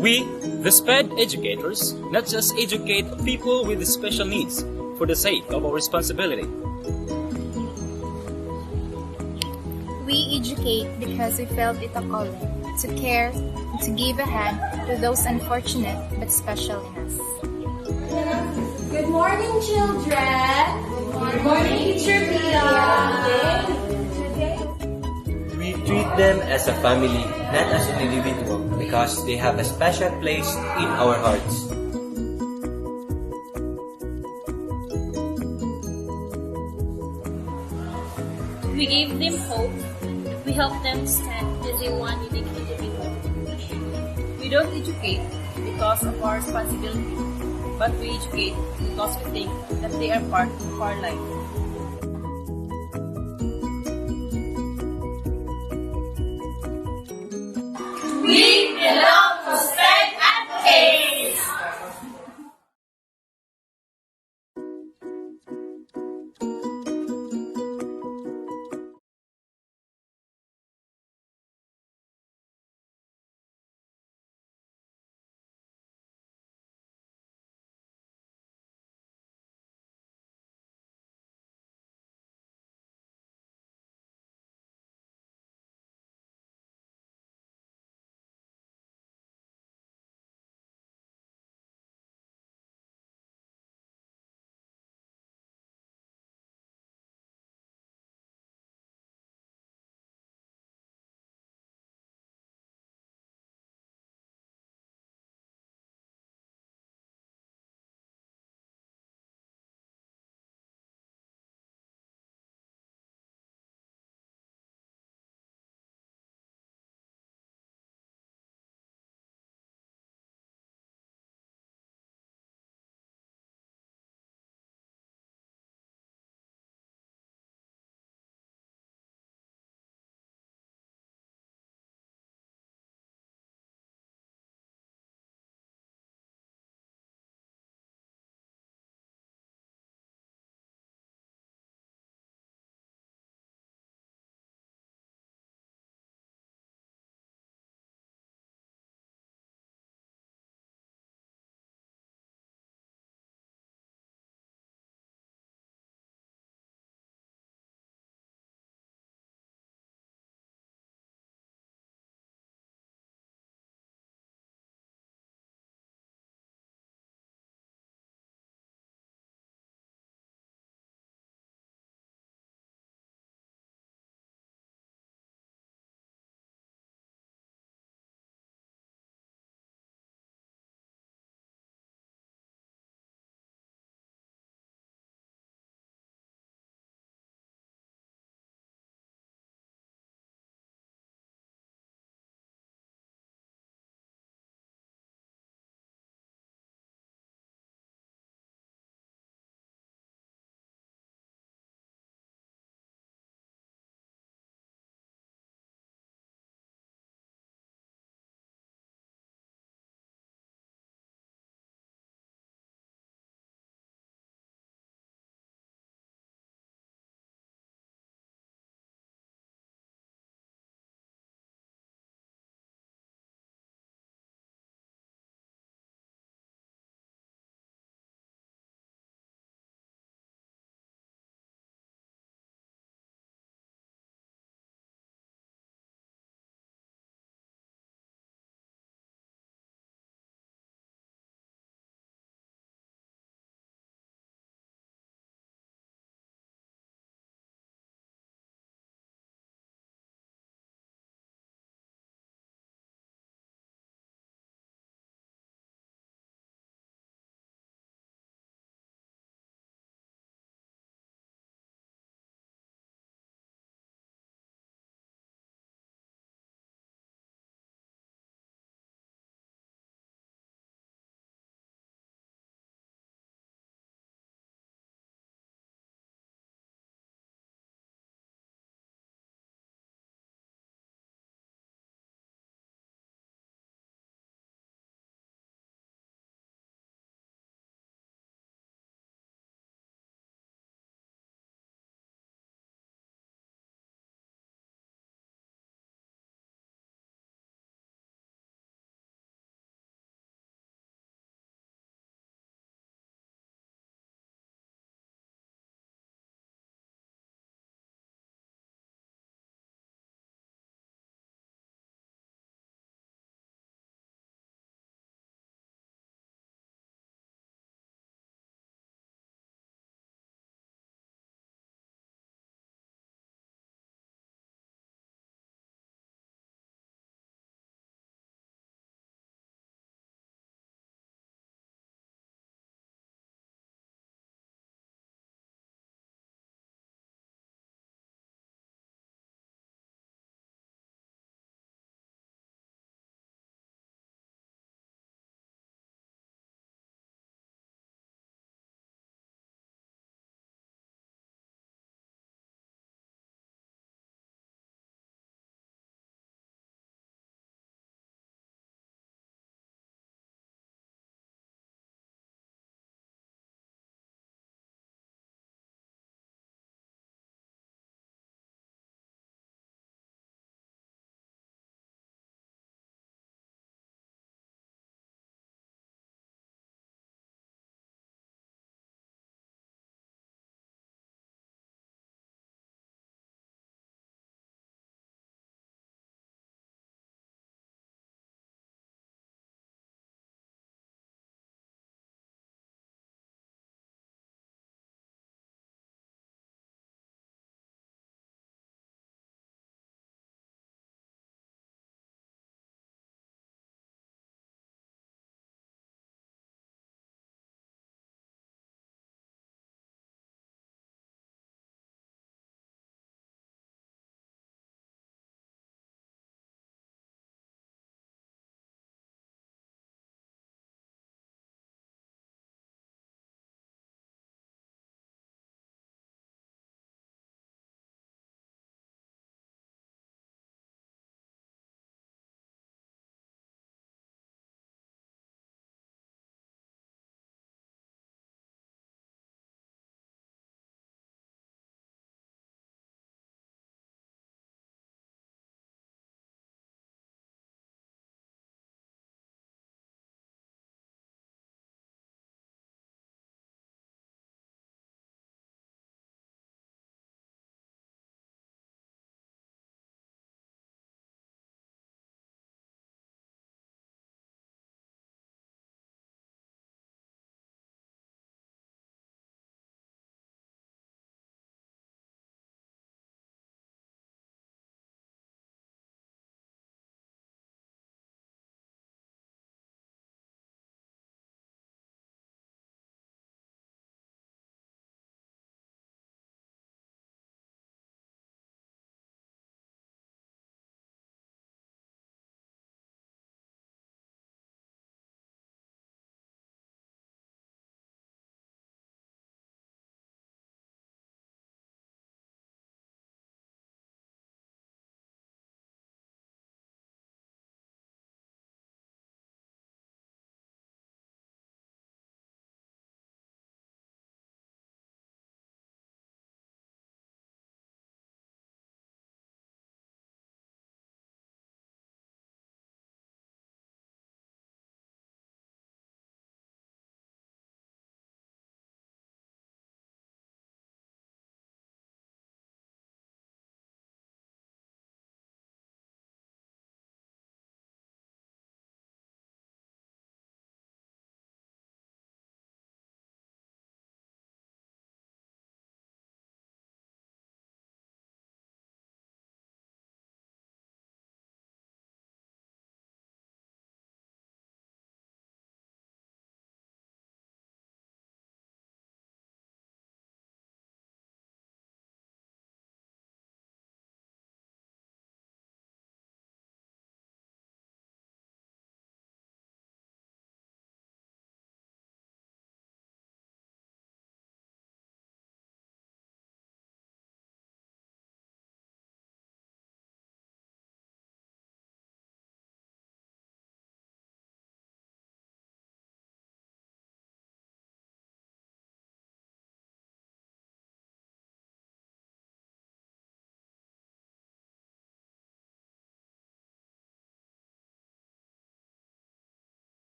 We, the SPED educators, not just educate people with special needs for the sake of our responsibility. We educate because we felt it a calling to care and to give a hand to those unfortunate but special in us. Good morning, children. Good morning, Teacher Pia. We treat them as a family, not as an individual, because they have a special place in our hearts. We gave them hope. We help them stand as a one unique individual. We don't educate because of our responsibility, but we educate because we think that they are part of our life. We belong to SPED Advocates.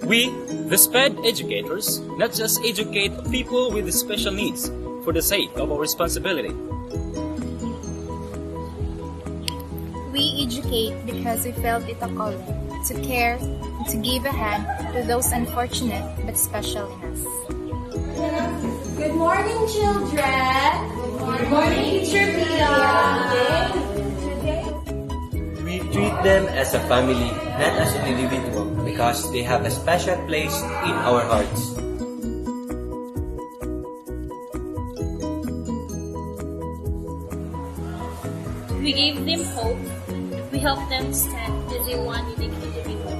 We, the SPED educators, not just educate people with special needs for the sake of our responsibility. We educate because we felt it a calling to care and to give a hand to those unfortunate but special in us. Good morning, children. Good morning, Teacher Pia. We treat them as a family, not as an individual, because they have a special place in our hearts. We gave them hope. We help them stand as a one unique individual.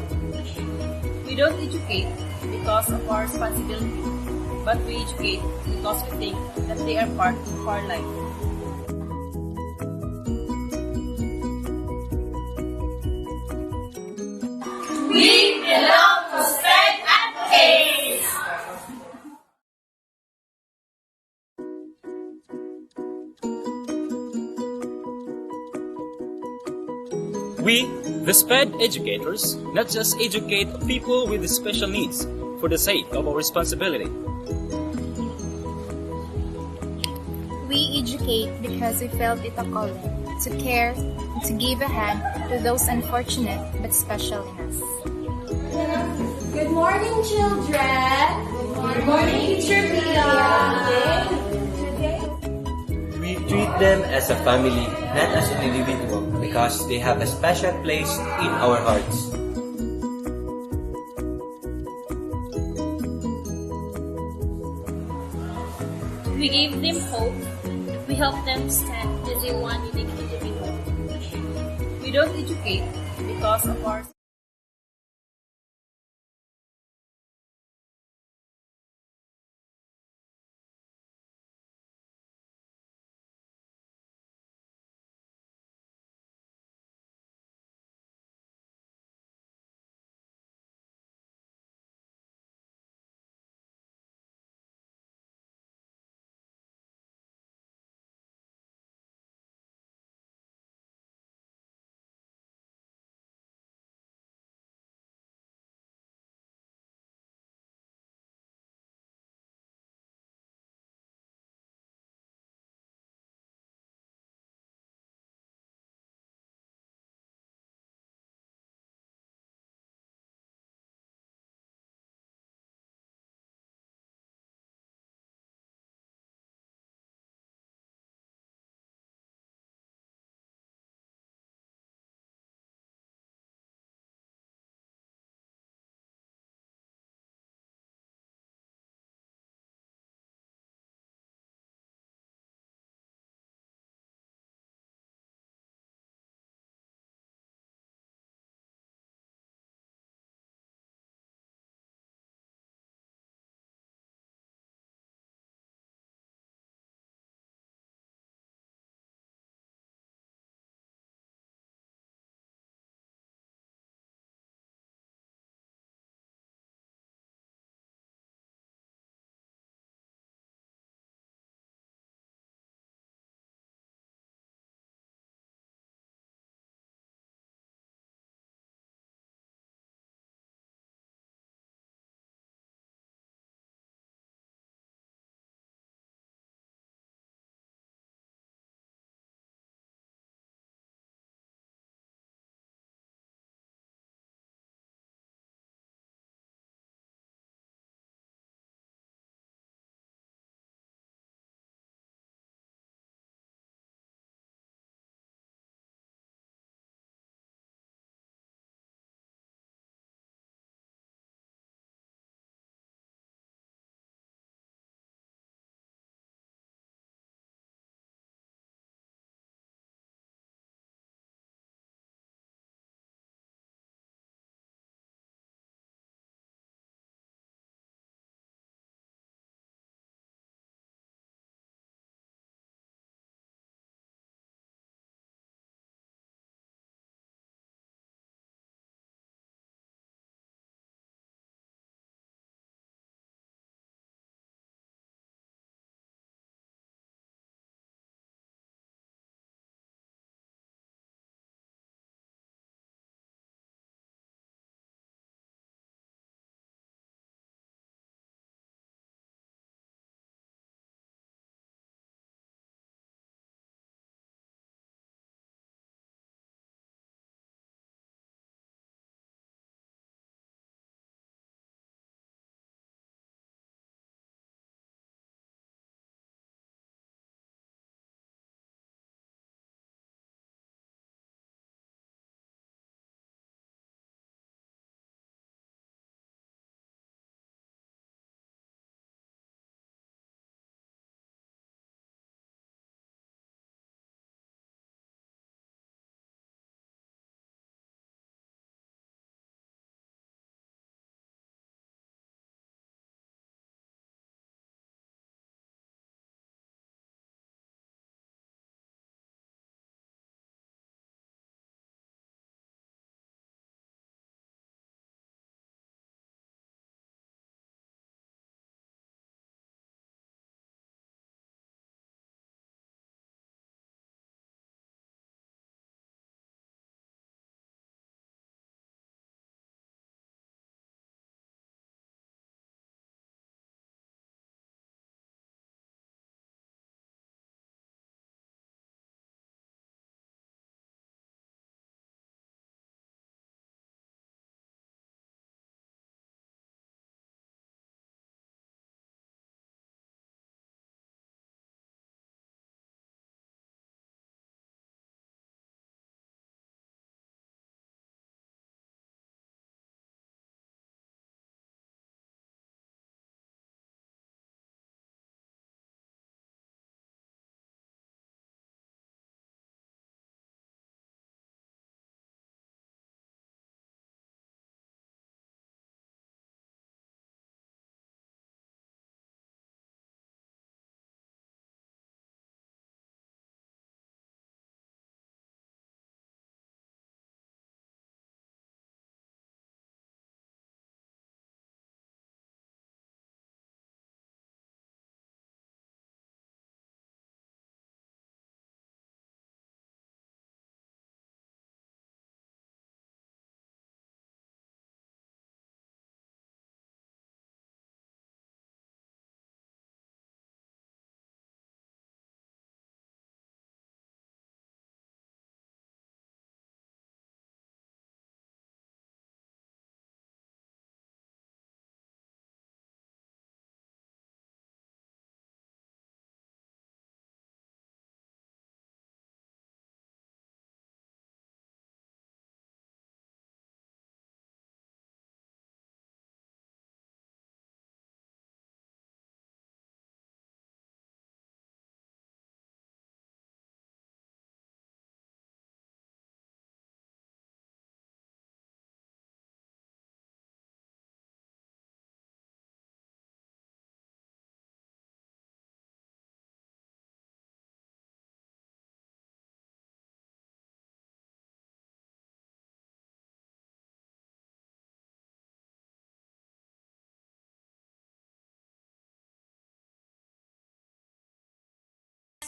We don't educate because of our responsibility, but we educate because we think that they are part of our life. We belong to sped advocacy. We, the SPED educators, not just educate people with special needs for the sake of our responsibility. We educate because we felt it a calling to care and to give a hand to those unfortunate but special in us. Good morning, children. Good morning, Teacher Pia. We treat them as a family, not as an individual, because they have a special place in our hearts. We gave them hope. We help them stand as a one unique individual. We don't educate because of our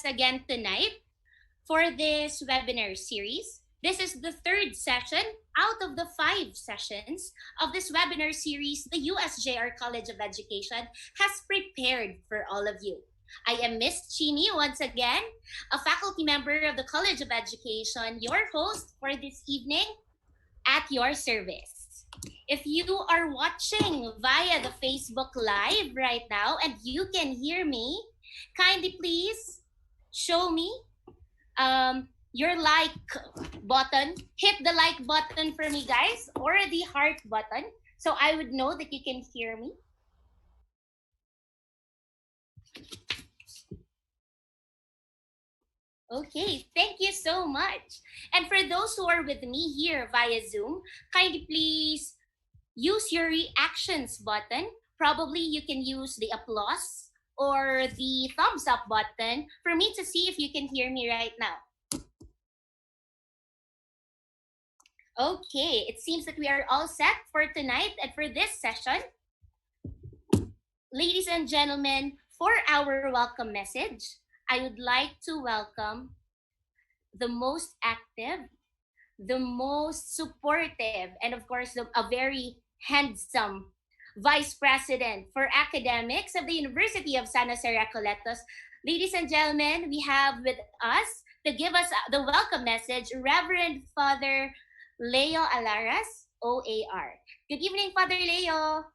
again tonight for this webinar series. This is the third session out of the 5 sessions of this webinar series the USJ-R College of Education has prepared for all of you. I am Miss Chini once again, a faculty member of the College of Education, your host for this evening at your service. If you are watching via the Facebook Live right now and you can hear me, kindly please show me your like button. Hit the like button for me, guys, or the heart button, so I would know that you can hear me. Okay, thank you so much. And for those who are with me here via Zoom, kindly please use your reactions button. Probably you can use the applause or the thumbs up button for me to see if you can hear me right now. Okay, it seems that we are all set for tonight and for this session. Ladies and gentlemen, for our welcome message, I would like to welcome the most active, the most supportive, and of course, a very handsome Vice President for Academics of the University of San Jose Recoletos. Ladies and gentlemen, we have with us to give us the welcome message, Reverend Father Leo Alaras, OAR. Good evening, Father Leo.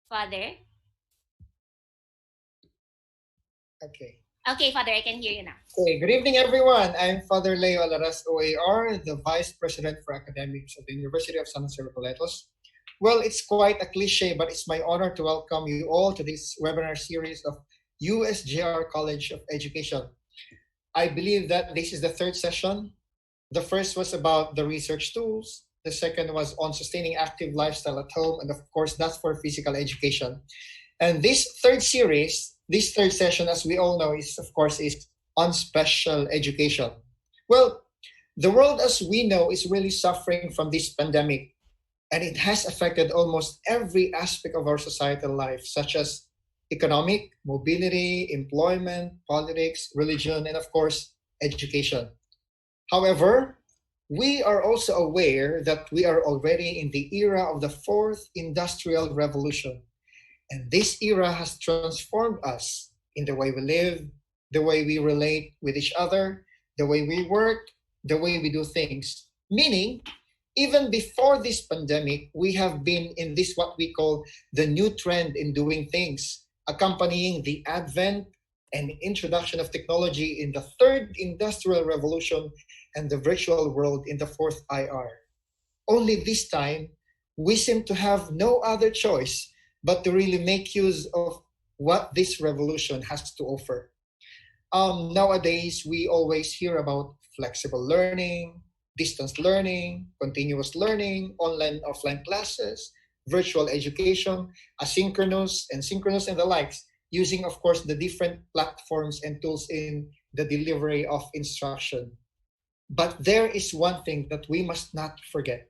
Father? Okay, Father, I can hear you now. Okay, good evening, everyone. I'm Father Leo Alaras, OAR, the Vice President for Academics of the University of San Jose Recoletos. Well, it's quite a cliche, but it's my honor to welcome you all to this webinar series of USJ-R College of Education. I believe that this is the third session. The first was about the research tools. The second was on sustaining active lifestyle at home. And of course, that's for physical education. And this third series, this third session, as we all know, is on special education. Well, the world as we know is really suffering from this pandemic, and it has affected almost every aspect of our societal life, such as economic, mobility, employment, politics, religion, and of course, education. However, we are also aware that we are already in the era of the fourth industrial revolution. And this era has transformed us in the way we live, the way we relate with each other, the way we work, the way we do things. Meaning, even before this pandemic, we have been in this what we call the new trend in doing things, accompanying the advent and introduction of technology in the third industrial revolution and the virtual world in the fourth IR. Only this time, we seem to have no other choice but to really make use of what this revolution has to offer. Nowadays, we always hear about flexible learning, distance learning, continuous learning, online, offline classes, virtual education, asynchronous and synchronous and the likes, using, of course, the different platforms and tools in the delivery of instruction. But there is one thing that we must not forget,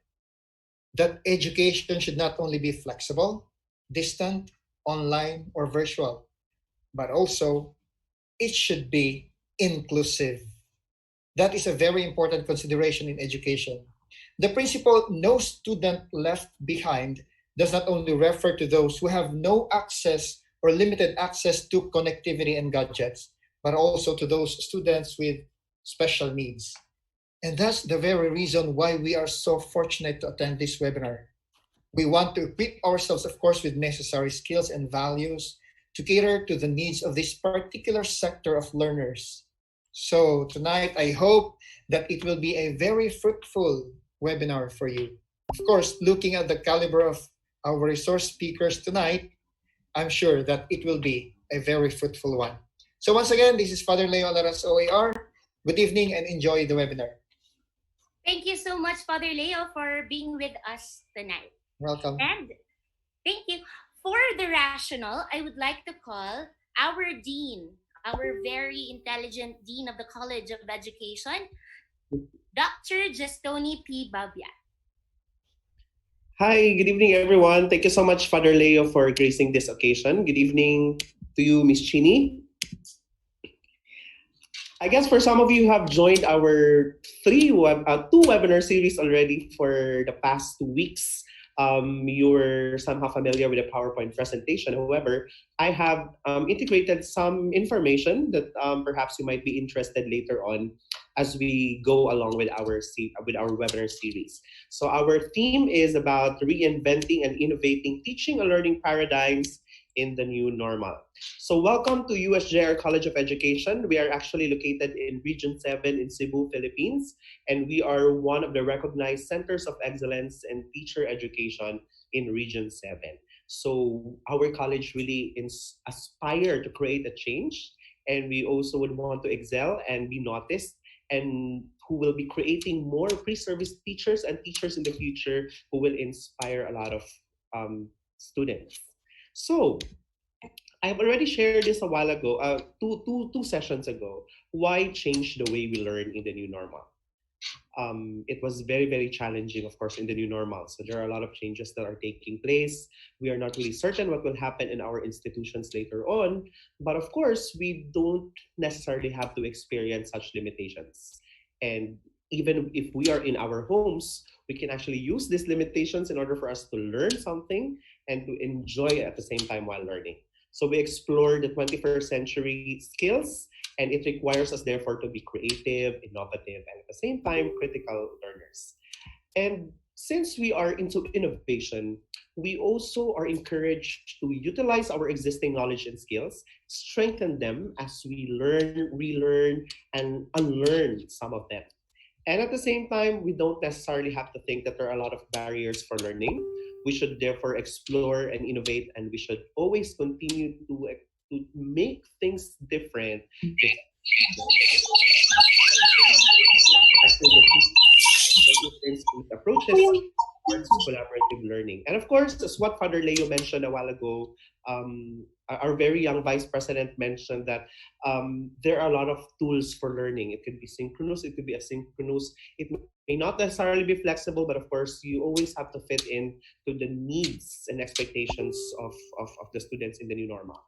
that education should not only be flexible, distant, online, or virtual, but also it should be inclusive. That is a very important consideration in education. The principle, no student left behind, does not only refer to those who have no access or limited access to connectivity and gadgets, but also to those students with special needs. And that's the very reason why we are so fortunate to attend this webinar. We want to equip ourselves, of course, with necessary skills and values to cater to the needs of this particular sector of learners. So tonight, I hope that it will be a very fruitful webinar for you. Of course, looking at the caliber of our resource speakers tonight, I'm sure that it will be a very fruitful one. So once again, this is Father Leo Alaras, OAR. Good evening and enjoy the webinar. Thank you so much, Father Leo, for being with us tonight. Welcome. And thank you. For the rational, I would like to call our dean, our very intelligent dean of the College of Education, Dr. Gestoni P. Babia. Hi, good evening, everyone. Thank you so much, Father Leo, for gracing this occasion. Good evening to you, Miss Chini. I guess for some of you who have joined our two webinar series already for the past 2 weeks. You're somehow familiar with the PowerPoint presentation. However, I have integrated some information that perhaps you might be interested later on as we go along with with our webinar series. So our theme is about reinventing and innovating teaching and learning paradigms in the new normal. So welcome to USJ-R College of Education. We are actually located in Region 7 in Cebu, Philippines, and we are one of the recognized centers of excellence in teacher education in Region 7. So our college really aspire to create a change, and we also would want to excel and be noticed, and who will be creating more pre-service teachers and teachers in the future who will inspire a lot of students. So I've already shared this a while ago, two sessions ago. Why change the way we learn in the new normal? It was very challenging, of course, in the new normal. So there are a lot of changes that are taking place. We are not really certain what will happen in our institutions later on. But of course, we don't necessarily have to experience such limitations. And even if we are in our homes, we can actually use these limitations in order for us to learn something and to enjoy it at the same time while learning. So we explore the 21st century skills, and it requires us therefore to be creative, innovative, and at the same time critical learners. And since we are into innovation, we also are encouraged to utilize our existing knowledge and skills, strengthen them as we learn, relearn, and unlearn some of them. And at the same time, we don't necessarily have to think that there are a lot of barriers for learning. We should therefore explore and innovate, and we should always continue to make things different. Approaches towards collaborative learning. And of course, as what Father Leo mentioned a while ago, our very young vice president mentioned that there are a lot of tools for learning. It could be synchronous, it could be asynchronous. It may not necessarily be flexible, but of course, you always have to fit in to the needs and expectations of the students in the new normal.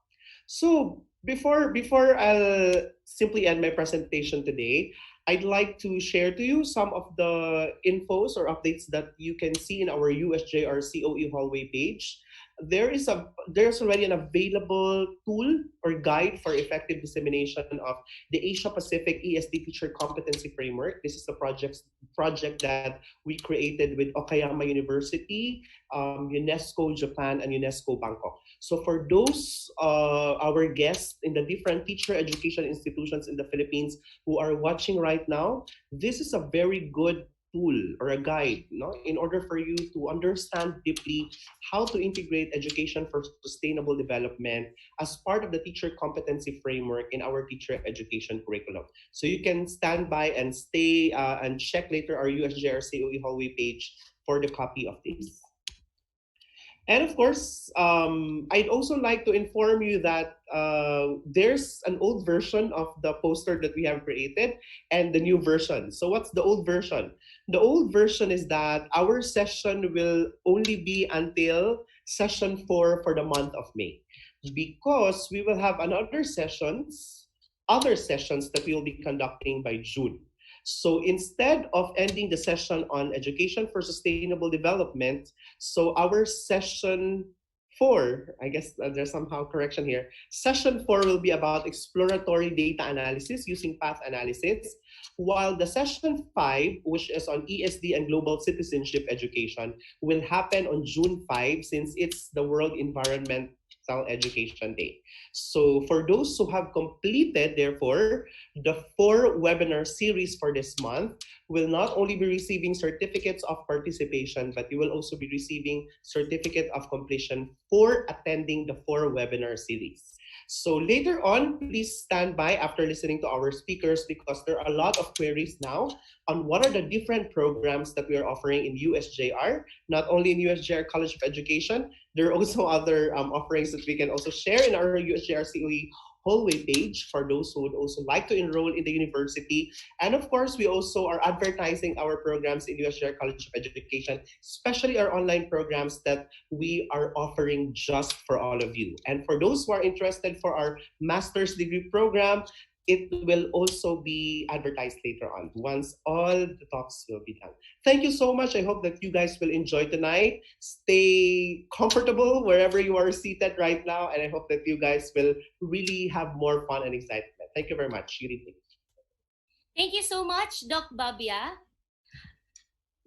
So before I'll simply end my presentation today, I'd like to share to you some of the infos or updates that you can see in our USJ-R COE hallway page. There's already an available tool or guide for effective dissemination of the Asia Pacific ESD Teacher Competency Framework. This is the project that we created with Okayama University, UNESCO Japan, and UNESCO Bangkok. So for those our guests in the different teacher education institutions in the Philippines who are watching right now, this is a very good tool or a guide, in order for you to understand deeply how to integrate education for sustainable development as part of the teacher competency framework in our teacher education curriculum. So you can stand by and stay and check later our USJ-R COE hallway page for the copy of this. And of course, I'd also like to inform you that there's an old version of the poster that we have created and the new version. So what's the old version? The old version is that our session will only be until session 4 for the month of May, because we will have other sessions that we will be conducting by June. So instead of ending the session on education for sustainable development, so our session 4, I guess there's somehow correction here. Session 4 will be about exploratory data analysis using path analysis, while the session 5, which is on ESD and global citizenship education, will happen on June 5 since it's the World Environmental Education Day. So for those who have completed, therefore, the 4 webinar series for this month, will not only be receiving certificates of participation, but you will also be receiving certificate of completion for attending the 4 webinar series. So later on, please stand by after listening to our speakers, because there are a lot of queries now on what are the different programs that we are offering in USJ-R, not only in USJ-R College of Education. There are also other offerings that we can also share in our USJ-R COE hallway page for those who would also like to enroll in the university. And of course, we also are advertising our programs in USJ-R College of Education, especially our online programs that we are offering just for all of you. And for those who are interested for our master's degree program, it will also be advertised later on once all the talks will be done. Thank you so much. I hope that you guys will enjoy tonight. Stay comfortable wherever you are seated right now, and I hope that you guys will really have more fun and excitement. Thank you very much. Good evening. Thank you so much, Doc Babia.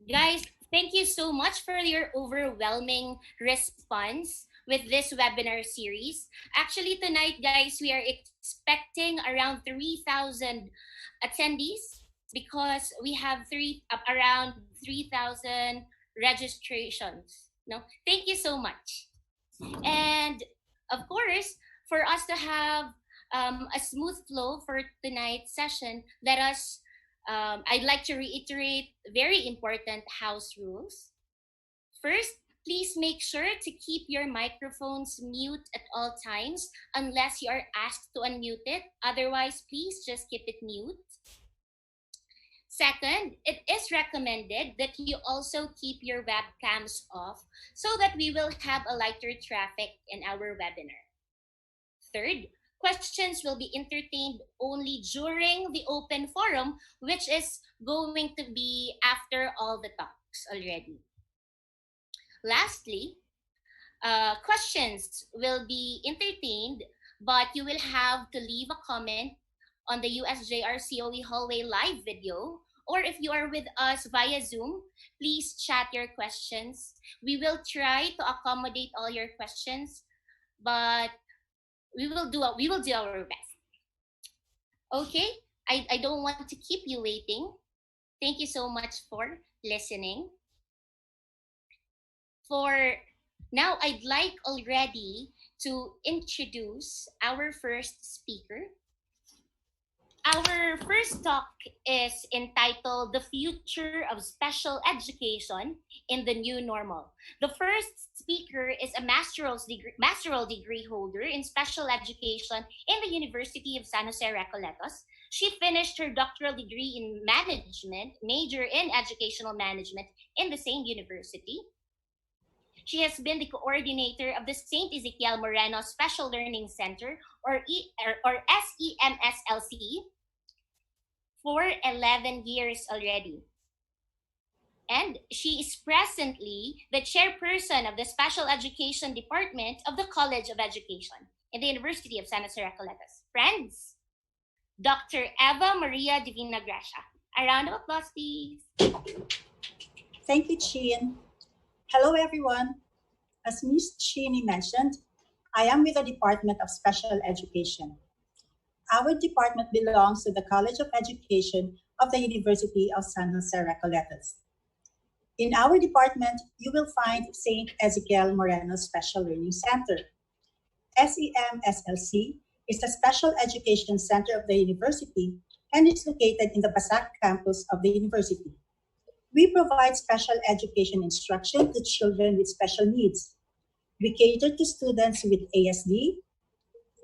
Guys, thank you so much for your overwhelming response with this webinar series. Actually, tonight, guys, we are expecting around 3,000 attendees because we have around 3,000 registrations. No, thank you so much. And of course, for us to have a smooth flow for tonight's session, I'd like to reiterate very important house rules. First, please make sure to keep your microphones mute at all times unless you are asked to unmute it. Otherwise, please just keep it mute. Second, it is recommended that you also keep your webcams off so that we will have a lighter traffic in our webinar. Third, questions will be entertained only during the open forum, which is going to be after all the talks already. Lastly, questions will be entertained, but you will have to leave a comment on the USJ-R COE hallway live video, or if you are with us via Zoom, please chat your questions. We will try to accommodate all your questions, but we will do our best. Okay, I don't want to keep you waiting. Thank you so much for listening. For now, I'd like already to introduce our first speaker. Our first talk is entitled The Future of Special Education in the New Normal. The first speaker is a master's degree holder in special education in the University of San Jose Recoletos. She finished her doctoral degree in management, major in educational management in the same university. She has been the coordinator of the St. Ezekiel Moreno Special Learning Center, or SEMSLC, for 11 years already. And she is presently the chairperson of the Special Education Department of the College of Education in the University of San Jose Recoletos. Friends, Dr. Eva Maria Divina Gracia. A round of applause, please. Thank you, Chin. Hello, everyone. As Ms. Chini mentioned, I am with the Department of Special Education. Our department belongs to the College of Education of the University of San Jose Recoletos. In our department, you will find St. Ezekiel Moreno Special Learning Center. SEMSLC is a special education center of the university and is located in the Basak campus of the university. We provide special education instruction to children with special needs. We cater to students with ASD,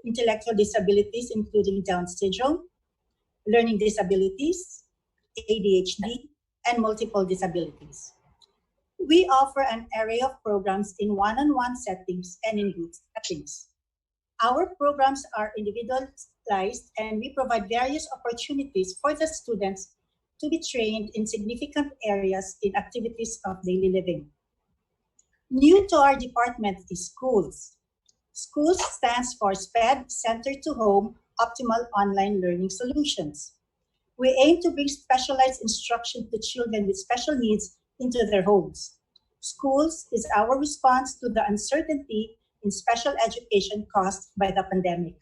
intellectual disabilities including Down syndrome, learning disabilities, ADHD, and multiple disabilities. We offer an array of programs in one-on-one settings and in group settings. Our programs are individualized and we provide various opportunities for the students to be trained in significant areas in activities of daily living. New to our department is schools. Schools stands for SPED, Center to Home, Optimal Online Learning Solutions. We aim to bring specialized instruction to children with special needs into their homes. Schools is our response to the uncertainty in special education caused by the pandemic.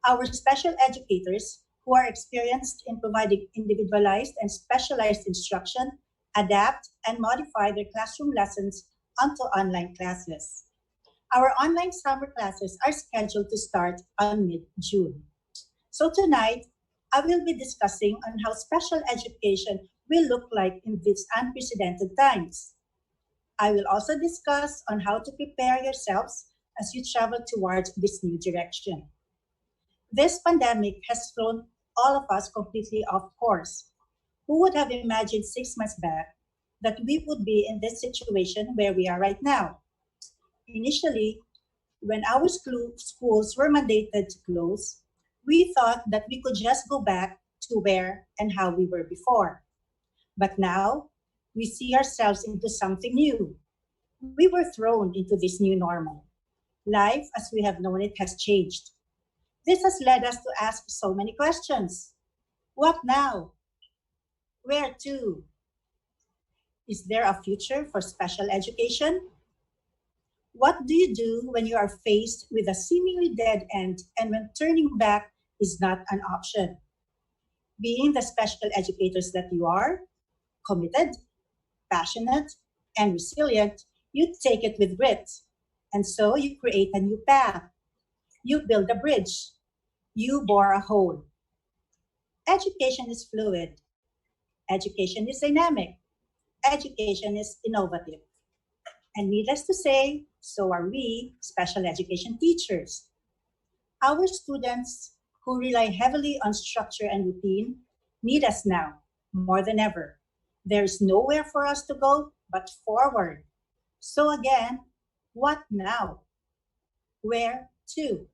Our special educators, who are experienced in providing individualized and specialized instruction, adapt and modify their classroom lessons onto online classes. Our online summer classes are scheduled to start on mid-June. So tonight, I will be discussing on how special education will look like in these unprecedented times. I will also discuss on how to prepare yourselves as you travel towards this new direction. This pandemic has thrown all of us completely off course. Who would have imagined 6 months back that we would be in this situation where we are right now? Initially, when our schools were mandated to close, we thought that we could just go back to where and how we were before. But now, we see ourselves into something new. We were thrown into this new normal. Life as we have known it has changed. This has led us to ask so many questions. What now? Where to? Is there a future for special education? What do you do when you are faced with a seemingly dead end and when turning back is not an option? Being the special educators that you are, committed, passionate, and resilient, you take it with grit. And so you create a new path. You build a bridge. You bore a hole. Education is fluid. Education is dynamic. Education is innovative. And needless to say, so are we, special education teachers. Our students who rely heavily on structure and routine need us now more than ever. There is nowhere for us to go but forward. So again, what now? Where to?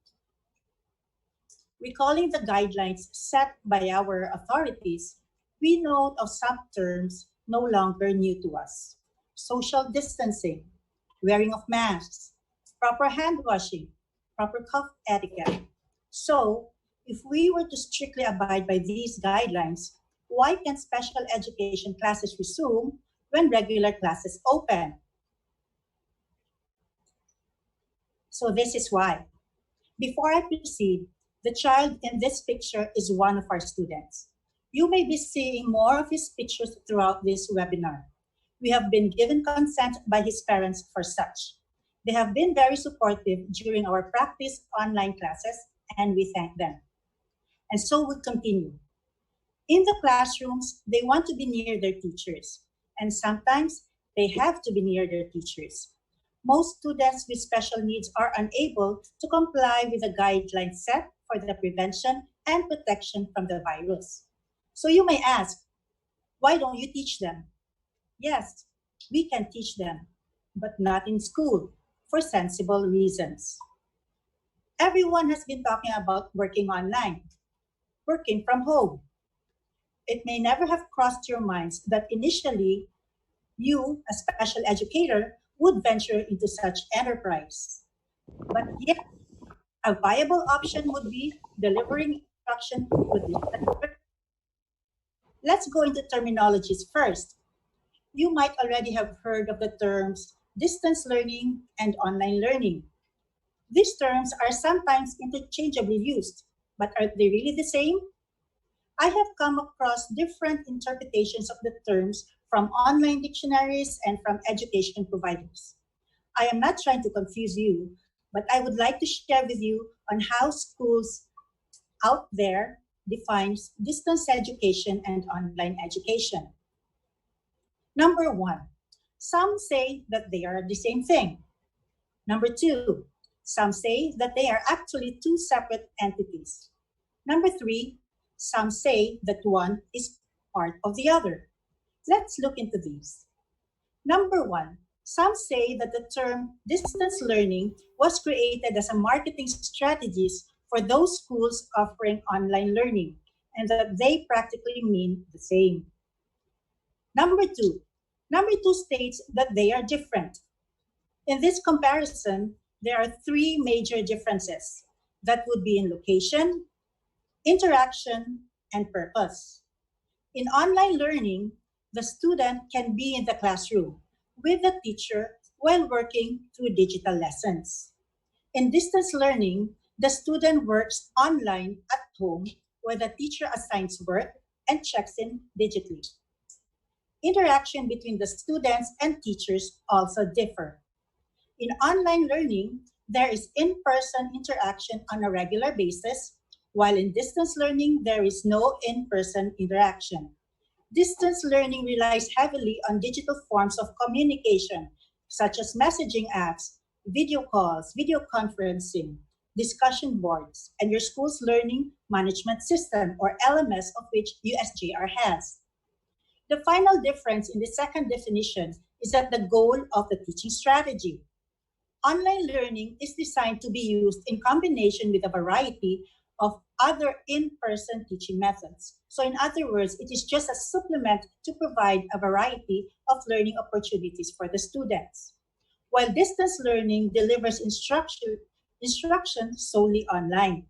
Recalling the guidelines set by our authorities, we note of some terms no longer new to us. Social distancing, wearing of masks, proper hand washing, proper cough etiquette. So, if we were to strictly abide by these guidelines, why can special education classes resume when regular classes open? So this is why. Before I proceed, the child in this picture is one of our students. You may be seeing more of his pictures throughout this webinar. We have been given consent by his parents for such. They have been very supportive during our practice online classes, and we thank them. And so we continue. In the classrooms, they want to be near their teachers, and sometimes they have to be near their teachers. Most students with special needs are unable to comply with the guidelines set for the prevention and protection from the virus. So you may ask, why don't you teach them? Yes, we can teach them, but not in school for sensible reasons. Everyone has been talking about working online, working from home. It may never have crossed your minds that initially you, a special educator, would venture into such enterprise. But yet, a viable option would be delivering instruction with distance. Let's go into terminologies first. You might already have heard of the terms distance learning and online learning. These terms are sometimes interchangeably used, but are they really the same? I have come across different interpretations of the terms from online dictionaries and from education providers. I am not trying to confuse you, but I would like to share with you on how schools out there defines distance education and online education. Number one, some say that they are the same thing. Number two, some say that they are actually two separate entities. Number three, some say that one is part of the other. Let's look into these. Number one, some say that the term distance learning was created as a marketing strategy for those schools offering online learning, and that they practically mean the same. Number two states that they are different. In this comparison, there are three major differences that would be in location, interaction, and purpose. In online learning, the student can be in the classroom with the teacher while working through digital lessons. In distance learning, the student works online at home where the teacher assigns work and checks in digitally. Interaction between the students and teachers also differ. In online learning, there is in-person interaction on a regular basis, while in distance learning, there is no in-person interaction. Distance learning relies heavily on digital forms of communication, such as messaging apps, video calls, video conferencing. discussion boards, and your school's learning management system, or LMS, of which USJ-R has. The final difference in the second definition is that the goal of the teaching strategy. Online learning is designed to be used in combination with a variety of other in-person teaching methods. So in other words, it is just a supplement to provide a variety of learning opportunities for the students. While distance learning delivers instruction solely online.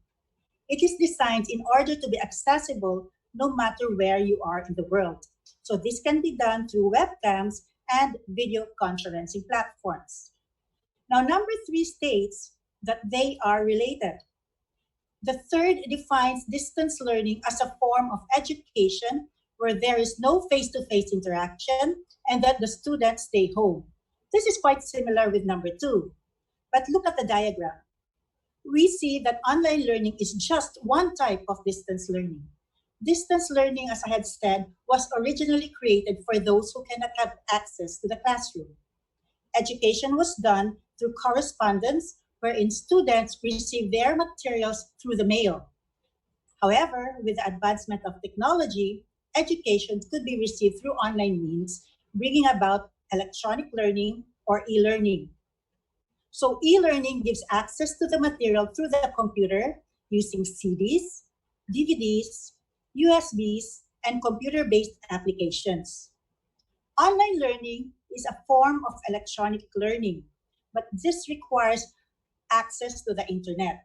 It is designed in order to be accessible no matter where you are in the world. So this can be done through webcams and video conferencing platforms. Now, number 3 states that they are related. The third defines distance learning as a form of education where there is no face-to-face interaction and that the students stay home. This is quite similar with number 2. But look at the diagram. We see that online learning is just one type of distance learning. Distance learning, as I had said, was originally created for those who cannot have access to the classroom. Education was done through correspondence, wherein students receive their materials through the mail. However, with the advancement of technology, education could be received through online means, bringing about electronic learning or e-learning. So e-learning gives access to the material through the computer using CDs, DVDs, USBs, and computer-based applications. Online learning is a form of electronic learning, but this requires access to the internet.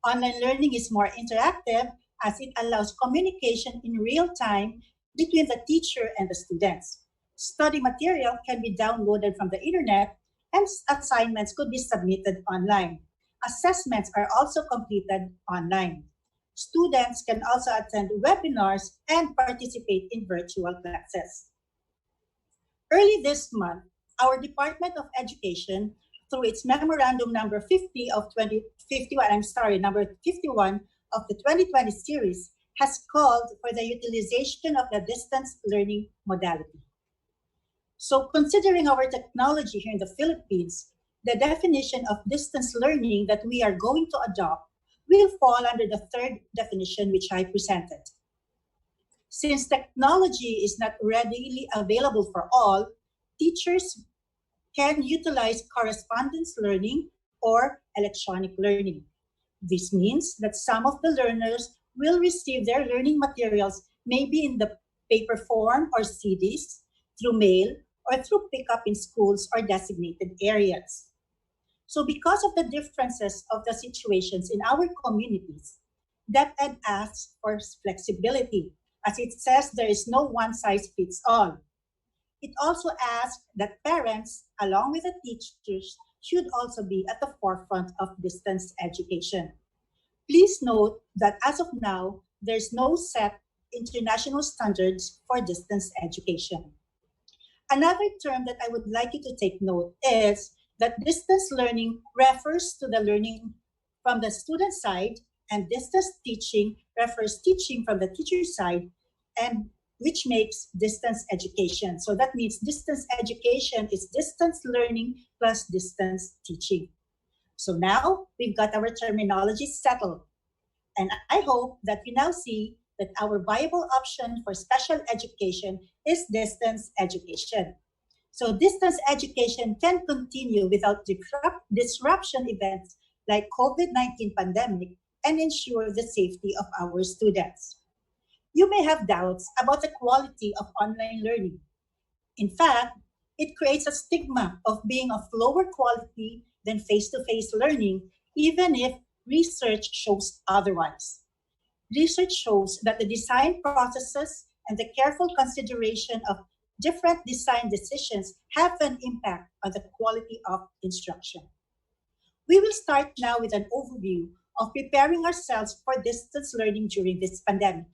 Online learning is more interactive as it allows communication in real time between the teacher and the students. Study material can be downloaded from the internet and assignments could be submitted online. Assessments are also completed online. Students can also attend webinars and participate in virtual classes. Early this month, our Department of Education, through its Memorandum number 50 of 2051, number 51 of the 2020 series, has called for the utilization of the distance learning modality. So considering our technology here in the Philippines, the definition of distance learning that we are going to adopt will fall under the third definition which I presented. Since technology is not readily available for all, teachers can utilize correspondence learning or electronic learning. This means that some of the learners will receive their learning materials maybe in the paper form or CDs, through mail, or through pickup in schools or designated areas. So because of the differences of the situations in our communities, DepEd asks for flexibility, as it says there is no one-size-fits-all. It also asks that parents, along with the teachers, should also be at the forefront of distance education. Please note that as of now, there's no set international standards for distance education. Another term that I would like you to take note is that distance learning refers to the learning from the student side, and distance teaching refers teaching from the teacher side, and which makes distance education. So that means distance education is distance learning plus distance teaching. So now we've got our terminology settled. And I hope that you now see that our viable option for special education is distance education. So distance education can continue without disruption events like COVID-19 pandemic and ensure the safety of our students. You may have doubts about the quality of online learning. In fact, it creates a stigma of being of lower quality than face-to-face learning, even if research shows otherwise. Research shows that the design processes and the careful consideration of different design decisions have an impact on the quality of instruction. We will start now with an overview of preparing ourselves for distance learning during this pandemic.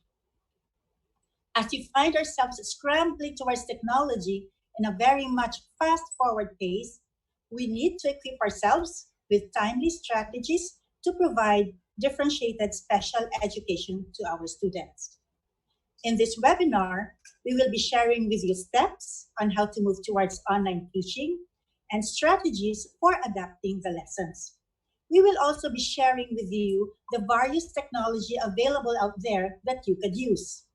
As we find ourselves scrambling towards technology in a very much fast-forward pace, we need to equip ourselves with timely strategies to provide differentiated special education to our students. In this webinar, we will be sharing with you steps on how to move towards online teaching and strategies for adapting the lessons. We will also be sharing with you the various technology available out there that you could use.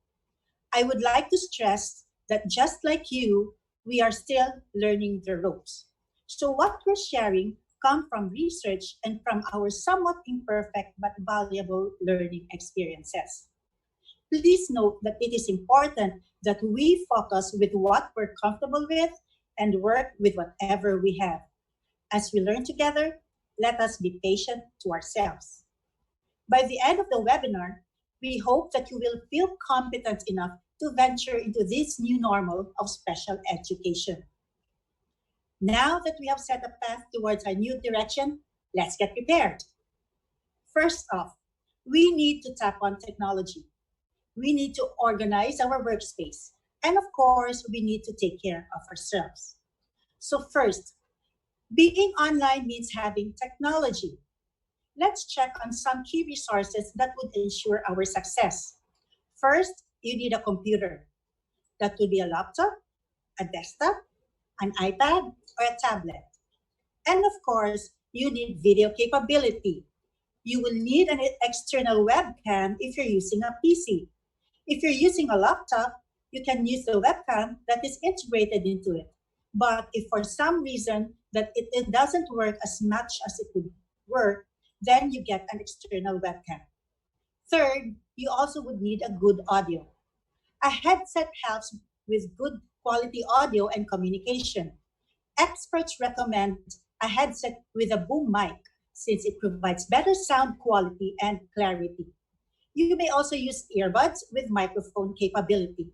I would like to stress that just like you, we are still learning the ropes. So what we're sharing come from research and from our somewhat imperfect but valuable learning experiences. Please note that it is important that we focus with what we're comfortable with and work with whatever we have. As we learn together, let us be patient to ourselves. By the end of the webinar, we hope that you will feel competent enough to venture into this new normal of special education. Now that we have set a path towards our new direction, let's get prepared. First off, we need to tap on technology. We need to organize our workspace. And of course, we need to take care of ourselves. So first, being online means having technology. Let's check on some key resources that would ensure our success. First, you need a computer. That would be a laptop, a desktop, an iPad, or a tablet. And of course, you need video capability. You will need an external webcam if you're using a PC. If you're using a laptop, you can use the webcam that is integrated into it. But if for some reason that it doesn't work as much as it would work, then you get an external webcam. Third, you also would need a good audio. A headset helps with good quality audio and communication. Experts recommend a headset with a boom mic since it provides better sound quality and clarity. You may also use earbuds with microphone capability.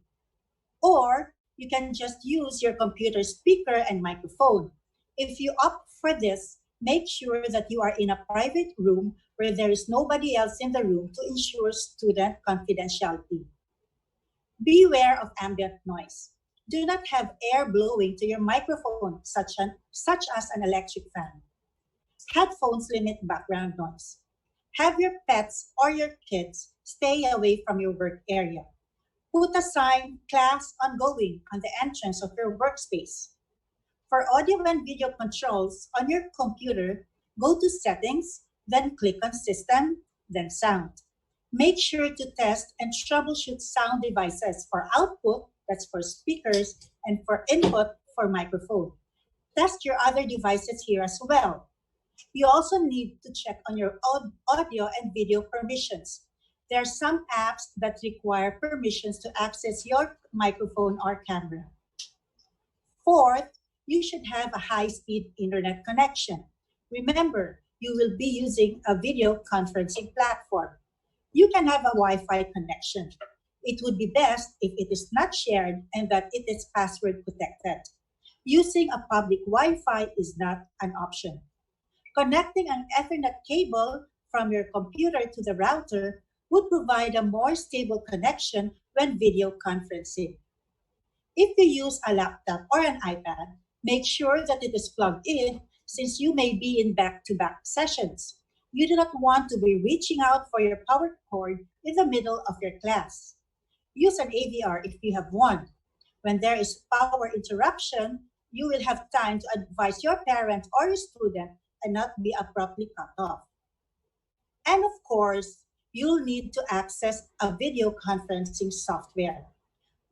Or you can just use your computer speaker and microphone. If you opt for this, make sure that you are in a private room where there is nobody else in the room to ensure student confidentiality. Beware of ambient noise. Do not have air blowing to your microphone, such as an electric fan. Headphones limit background noise. Have your pets or your kids stay away from your work area. Put a sign, "Class Ongoing," on the entrance of your workspace. For audio and video controls on your computer, go to Settings, then click on System, then Sound. Make sure to test and troubleshoot sound devices for output, that's for speakers, and for input, for microphone. Test your other devices here as well. You also need to check on your audio and video permissions. There are some apps that require permissions to access your microphone or camera. Fourth, you should have a high-speed internet connection. Remember, you will be using a video conferencing platform. You can have a Wi-Fi connection. It would be best if it is not shared and that it is password protected. Using a public Wi-Fi is not an option. Connecting an Ethernet cable from your computer to the router would provide a more stable connection when video conferencing. If you use a laptop or an iPad, make sure that it is plugged in since you may be in back-to-back sessions. You do not want to be reaching out for your power cord in the middle of your class. Use an AVR if you have one. When there is power interruption, you will have time to advise your parent or your student and not be abruptly cut off. And of course, you'll need to access a video conferencing software.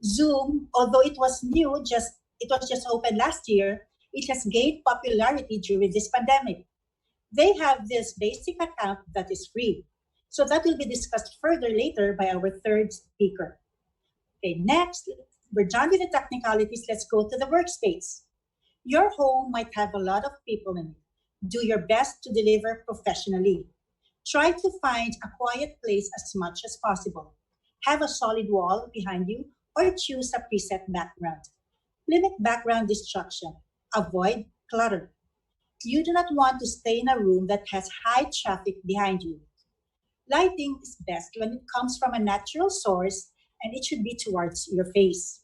Zoom, although it was just open last year, it has gained popularity during this pandemic. They have this basic account that is free. So that will be discussed further later by our third speaker. Okay, next, we're done with the technicalities. Let's go to the workspace. Your home might have a lot of people in it. Do your best to deliver professionally. Try to find a quiet place as much as possible. Have a solid wall behind you or choose a preset background. Limit background distraction. Avoid clutter. You do not want to stay in a room that has high traffic behind you. Lighting is best when it comes from a natural source and it should be towards your face.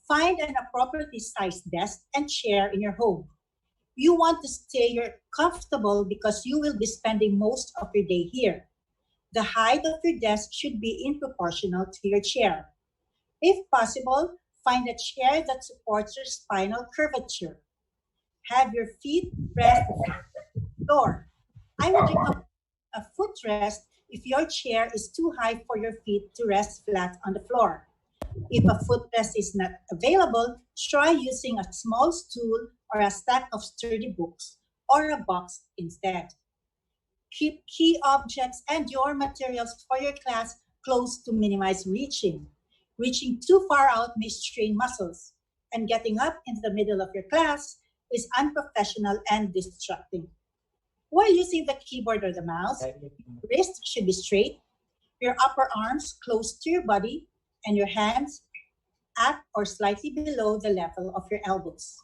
Find an appropriately sized desk and chair in your home. You want to stay comfortable because you will be spending most of your day here. The height of your desk should be in proportional to your chair. If possible, find a chair that supports your spinal curvature. Have your feet pressed to the floor. I would recommend a footrest if your chair is too high for your feet to rest flat on the floor. If a footrest is not available, try using a small stool or a stack of sturdy books or a box instead. Keep key objects and your materials for your class close to minimize reaching. Reaching too far out may strain muscles, and getting up in the middle of your class is unprofessional and distracting. While using the keyboard or the mouse, your wrist should be straight, your upper arms close to your body, and your hands at or slightly below the level of your elbows.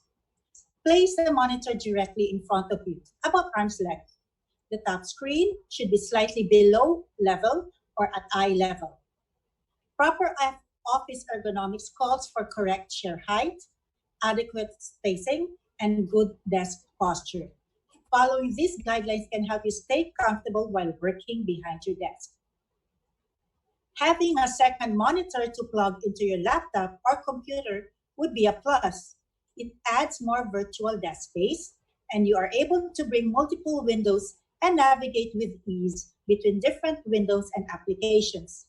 Place the monitor directly in front of you, about arm's length. The top screen should be slightly below level or at eye level. Proper office ergonomics calls for correct chair height, adequate spacing, and good desk posture. Following these guidelines can help you stay comfortable while working behind your desk. Having a second monitor to plug into your laptop or computer would be a plus. It adds more virtual desk space, and you are able to bring multiple windows and navigate with ease between different windows and applications.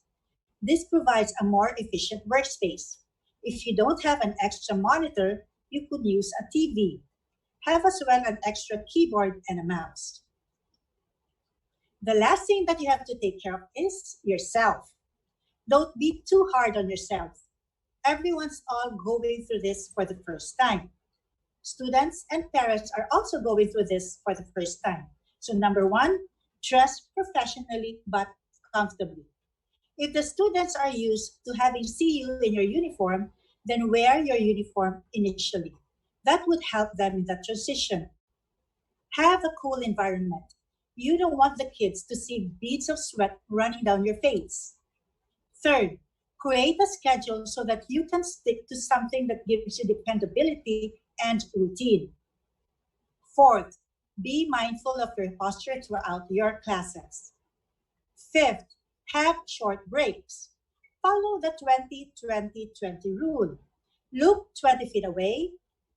This provides a more efficient workspace. If you don't have an extra monitor, you could use a TV. Have as well an extra keyboard and a mouse. The last thing that you have to take care of is yourself. Don't be too hard on yourself. Everyone's all going through this for the first time. Students and parents are also going through this for the first time. So number one, dress professionally but comfortably. If the students are used to having see you in your uniform, then wear your uniform initially. That would help them in the transition. Have a cool environment. You don't want the kids to see beads of sweat running down your face. Third, create a schedule so that you can stick to something that gives you dependability and routine. Fourth, be mindful of your posture throughout your classes. Fifth, have short breaks. Follow the 20-20-20 rule. Look 20 feet away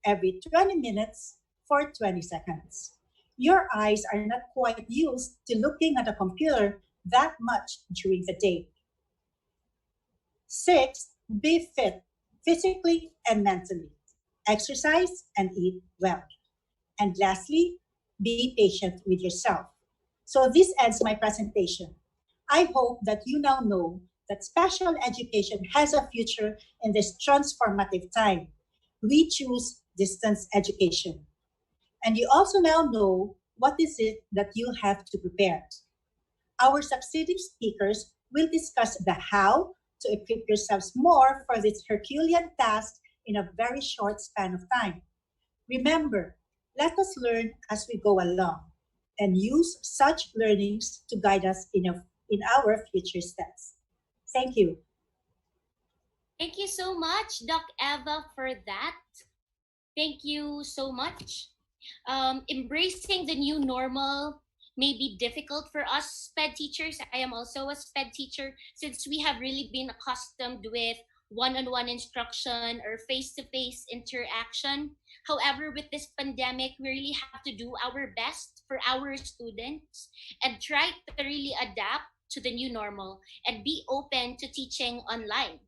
every 20 minutes for 20 seconds. Your eyes are not quite used to looking at a computer that much during the day. Sixth, be fit physically and mentally. Exercise and eat well. And lastly, be patient with yourself. So this ends my presentation. I hope that you now know that special education has a future in this transformative time. We choose distance education. And you also now know what is it that you have to prepare. Our succeeding speakers will discuss the how to equip yourselves more for this Herculean task in a very short span of time. Remember, let us learn as we go along and use such learnings to guide us in our future steps. Thank you. Thank you so much, Doc Eva, for that. Thank you so much. Embracing the new normal may be difficult for us SPED teachers. I am also a SPED teacher since we have really been accustomed with one-on-one instruction or face-to-face interaction. However, with this pandemic, we really have to do our best for our students and try to really adapt to the new normal and be open to teaching online.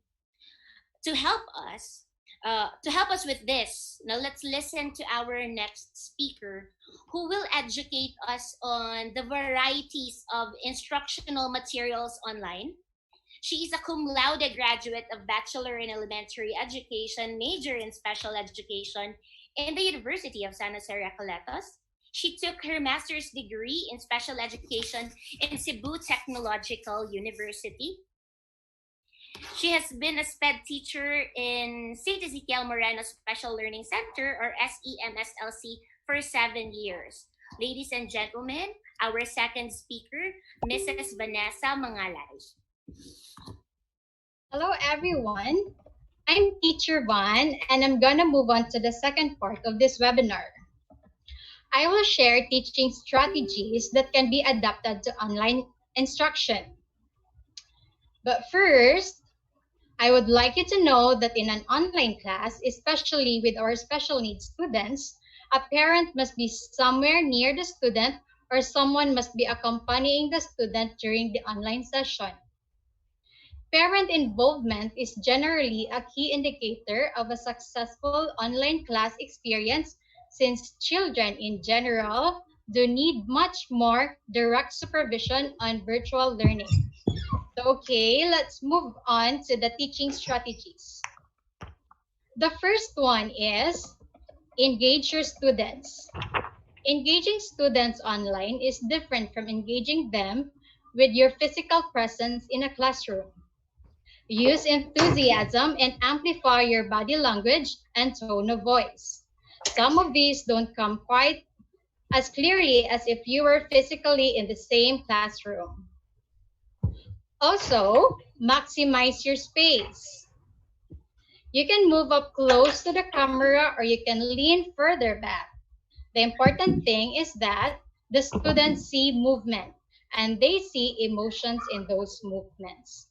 To help us with this, now let's listen to our next speaker who will educate us on the varieties of instructional materials online. She is a cum laude graduate of Bachelor in Elementary Education, major in Special Education in the University of San Jose Recoletos. She took her master's degree in Special Education in Cebu Technological University. She has been a SPED teacher in St. Ezekiel Moreno Special Learning Center, or SEMSLC, for 7 years. Ladies and gentlemen, our second speaker, Mrs. Vanessa Mangalay. Hello, everyone. I'm Teacher Van, and I'm going to move on to the second part of this webinar. I will share teaching strategies that can be adapted to online instruction. But first, I would like you to know that in an online class, especially with our special needs students, a parent must be somewhere near the student or someone must be accompanying the student during the online session. Parent involvement is generally a key indicator of a successful online class experience since children in general do need much more direct supervision on virtual learning. So, okay, let's move on to the teaching strategies. The first one is engage your students. Engaging students online is different from engaging them with your physical presence in a classroom. Use enthusiasm and amplify your body language and tone of voice. Some of these don't come quite as clearly as if you were physically in the same classroom. Also, maximize your space. You can move up close to the camera or you can lean further back. The important thing is that the students see movement and they see emotions in those movements.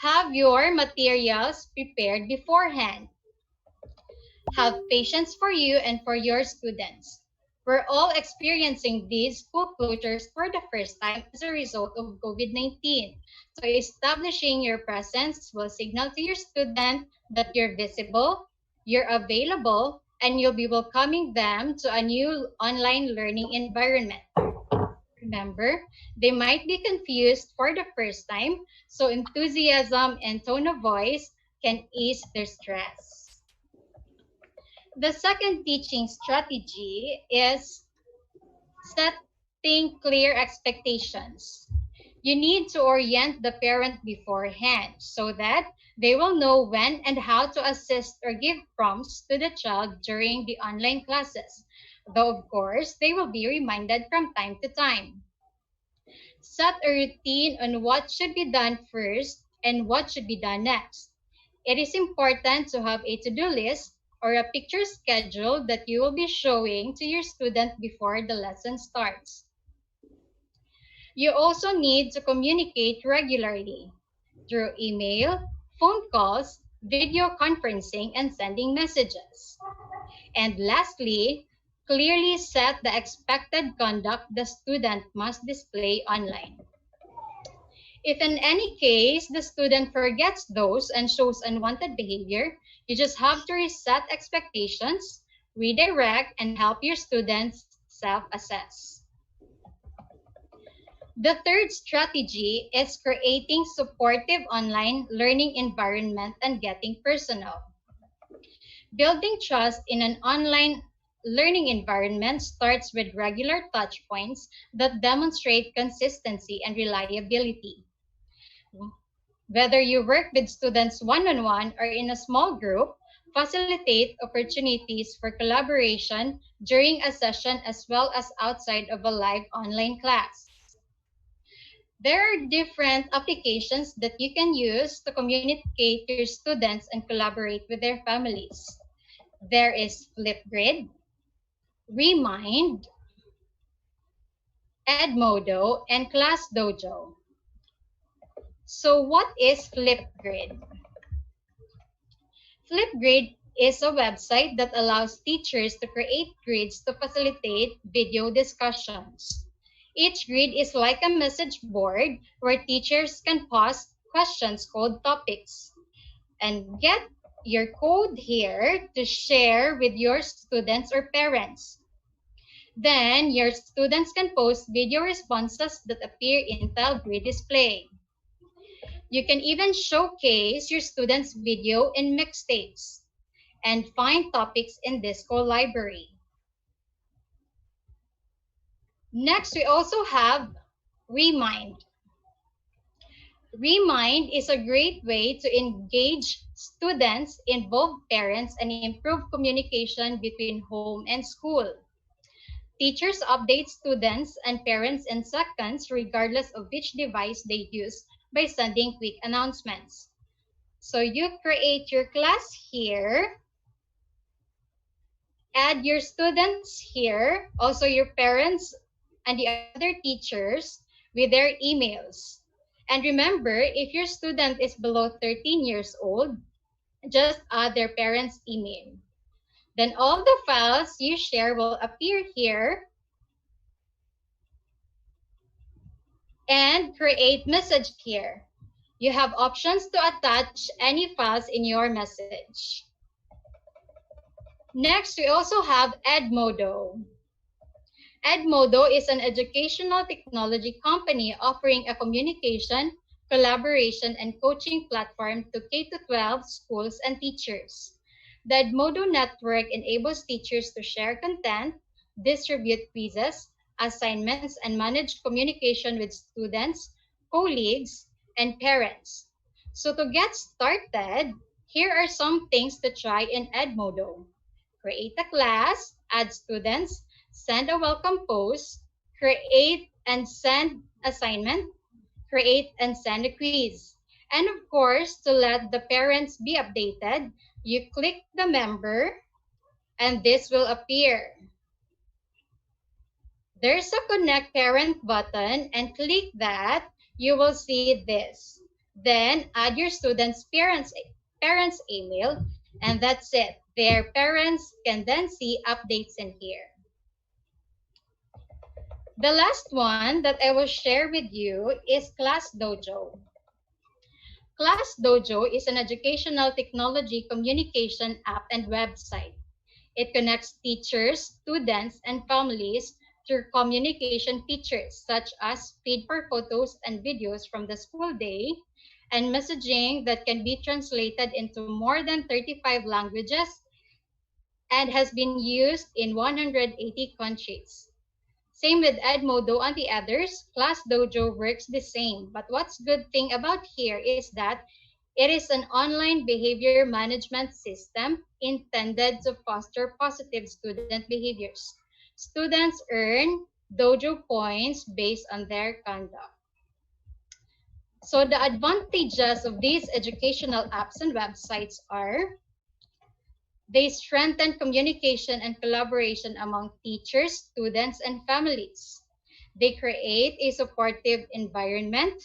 Have your materials prepared beforehand. Have patience for you and for your students. We're all experiencing these school closures for the first time as a result of COVID-19. So establishing your presence will signal to your student that you're visible, you're available, and you'll be welcoming them to a new online learning environment. Remember, they might be confused for the first time, so enthusiasm and tone of voice can ease their stress. The second teaching strategy is setting clear expectations. You need to orient the parent beforehand so that they will know when and how to assist or give prompts to the child during the online classes, though of course they will be reminded from time to time. Set a routine on what should be done first and what should be done next. It is important to have a to-do list or a picture schedule that you will be showing to your student before the lesson starts. You also need to communicate regularly through email, phone calls, video conferencing, and sending messages. And lastly, clearly set the expected conduct the student must display online. If in any case the student forgets those and shows unwanted behavior, you just have to reset expectations, redirect, and help your students self-assess. The third strategy is creating supportive online learning environment and getting personal. Building trust in an online learning environment starts with regular touch points that demonstrate consistency and reliability. Whether you work with students one-on-one or in a small group, facilitate opportunities for collaboration during a session as well as outside of a live online class. There are different applications that you can use to communicate to your students and collaborate with their families. There is Flipgrid, Remind, Edmodo, and ClassDojo. So what is Flipgrid? Flipgrid is a website that allows teachers to create grids to facilitate video discussions. Each grid is like a message board where teachers can post questions called topics and get your code here to share with your students or parents. Then your students can post video responses that appear in tile grid display. You can even showcase your students' video in mixtapes and find topics in Disco library. Next, we also have Remind. Remind is a great way to engage students, involve parents, and improve communication between home and school. Teachers update students and parents in seconds regardless of which device they use by sending quick announcements. So you create your class here, add your students here, also your parents and the other teachers with their emails. And remember, if your student is below 13 years old, just add their parents' email. Then all the files you share will appear here and create message here. You have options to attach any files in your message. Next, we also have Edmodo. Edmodo is an educational technology company offering a communication, collaboration, and coaching platform to K-12 schools and teachers. The Edmodo network enables teachers to share content, distribute quizzes, assignments, and manage communication with students, colleagues, and parents. So to get started, here are some things to try in Edmodo. Create a class, add students, send a welcome post, create and send assignment, create and send a quiz. And of course, to let the parents be updated, you click the member and this will appear. There's a connect parent button and click that, you will see this. Then add your students' parents email and that's it. Their parents can then see updates in here. The last one that I will share with you is ClassDojo. ClassDojo is an educational technology communication app and website. It connects teachers, students, and families through communication features such as feed for photos and videos from the school day and messaging that can be translated into more than 35 languages and has been used in 180 countries. Same with Edmodo on the others, ClassDojo works the same. But what's good thing about here is that it is an online behavior management system intended to foster positive student behaviors. Students earn dojo points based on their conduct. So the advantages of these educational apps and websites are they strengthen communication and collaboration among teachers, students, and families. They create a supportive environment.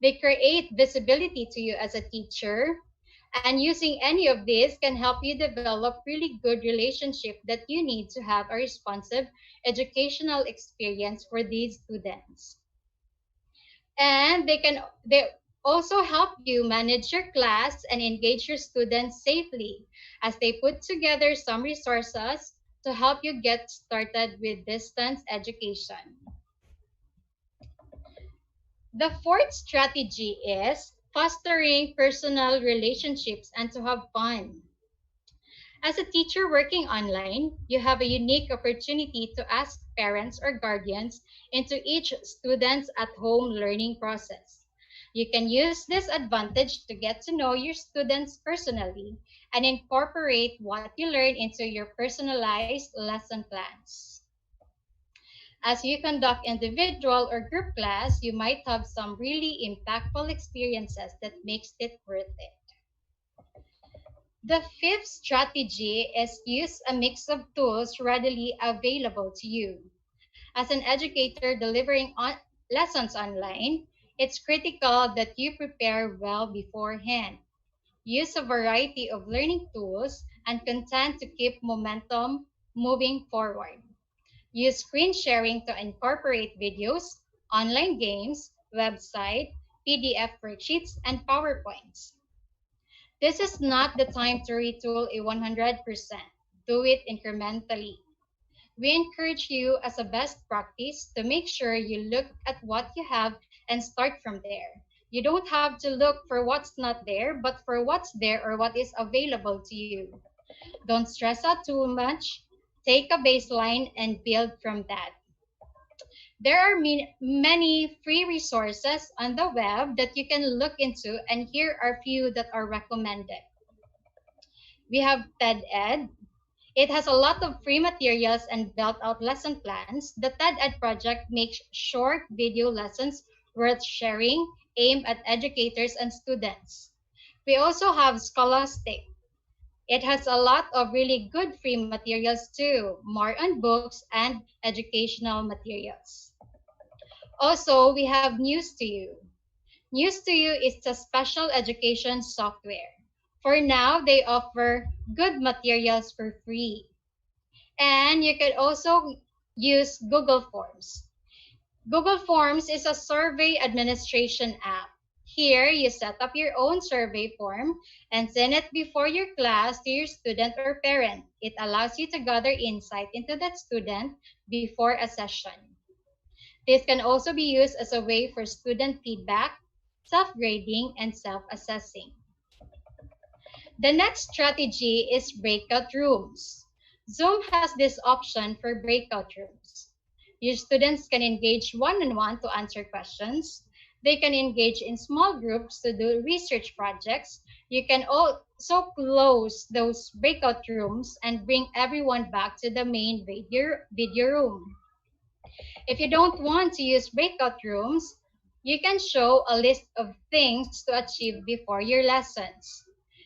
They create visibility to you as a teacher. And using any of these can help you develop really good relationship that you need to have a responsive educational experience for these students. And they also help you manage your class and engage your students safely as they put together some resources to help you get started with distance education. The fourth strategy is fostering personal relationships and to have fun. As a teacher working online, you have a unique opportunity to ask parents or guardians into each student's at-home learning process. You can use this advantage to get to know your students personally and incorporate what you learn into your personalized lesson plans. As you conduct individual or group class, you might have some really impactful experiences that makes it worth it. The fifth strategy is use a mix of tools readily available to you. As an educator delivering lessons online, it's critical that you prepare well beforehand. Use a variety of learning tools and content to keep momentum moving forward. Use screen sharing to incorporate videos, online games, website, PDF worksheets, and PowerPoints. This is not the time to retool a 100%. Do it incrementally. We encourage you as a best practice to make sure you look at what you have and start from there. You don't have to look for what's not there, but for what's there or what is available to you. Don't stress out too much. Take a baseline and build from that. There are many free resources on the web that you can look into, and here are a few that are recommended. We have TED-Ed. It has a lot of free materials and built-out lesson plans. The TED-Ed project makes short video lessons worth sharing, aimed at educators and students. We also have Scholastic. It has a lot of really good free materials too, more on books and educational materials. Also, we have News to You. News to You is a special education software. For now, they offer good materials for free. And you can also use Google Forms. Google Forms is a survey administration app. Here, you set up your own survey form and send it before your class to your student or parent. It allows you to gather insight into that student before a session. This can also be used as a way for student feedback, self-grading, and self-assessing. The next strategy is breakout rooms. Zoom has this option for breakout rooms. Your students can engage one-on-one to answer questions. They can engage in small groups to do research projects. You can also close those breakout rooms and bring everyone back to the main video room. If you don't want to use breakout rooms, you can show a list of things to achieve before your lessons.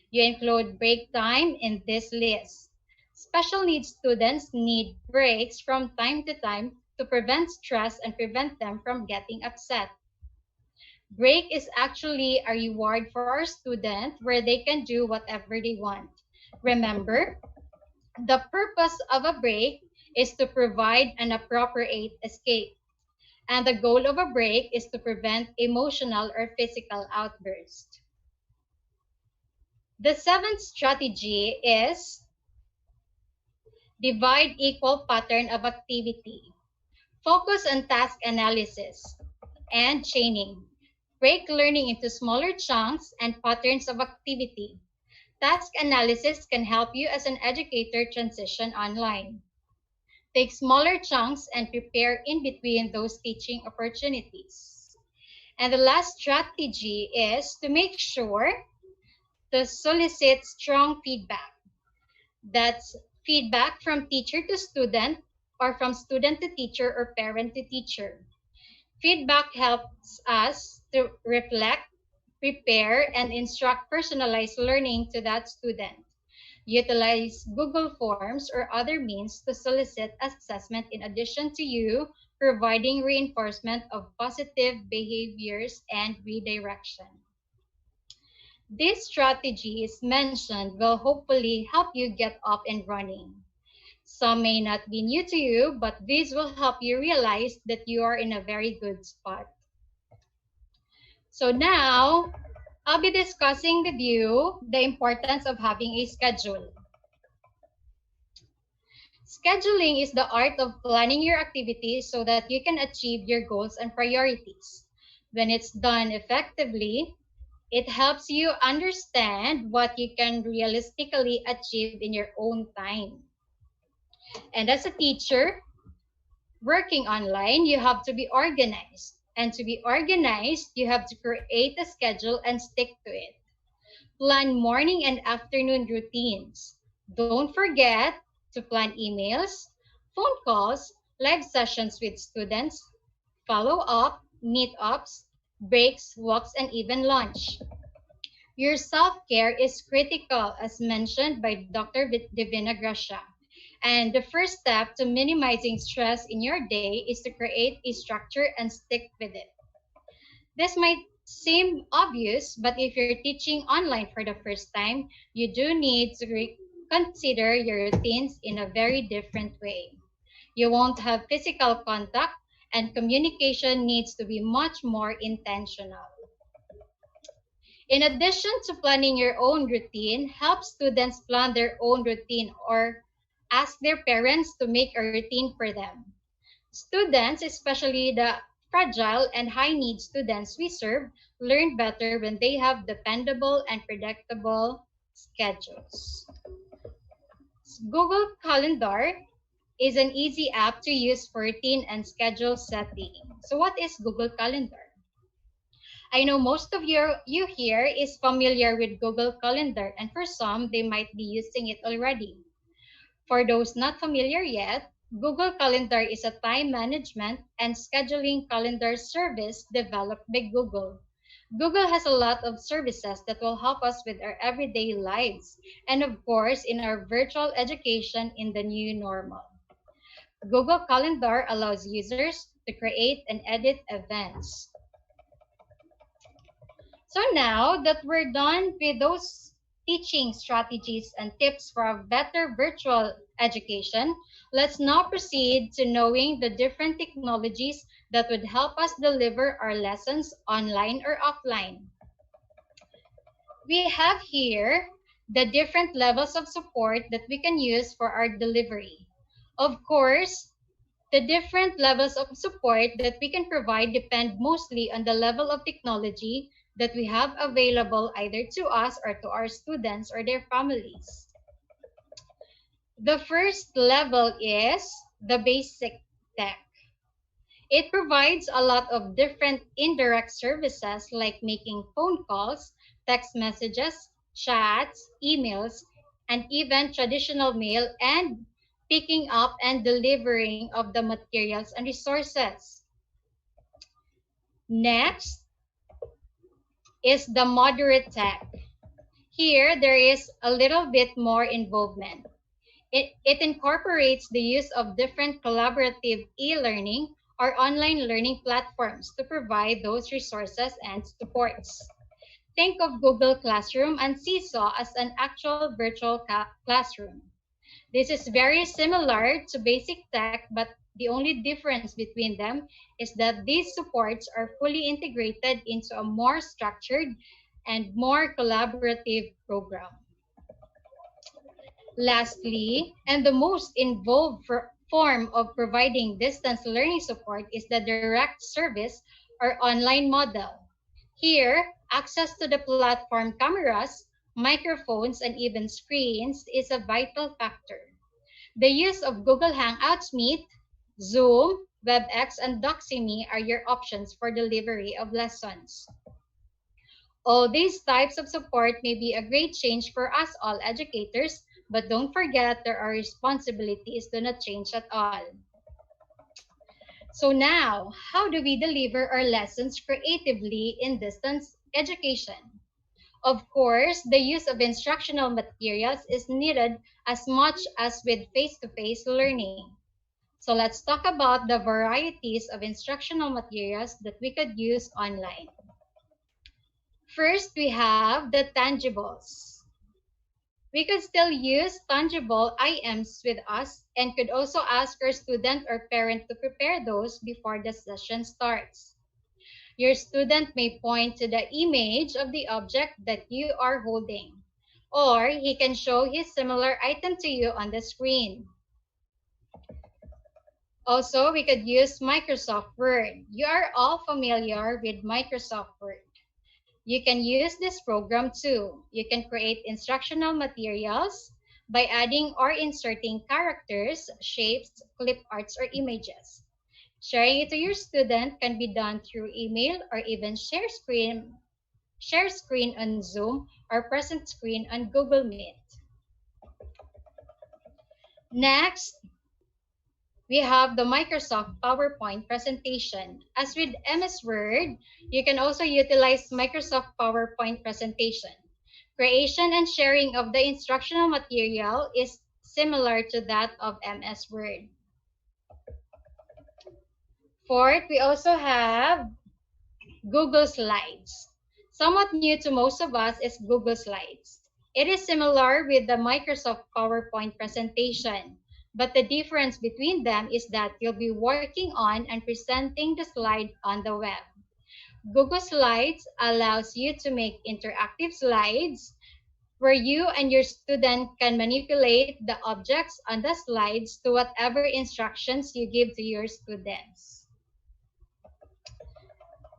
You include break time in this list. Special needs students need breaks from time to time to prevent stress and prevent them from getting upset. Break is actually a reward for our students where they can do whatever they want. Remember, the purpose of a break is to provide an appropriate escape. And the goal of a break is to prevent emotional or physical outbursts. The seventh strategy is divide equal pattern of activity. Focus on task analysis and chaining. Break learning into smaller chunks and patterns of activity. Task analysis can help you as an educator transition online. Take smaller chunks and prepare in between those teaching opportunities. And the last strategy is to make sure to solicit strong feedback. That's feedback from teacher to student or from student to teacher or parent to teacher. Feedback helps us to reflect, prepare, and instruct personalized learning to that student. Utilize Google Forms or other means to solicit assessment in addition to you providing reinforcement of positive behaviors and redirection. These strategies mentioned will hopefully help you get up and running. Some may not be new to you, but these will help you realize that you are in a very good spot. So now, I'll be discussing with you the importance of having a schedule. Scheduling is the art of planning your activities so that you can achieve your goals and priorities. When it's done effectively, it helps you understand what you can realistically achieve in your own time. And as a teacher, working online, you have to be organized. And to be organized, you have to create a schedule and stick to it. Plan morning and afternoon routines. Don't forget to plan emails, phone calls, live sessions with students, follow up, meetups, breaks, walks, and even lunch. Your self-care is critical, as mentioned by Dr. Divina Gracia. And the first step to minimizing stress in your day is to create a structure and stick with it. This might seem obvious, but if you're teaching online for the first time, you do need to consider your routines in a very different way. You won't have physical contact, and communication needs to be much more intentional. In addition to planning your own routine, help students plan their own routine or ask their parents to make a routine for them. Students, especially the fragile and high-need students we serve, learn better when they have dependable and predictable schedules. Google Calendar is an easy app to use for routine and schedule setting. So what is Google Calendar? I know most of you here is familiar with Google Calendar, and for some, they might be using it already. For those not familiar yet, Google Calendar is a time management and scheduling calendar service developed by Google. Google has a lot of services that will help us with our everyday lives and, of course, in our virtual education in the new normal. Google Calendar allows users to create and edit events. So now that we're done with those teaching strategies and tips for a better virtual education, let's now proceed to knowing the different technologies that would help us deliver our lessons online or offline. We have here the different levels of support that we can use for our delivery. Of course, the different levels of support that we can provide depend mostly on the level of technology that we have available either to us or to our students or their families. The first level is the basic tech. It provides a lot of different indirect services like making phone calls, text messages, chats, emails, and even traditional mail and picking up and delivering of the materials and resources. Next is the moderate tech. Here, there is a little bit more involvement. It incorporates the use of different collaborative e-learning or online learning platforms to provide those resources and supports. Think of Google Classroom and Seesaw as an actual virtual classroom. This is very similar to basic tech, but the only difference between them is that these supports are fully integrated into a more structured and more collaborative program. Lastly, and the most involved form of providing distance learning support is the direct service or online model. Here, access to the platform cameras, microphones, and even screens is a vital factor. The use of Google Hangouts Meet, Zoom, WebEx, and Doxyme are your options for delivery of lessons. All these types of support may be a great change for us all educators, but don't forget that our responsibilities do not change at all. So now, how do we deliver our lessons creatively in distance education? Of course, the use of instructional materials is needed as much as with face-to-face learning. So let's talk about the varieties of instructional materials that we could use online. First, we have the tangibles. We could still use tangible items with us and could also ask our student or parent to prepare those before the session starts. Your student may point to the image of the object that you are holding, or he can show his similar item to you on the screen. Also, we could use Microsoft Word. You are all familiar with Microsoft Word. You can use this program too. You can create instructional materials by adding or inserting characters, shapes, clip arts, or images. Sharing it to your student can be done through email or even share screen on Zoom or present screen on Google Meet. Next, we have the Microsoft PowerPoint presentation. As with MS Word, you can also utilize Microsoft PowerPoint presentation. Creation and sharing of the instructional material is similar to that of MS Word. Fourth, we also have Google Slides. Somewhat new to most of us is Google Slides. It is similar with the Microsoft PowerPoint presentation, but the difference between them is that you'll be working on and presenting the slide on the web. Google Slides allows you to make interactive slides where you and your student can manipulate the objects on the slides to whatever instructions you give to your students.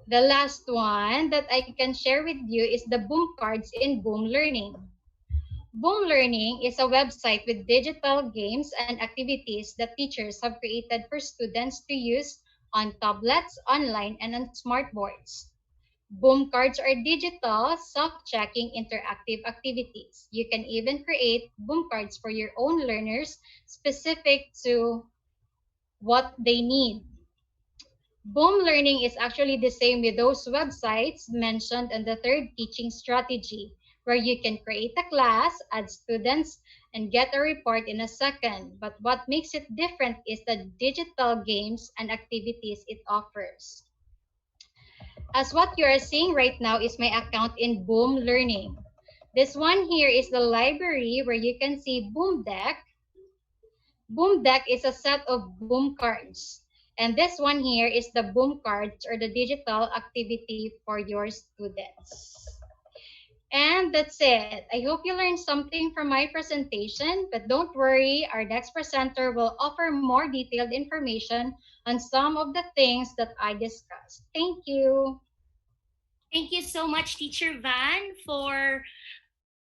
The last one that I can share with you is the Boom Cards in Boom Learning. Boom Learning is a website with digital games and activities that teachers have created for students to use on tablets, online, and on smartboards. Boom cards are digital, self-checking interactive activities. You can even create boom cards for your own learners specific to what they need. Boom learning is actually the same with those websites mentioned in the third teaching strategy, where you can create a class, add students, and get a report in a second. But what makes it different is the digital games and activities it offers. As what you are seeing right now is my account in Boom Learning. This one here is the library where you can see Boom Deck. Boom Deck is a set of Boom cards. And this one here is the Boom cards or the digital activity for your students. And that's it. I hope you learned something from my presentation, but don't worry, our next presenter will offer more detailed information on some of the things that I discussed. Thank you. Thank you so much, Teacher Van, for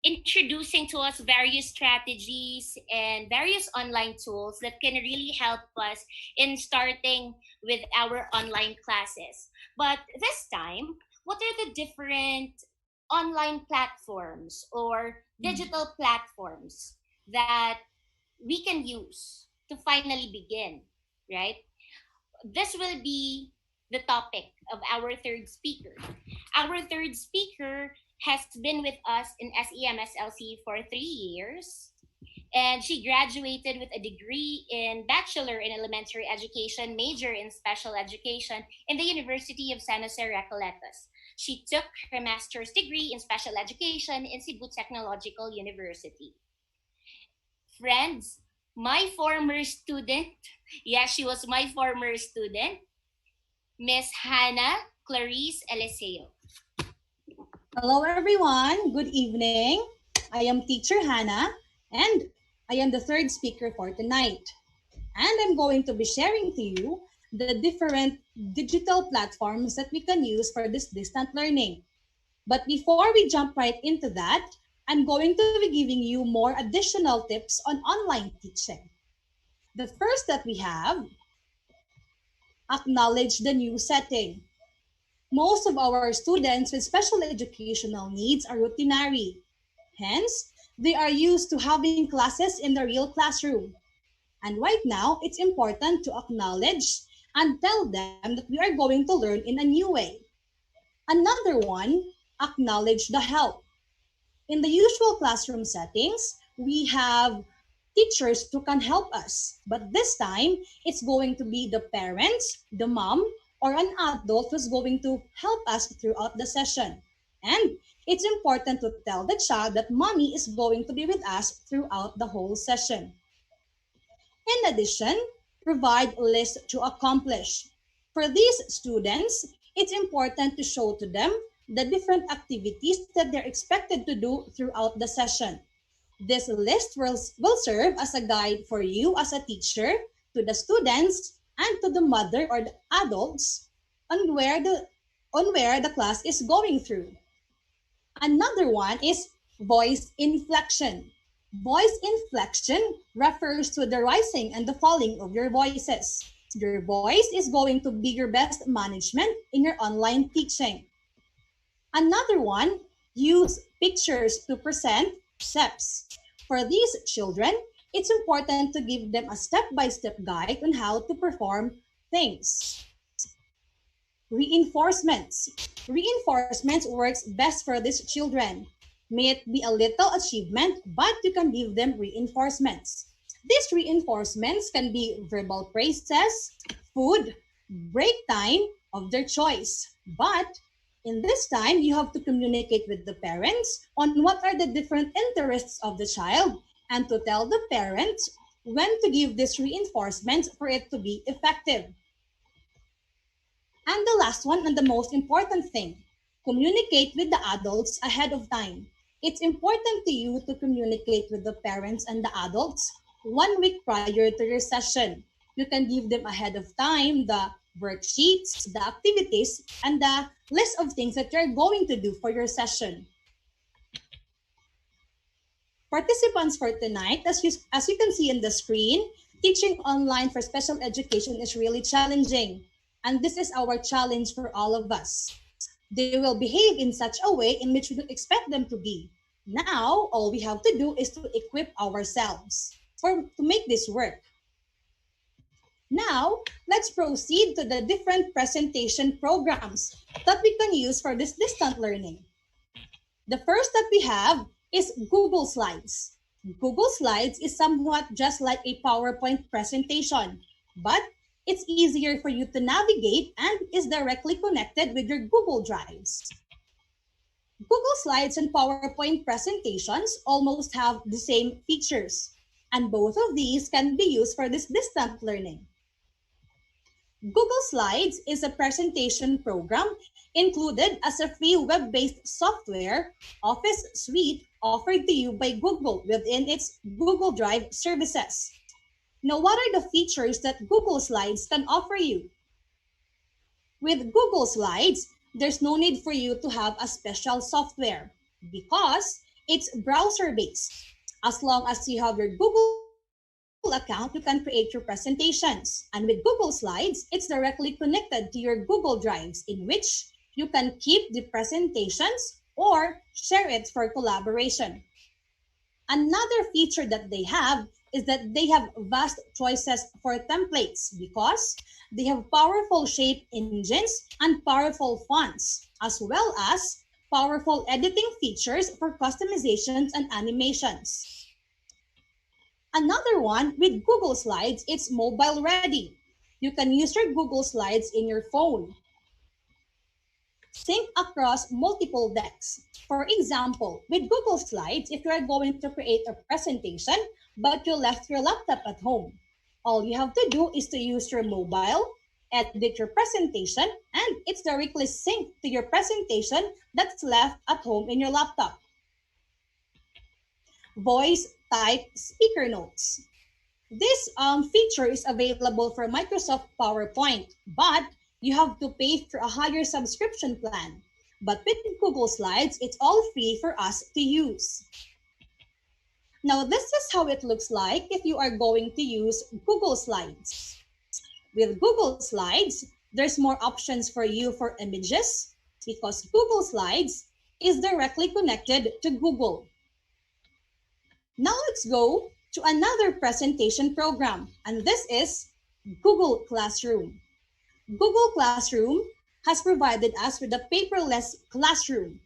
introducing to us various strategies and various online tools that can really help us in starting with our online classes. But this time, what are the different online platforms or digital platforms that we can use to finally begin, right? This will be the topic of our third speaker. Our third speaker has been with us in SEMSLC for 3 years, and she graduated with a degree in Bachelor in Elementary Education, major in Special Education in the University of San Jose Recoletos. She took her master's degree in Special Education in Cebu Technological University. Friends, my former student, yes, she was my former student, Miss Hannah Clarice Eliseo. Hello everyone, good evening. I am Teacher Hannah and I am the third speaker for tonight. And I'm going to be sharing to you the different digital platforms that we can use for this distant learning. But before we jump right into that, I'm going to be giving you more additional tips on online teaching. The first that we have, acknowledge the new setting. Most of our students with special educational needs are routinary. Hence, they are used to having classes in the real classroom. And right now, it's important to acknowledge and tell them that we are going to learn in a new way. Another one, acknowledge the help. In the usual classroom settings, we have teachers who can help us. But this time, it's going to be the parents, the mom, or an adult who's going to help us throughout the session. And it's important to tell the child that mommy is going to be with us throughout the whole session. In addition, provide a list to accomplish. For these students, it's important to show to them the different activities that they're expected to do throughout the session. This list will serve as a guide for you as a teacher, to the students, and to the mother or the adults on where the class is going through. Another one is voice inflection. Voice inflection refers to the rising and the falling of your voices. Your voice is going to be your best management in your online teaching. Another one, use pictures to present steps. For these children, it's important to give them a step-by-step guide on how to perform things. Reinforcements. Reinforcements works best for these children. May it be a little achievement, but you can give them reinforcements. These reinforcements can be verbal praises, food, break time of their choice. But in this time, you have to communicate with the parents on what are the different interests of the child and to tell the parents when to give these reinforcements for it to be effective. And the last one, and the most important thing, communicate with the adults ahead of time. It's important to you to communicate with the parents and the adults 1 week prior to your session. You can give them ahead of time the worksheets, the activities, and the list of things that you're going to do for your session. Participants for tonight, as you can see in the screen, teaching online for special education is really challenging. And this is our challenge for all of us. They will behave in such a way in which we don't expect them to be. Now, all we have to do is to equip ourselves to make this work. Now, let's proceed to the different presentation programs that we can use for this distant learning. The first that we have is Google Slides. Google Slides is somewhat just like a PowerPoint presentation, but it's easier for you to navigate and is directly connected with your Google Drives. Google Slides and PowerPoint presentations almost have the same features, and both of these can be used for this distant learning. Google Slides is a presentation program included as a free web-based software Office suite offered to you by Google within its Google Drive services. Now, what are the features that Google Slides can offer you? With Google Slides, there's no need for you to have a special software because it's browser-based. As long as you have your Google account, you can create your presentations. And with Google Slides, it's directly connected to your Google Drives in which you can keep the presentations or share it for collaboration. Another feature that they have is that they have vast choices for templates because they have powerful shape engines and powerful fonts, as well as powerful editing features for customizations and animations. Another one with Google Slides, it's mobile ready. You can use your Google Slides in your phone. Sync across multiple decks. For example, with Google Slides, if you are going to create a presentation, but you left your laptop at home, all you have to do is to use your mobile, edit your presentation, and it's directly synced to your presentation that's left at home in your laptop. Voice type speaker notes. This feature is available for Microsoft PowerPoint, but you have to pay for a higher subscription plan. But with Google Slides, it's all free for us to use. Now, this is how it looks like if you are going to use Google Slides. With Google Slides, there's more options for you for images because Google Slides is directly connected to Google. Now let's go to another presentation program, and this is Google Classroom. Google Classroom has provided us with a paperless classroom.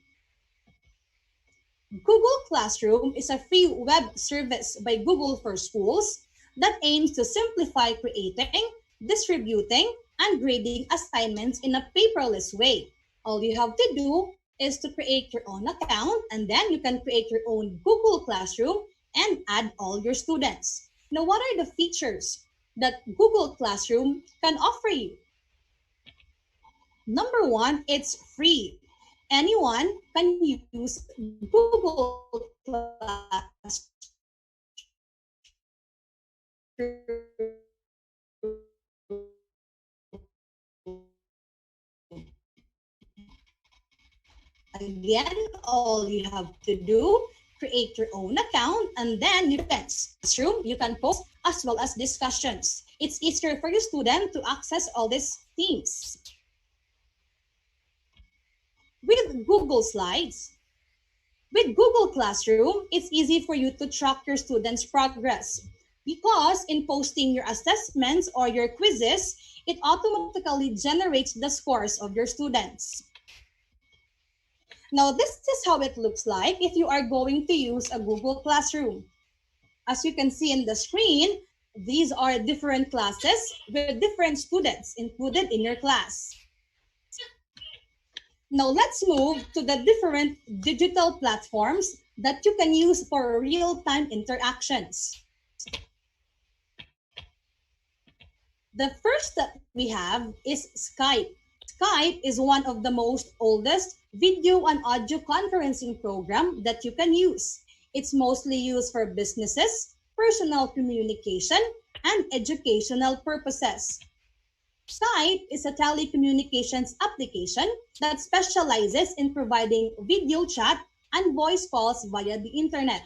Google Classroom is a free web service by Google for schools that aims to simplify creating, distributing, and grading assignments in a paperless way. All you have to do is to create your own account, and then you can create your own Google Classroom and add all your students. Now, what are the features that Google Classroom can offer you? Number one, it's free. Anyone can use Google Classroom. Again, all you have to do, create your own account, and then you can post as well as discussions. It's easier for your student to access all these themes. With Google Slides, with Google Classroom, it's easy for you to track your students' progress because in posting your assessments or your quizzes, it automatically generates the scores of your students. Now, this is how it looks like if you are going to use a Google Classroom. As you can see in the screen, these are different classes with different students included in your class. Now, let's move to the different digital platforms that you can use for real-time interactions. The first that we have is Skype. Skype is one of the most oldest video and audio conferencing program that you can use. It's mostly used for businesses, personal communication, and educational purposes. Skype is a telecommunications application that specializes in providing video chat and voice calls via the internet.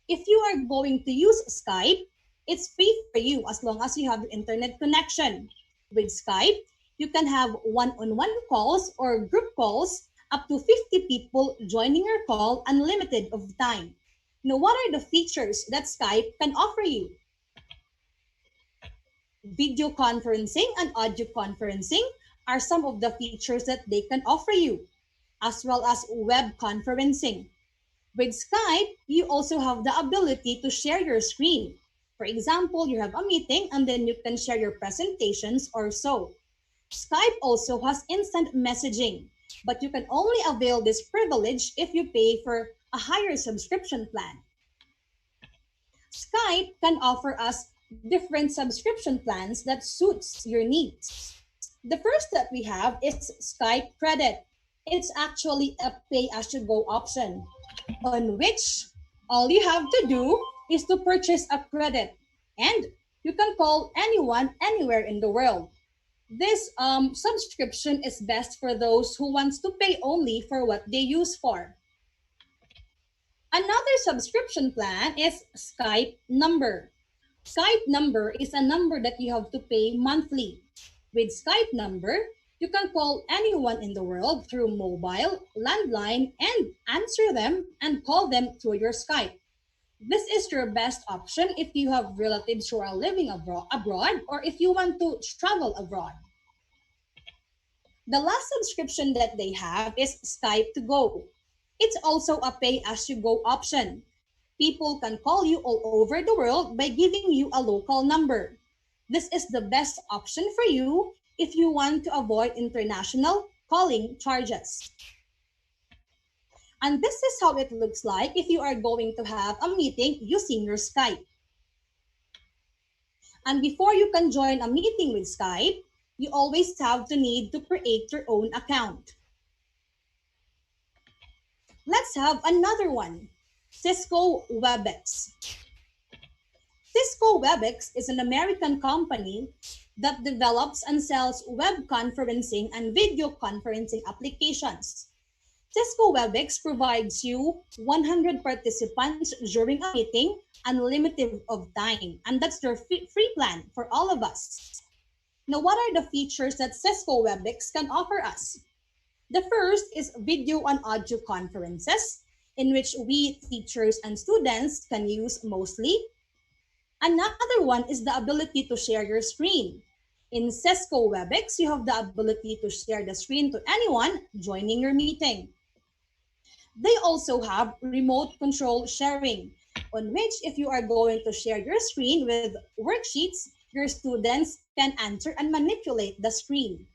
If you are going to use Skype, it's free for you as long as you have the internet connection. With Skype, you can have one-on-one calls or group calls up to 50 people joining your call unlimited of time. Now, what are the features that Skype can offer you? Video conferencing and audio conferencing are some of the features that they can offer you, as well as web conferencing. With Skype, you also have the ability to share your screen. For example, you have a meeting and then you can share your presentations or so. Skype also has instant messaging. but you can only avail this privilege if you pay for a higher subscription plan. Skype can offer us different subscription plans that suits your needs. The first that we have is Skype Credit. It's actually a pay-as-you-go option, on which all you have to do is to purchase a credit, and you can call anyone anywhere in the world. This subscription is best for those who wants to pay only for what they use for. Another subscription plan is Skype Number. Skype Number is a number that you have to pay monthly. With Skype Number, you can call anyone in the world through mobile, landline, and answer them and call them through your Skype. This is your best option if you have relatives who are living abroad or if you want to travel abroad. The last subscription that they have is Skype to Go. It's also a pay-as-you-go option. People can call you all over the world by giving you a local number. This is the best option for you if you want to avoid international calling charges. And this is how it looks like if you are going to have a meeting using your Skype. And before you can join a meeting with Skype, you always have to need to create your own account. Let's have another one, Cisco WebEx. Cisco WebEx is an American company that develops and sells web conferencing and video conferencing applications. Cisco WebEx provides you 100 participants during a meeting, unlimited of time, and that's their free plan for all of us. Now, what are the features that Cisco WebEx can offer us? The first is video and audio conferences, in which we teachers and students can use mostly. Another one is the ability to share your screen. In Cisco WebEx, you have the ability to share the screen to anyone joining your meeting. They also have remote control sharing, on which if you are going to share your screen with worksheets, your students can answer and manipulate the screen.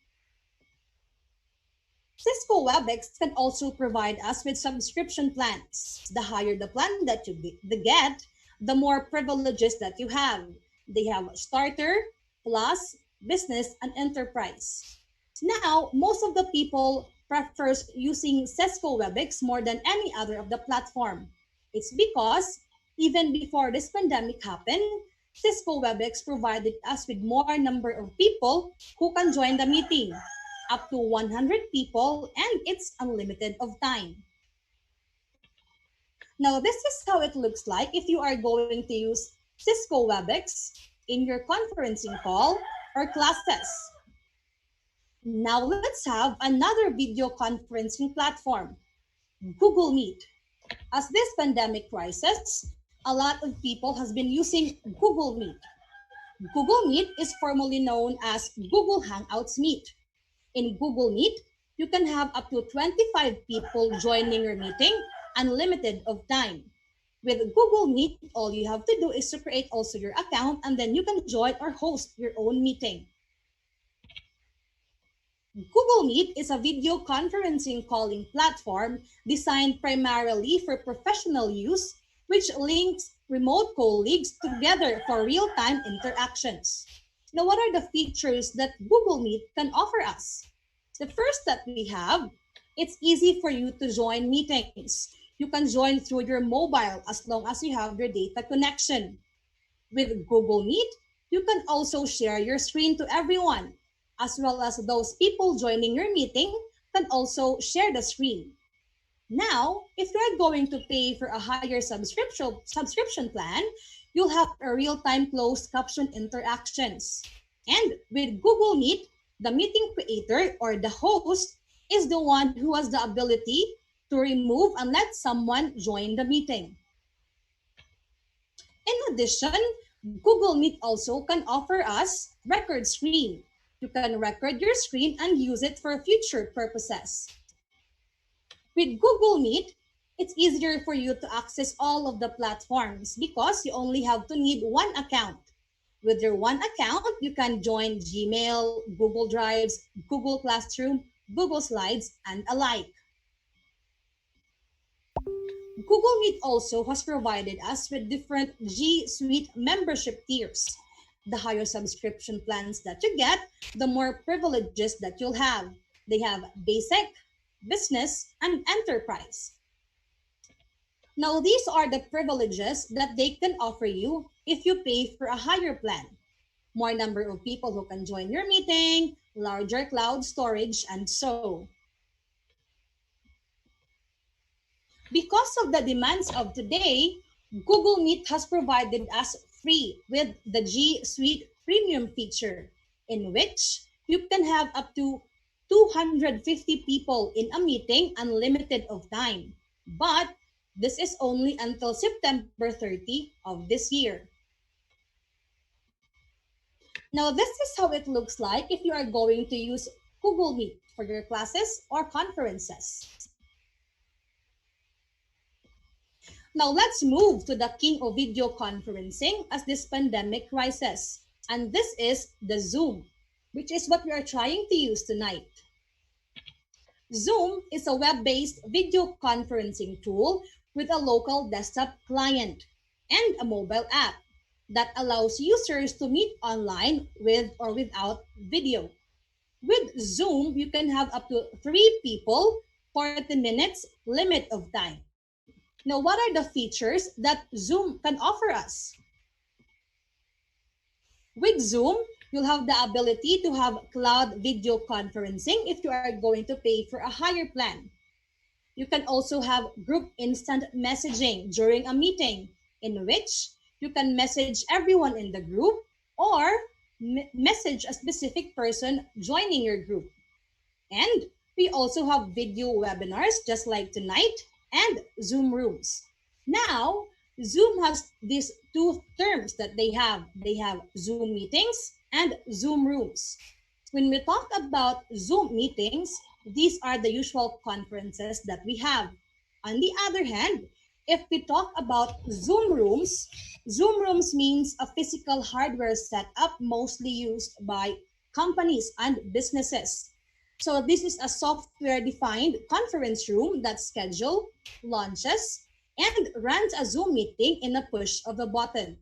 Cisco WebEx can also provide us with subscription plans. The higher the plan that you get, the more privileges that you have. They have Starter, Plus, Business, and Enterprise. Now, most of the people prefers using Cisco WebEx more than any other of the platform. It's because even before this pandemic happened, Cisco WebEx provided us with more number of people who can join the meeting, up to 100 people, and it's unlimited of time. Now, this is how it looks like if you are going to use Cisco WebEx in your conferencing call or classes. Now, let's have another video conferencing platform, Google Meet. As this pandemic crisis, a lot of people has been using Google Meet. Google Meet is formerly known as Google Hangouts Meet. In Google Meet, you can have up to 25 people joining your meeting, unlimited of time. With Google Meet, all you have to do is to create also your account, and then you can join or host your own meeting. Google Meet is a video conferencing calling platform designed primarily for professional use, which links remote colleagues together for real-time interactions. Now, what are the features that Google Meet can offer us? The first that we have, it's easy for you to join meetings. You can join through your mobile as long as you have your data connection. With Google Meet, you can also share your screen to everyone, as well as those people joining your meeting can also share the screen. Now, if you're going to pay for a higher subscription plan, you'll have a real-time closed caption interactions. And with Google Meet, the meeting creator or the host is the one who has the ability to remove and let someone join the meeting. In addition, Google Meet also can offer us record screen. You can record your screen and use it for future purposes. With Google Meet, it's easier for you to access all of the platforms because you only have to need one account. With your one account, you can join Gmail, Google Drives, Google Classroom, Google Slides, and alike. Google Meet also has provided us with different G Suite membership tiers. The higher subscription plans that you get, the more privileges that you'll have. They have basic, business, and enterprise. Now, these are the privileges that they can offer you if you pay for a higher plan. More number of people who can join your meeting, larger cloud storage, and so. Because of the demands of today, Google Meet has provided us free with the G Suite Premium feature, in which you can have up to 250 people in a meeting unlimited of time. But this is only until September 30 of this year. Now, this is how it looks like if you are going to use Google Meet for your classes or conferences. Now, let's move to the king of video conferencing as this pandemic rises. And this is the Zoom, which is what we are trying to use tonight. Zoom is a web-based video conferencing tool with a local desktop client and a mobile app that allows users to meet online with or without video. With Zoom, you can have up to 3 people, 40 minutes limit of time. Now, what are the features that Zoom can offer us? With Zoom, you'll have the ability to have cloud video conferencing if you are going to pay for a higher plan. You can also have group instant messaging during a meeting, in which you can message everyone in the group or message a specific person joining your group. And we also have video webinars just like tonight and Zoom rooms. Now, Zoom has these 2 terms that they have. They have Zoom meetings and Zoom rooms. When we talk about Zoom meetings, these are the usual conferences that we have. On the other hand, if we talk about Zoom rooms means a physical hardware setup mostly used by companies and businesses. So this is a software-defined conference room that schedules, launches, and runs a Zoom meeting in a push of a button.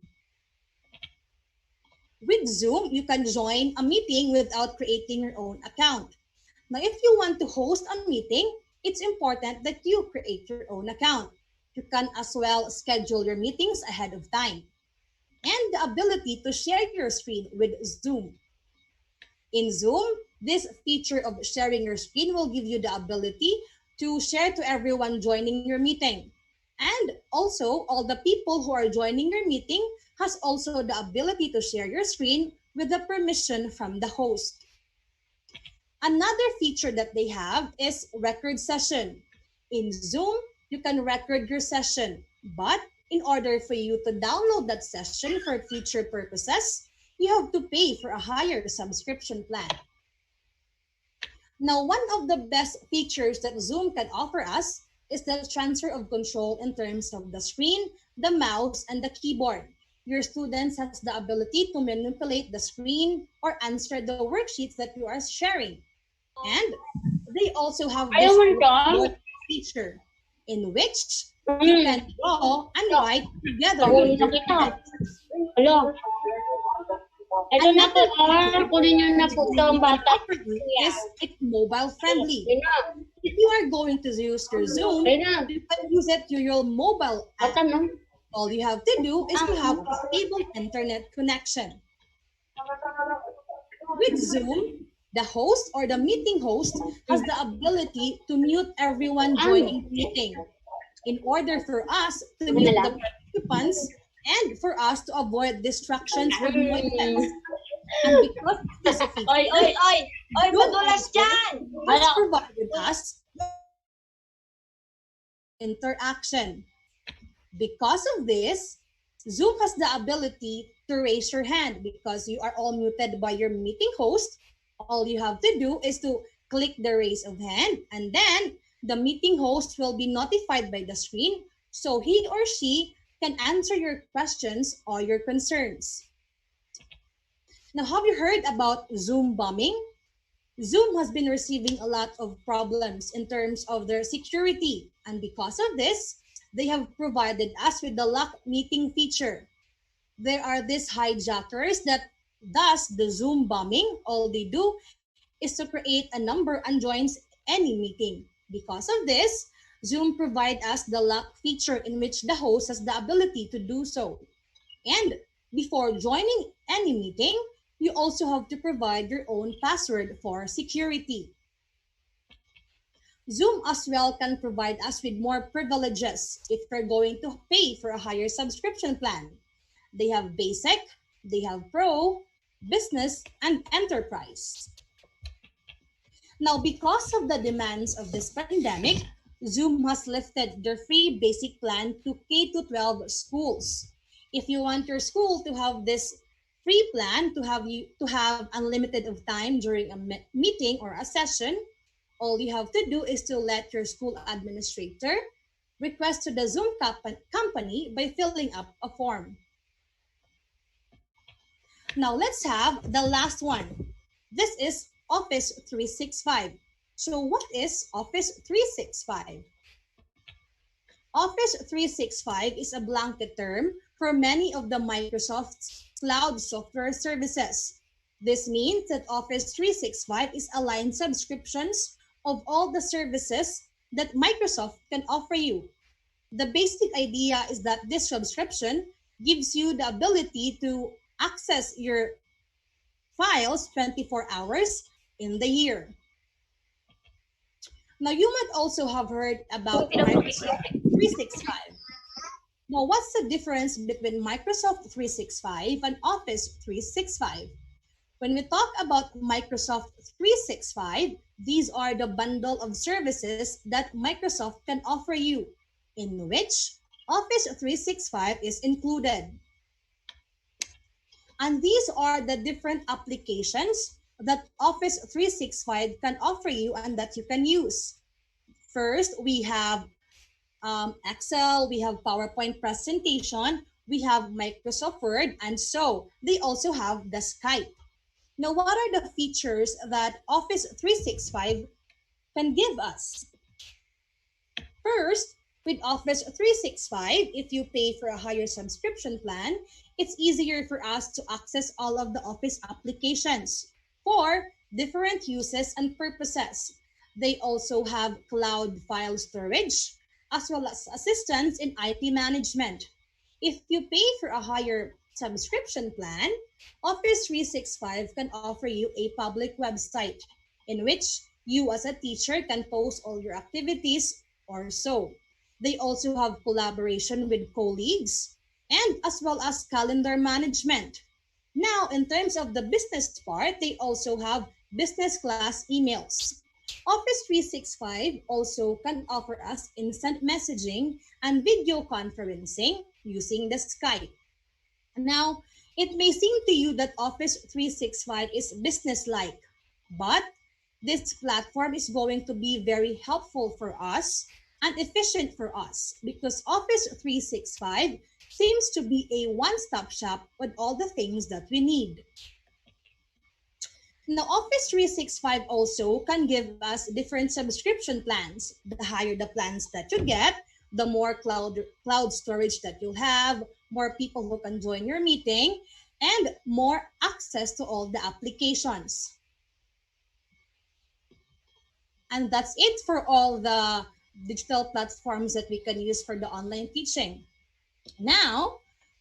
With Zoom, you can join a meeting without creating your own account. Now, if you want to host a meeting, it's important that you create your own account. You can as well schedule your meetings ahead of time. And the ability to share your screen with Zoom. In Zoom, this feature of sharing your screen will give you the ability to share to everyone joining your meeting. And also, all the people who are joining your meeting has also the ability to share your screen with the permission from the host. Another feature that they have is record session. In Zoom, you can record your session, but in order for you to download that session for future purposes, you have to pay for a higher subscription plan. Now, one of the best features that Zoom can offer us is the transfer of control in terms of the screen, the mouse, and the keyboard. Your students has the ability to manipulate the screen or answer the worksheets that you are sharing. And they also have this feature in which you can draw and write together with your friends. It's mobile friendly. If you are going to use your Zoom, you can use it through your mobile app. All you have to do is to have a stable internet connection. With Zoom, the host or the meeting host has the ability to mute everyone joining the meeting in order for us to mute the participants and for us to avoid distractions and noises. And because this feature has provided us interaction. Because of this, Zoom has the ability to raise your hand because you are all muted by your meeting host. All you have to do is to click the raise of hand, and then the meeting host will be notified by the screen so he or she can answer your questions or your concerns. Now, have you heard about Zoom bombing? Zoom has been receiving a lot of problems in terms of their security, and because of this, they have provided us with the lock meeting feature. There are these hijackers that does the Zoom bombing. All they do is to create a number and joins any meeting. Because of this, Zoom provide us the lock feature in which the host has the ability to do so. And before joining any meeting, you also have to provide your own password for security. Zoom as well can provide us with more privileges if we're going to pay for a higher subscription plan. They have basic, they have pro, business, and enterprise. Now, because of the demands of this pandemic, Zoom has lifted their free basic plan to K to 12 schools. If you want your school to have this free plan to have unlimited of time during a meeting or a session, all you have to do is to let your school administrator request to the Zoom company by filling up a form. Now let's have the last one. This is Office 365. So what is Office 365? Office 365 is a blanket term for many of the Microsoft's cloud software services. This means that Office 365 is aligned subscriptions of all the services that Microsoft can offer you. The basic idea is that this subscription gives you the ability to access your files 24 hours in the year. Now, you might also have heard about Microsoft 365. Now, what's the difference between Microsoft 365 and Office 365? When we talk about Microsoft 365, these are the bundle of services that Microsoft can offer you, in which Office 365 is included. And these are the different applications that Office 365 can offer you and that you can use. First, we have Excel, we have PowerPoint presentation, we have Microsoft Word, and so they also have the Skype. Now, what are the features that Office 365 can give us? First, with Office 365, if you pay for a higher subscription plan, it's easier for us to access all of the Office applications for different uses and purposes. They also have cloud file storage, as well as assistance in IT management. If you pay for a higher subscription plan, Office 365 can offer you a public website in which you as a teacher can post all your activities or so. They also have collaboration with colleagues and as well as calendar management. Now, in terms of the business part, they also have business class emails. Office 365 also can offer us instant messaging and video conferencing using the Skype. Now, it may seem to you that Office 365 is business-like, but this platform is going to be very helpful for us and efficient for us because Office 365 seems to be a one-stop shop with all the things that we need. Now, Office 365 also can give us different subscription plans. The higher the plans that you get, the more cloud storage that you'll have, more people who can join your meeting, and more access to all the applications. And that's it for all the digital platforms that we can use for the online teaching. Now,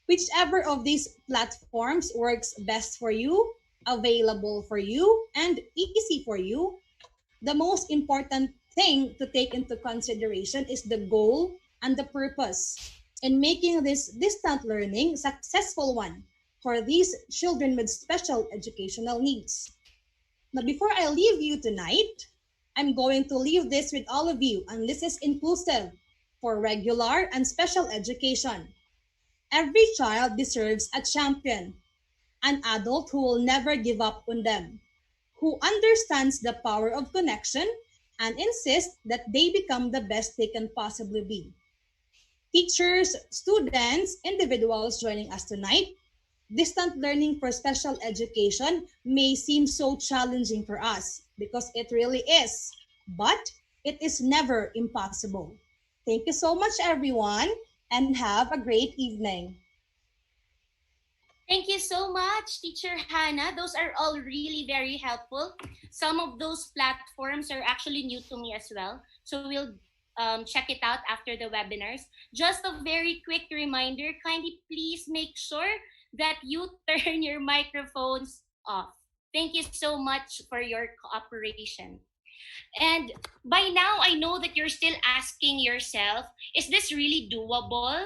whichever of these platforms works best for you, available for you, and easy for you, the most important thing to take into consideration is the goal and the purpose in making this distant learning a successful one for these children with special educational needs. Now, before I leave you tonight, I'm going to leave this with all of you, and this is inclusive for regular and special education. Every child deserves a champion, an adult who will never give up on them, who understands the power of connection and insists that they become the best they can possibly be. Teachers, students, individuals joining us tonight, distant learning for special education may seem so challenging for us, because it really is. But it is never impossible. Thank you so much, everyone, and have a great evening. Thank you so much, Teacher Hannah. Those are all really very helpful. Some of those platforms are actually new to me as well. So we'll check it out after the webinars. Just a very quick reminder, kindly please make sure that you turn your microphones off. Thank you so much for your cooperation. And by now, I know that you're still asking yourself, is this really doable?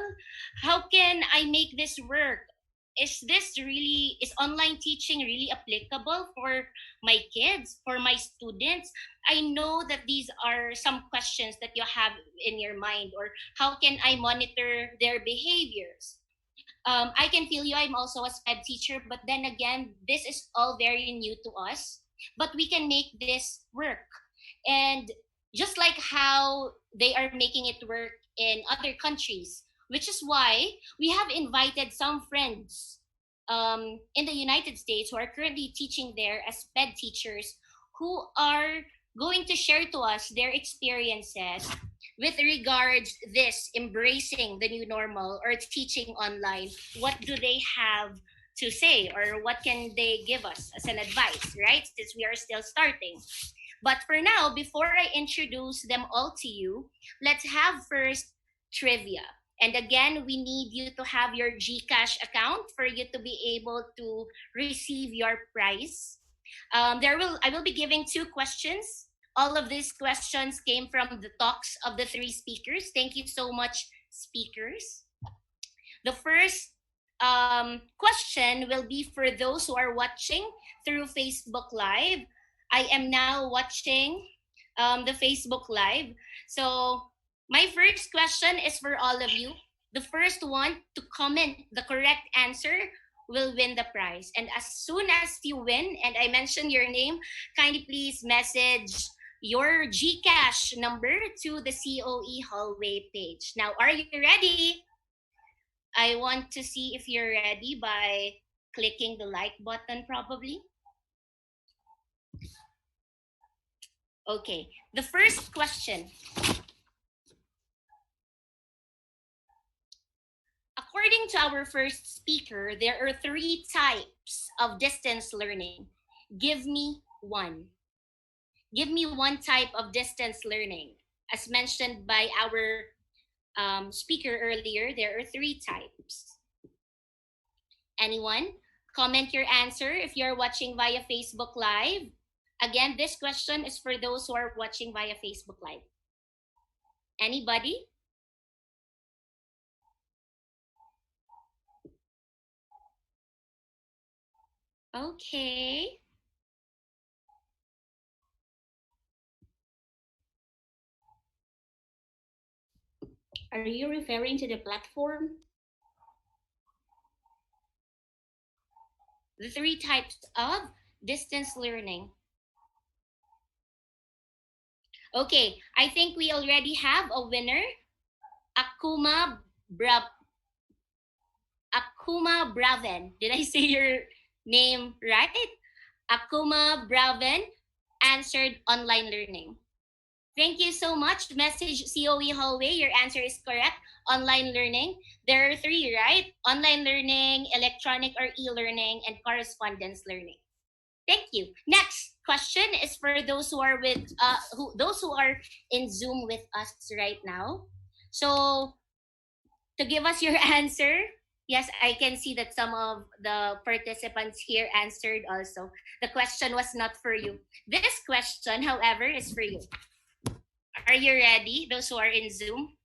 How can I make this work? Is online teaching really applicable for my kids, for my students? I know that these are some questions that you have in your mind, or how can I monitor their behaviors? I can feel you. I'm also a sped teacher, but then again, this is all very new to us. But we can make this work. And just like how they are making it work in other countries, which is why we have invited some friends in the United States who are currently teaching there as sped teachers, who are going to share to us their experiences with regards this embracing the new normal or teaching online. What do they have to say, or what can they give us as an advice, right? Since we are still starting. But for now, before I introduce them all to you, let's have first trivia. And again, we need you to have your GCash account for you to be able to receive your prize. I will be giving 2 questions. All of these questions came from the talks of the 3 speakers. Thank you so much, speakers. The first question will be for those who are watching through Facebook Live. I am now watching the Facebook Live. So my first question is for all of you. The first one to comment the correct answer will win the prize. And as soon as you win, and I mention your name, kindly please message your GCash number to the COE hallway page. Now, are you ready? I want to see if you're ready by clicking the like button probably. Okay, the first question. According to our first speaker, there are 3 types of distance learning. Give me one. Give me one type of distance learning. As mentioned by our speaker earlier, there are 3 types. Anyone? Comment your answer if you're watching via Facebook Live. Again, this question is for those who are watching via Facebook Live. Anybody? Okay. Are you referring to the platform? The 3 types of distance learning. Okay, I think we already have a winner. Akuma Braven. Did I say your name right? Akuma Braven answered online learning. Thank you so much. Message COE hallway. Your answer is correct. Online learning. There are 3, right? Online learning, electronic or e-learning, and correspondence learning. Thank you. Next question is for those who are those who are in Zoom with us right now. So to give us your answer, yes, I can see that some of the participants here answered also. The question was not for you. This question, however, is for you. Are you ready, those who are in Zoom?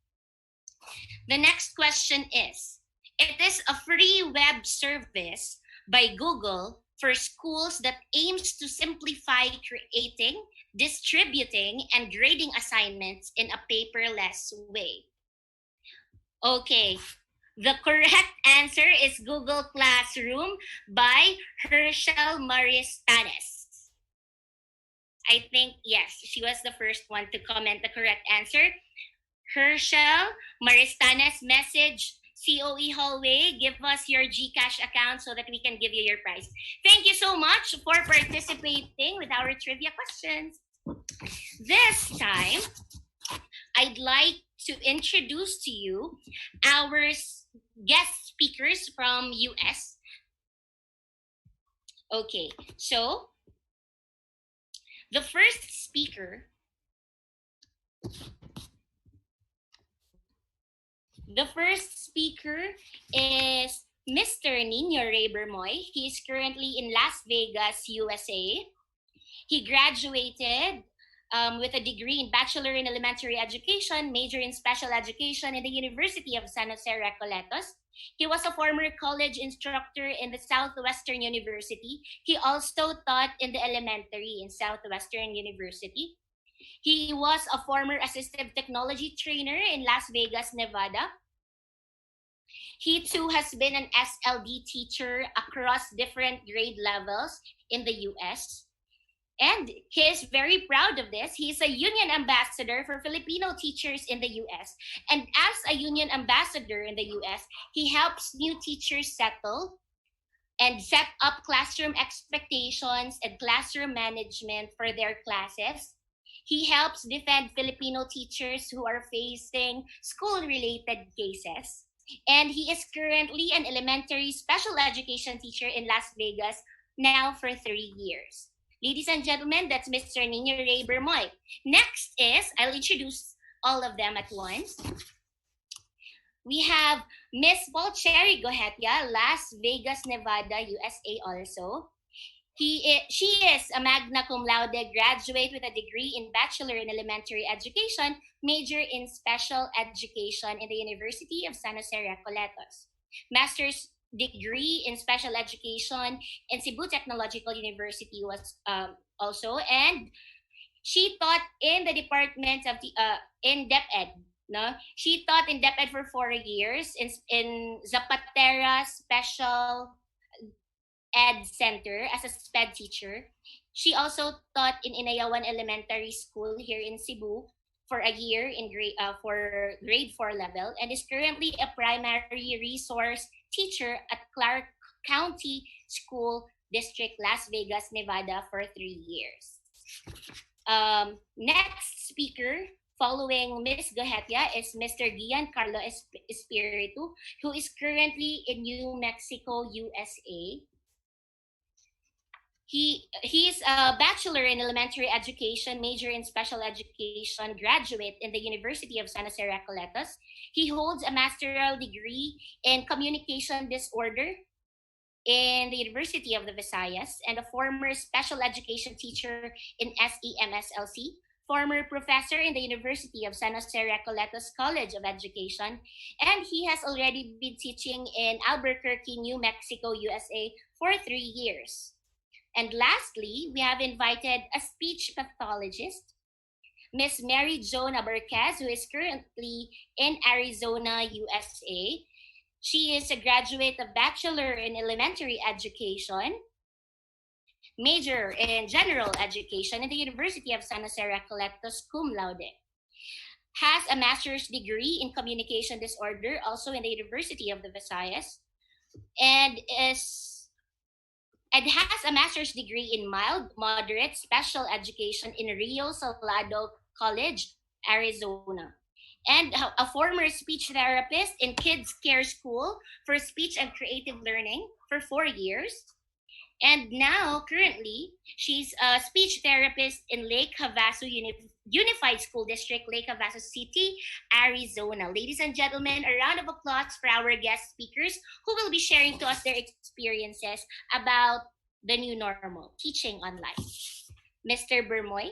The next question is, it is a free web service by Google for schools that aims to simplify creating, distributing, and grading assignments in a paperless way. Okay, the correct answer is Google Classroom by Herschel Maristanes. I think, yes, she was the first one to comment the correct answer. Herschel Maristanes, message COE hallway, give us your GCash account so that we can give you your prize. Thank you so much for participating with our trivia questions. This time, I'd like to introduce to you our guest speakers from US. Okay, so the first speaker is Mr. Nino Ray Bermoy. He is currently in Las Vegas, USA. He graduated with a degree in Bachelor in Elementary Education, major in Special Education in the University of San Jose Recoletos. He was a former college instructor in the Southwestern University. He also taught in the elementary in Southwestern University. He was a former assistive technology trainer in Las Vegas, Nevada. He too has been an SLD teacher across different grade levels in the US. And he is very proud of this. He is a union ambassador for Filipino teachers in the US. And as a union ambassador in the US, he helps new teachers settle and set up classroom expectations and classroom management for their classes. He helps defend Filipino teachers who are facing school-related cases. And he is currently an elementary special education teacher in Las Vegas now for 3 years. Ladies and gentlemen, that's Mr. Nino Ray Bermoy. Next is, I'll introduce all of them at once. We have Miss Paul-Cherry Gohetia, Las Vegas, Nevada, USA also. She is a magna cum laude graduate with a degree in Bachelor in Elementary Education, major in Special Education in the University of San Jose Recoletos. Master's degree in Special Education in Cebu Technological University was also, and she taught in the department of the in DepEd. No, she taught in DepEd for 4 years in Zapatera Special Ed Center as a sped teacher. She also taught in Inayawan Elementary School here in Cebu for a year in grade 4 level, and is currently a primary resource teacher at Clark County School District, Las Vegas, Nevada for 3 years. Next speaker following Ms. Gohetia is Mr. Giancarlo Espiritu, who is currently in New Mexico, USA. He's a Bachelor in Elementary Education, major in Special Education, graduate in the University of San Jose Recoletos. He holds a master's degree in Communication Disorder in the University of the Visayas, and a former special education teacher in SEMSLC, former professor in the University of San Jose Recoletos College of Education, and he has already been teaching in Albuquerque, New Mexico, USA for 3 years. And lastly, we have invited a speech pathologist, Miss Mary Jo Nabarquez, who is currently in Arizona, USA. She is a graduate of Bachelor in Elementary Education, major in General Education in the University of San Jose Recoletos, cum laude. Has a master's degree in Communication Disorder, also in the University of the Visayas, and has a master's degree in mild, moderate special education in Rio Salado College, Arizona, and a former speech therapist in Kids Care School for Speech and Creative Learning for 4 years. And now, currently, she's a speech therapist in Lake Havasu Unified School District, Lake Havasu City, Arizona. Ladies and gentlemen, a round of applause for our guest speakers who will be sharing to us their experiences about the new normal, teaching online. Mr. Bermoy.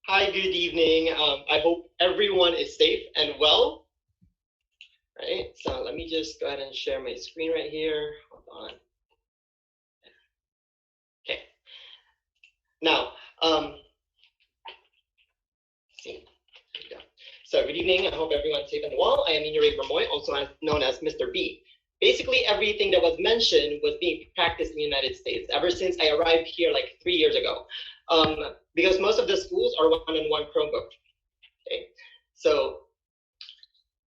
Hi, good evening. I hope everyone is safe and well. Right, so let me just go ahead and share my screen right here. Hold on. Okay. Now, see. There we go. So good evening. I hope everyone's safe and well. I am Inuri Bermoy, also known as Mr. B. Basically, everything that was mentioned was being practiced in the United States ever since I arrived here like 3 years ago. Because most of the schools are one-on-one Chromebook. Okay, so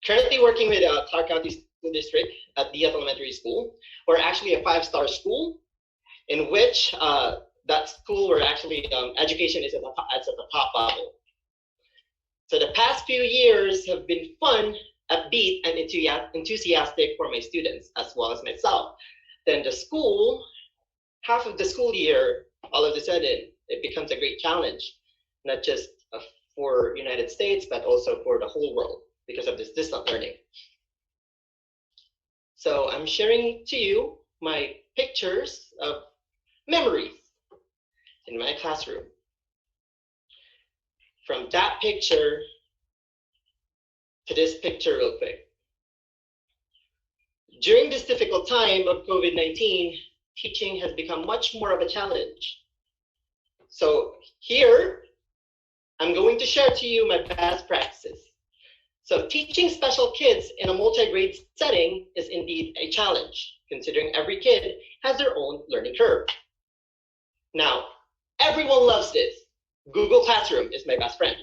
currently working with Clark County School District at the Elementary School. We're actually a 5-star school in which that school where actually education is at the top level. So the past few years have been fun, upbeat, and enthusiastic for my students as well as myself. Then the school, half of the school year, all of a sudden, it becomes a great challenge, not just for United States, but also for the whole world because of this distant learning. So I'm sharing to you my pictures of memories in my classroom. From that picture to this picture real quick. During this difficult time of COVID-19, teaching has become much more of a challenge. So here, I'm going to share to you my best practices. So teaching special kids in a multi-grade setting is indeed a challenge, considering every kid has their own learning curve. Now, everyone loves this. Google Classroom is my best friend.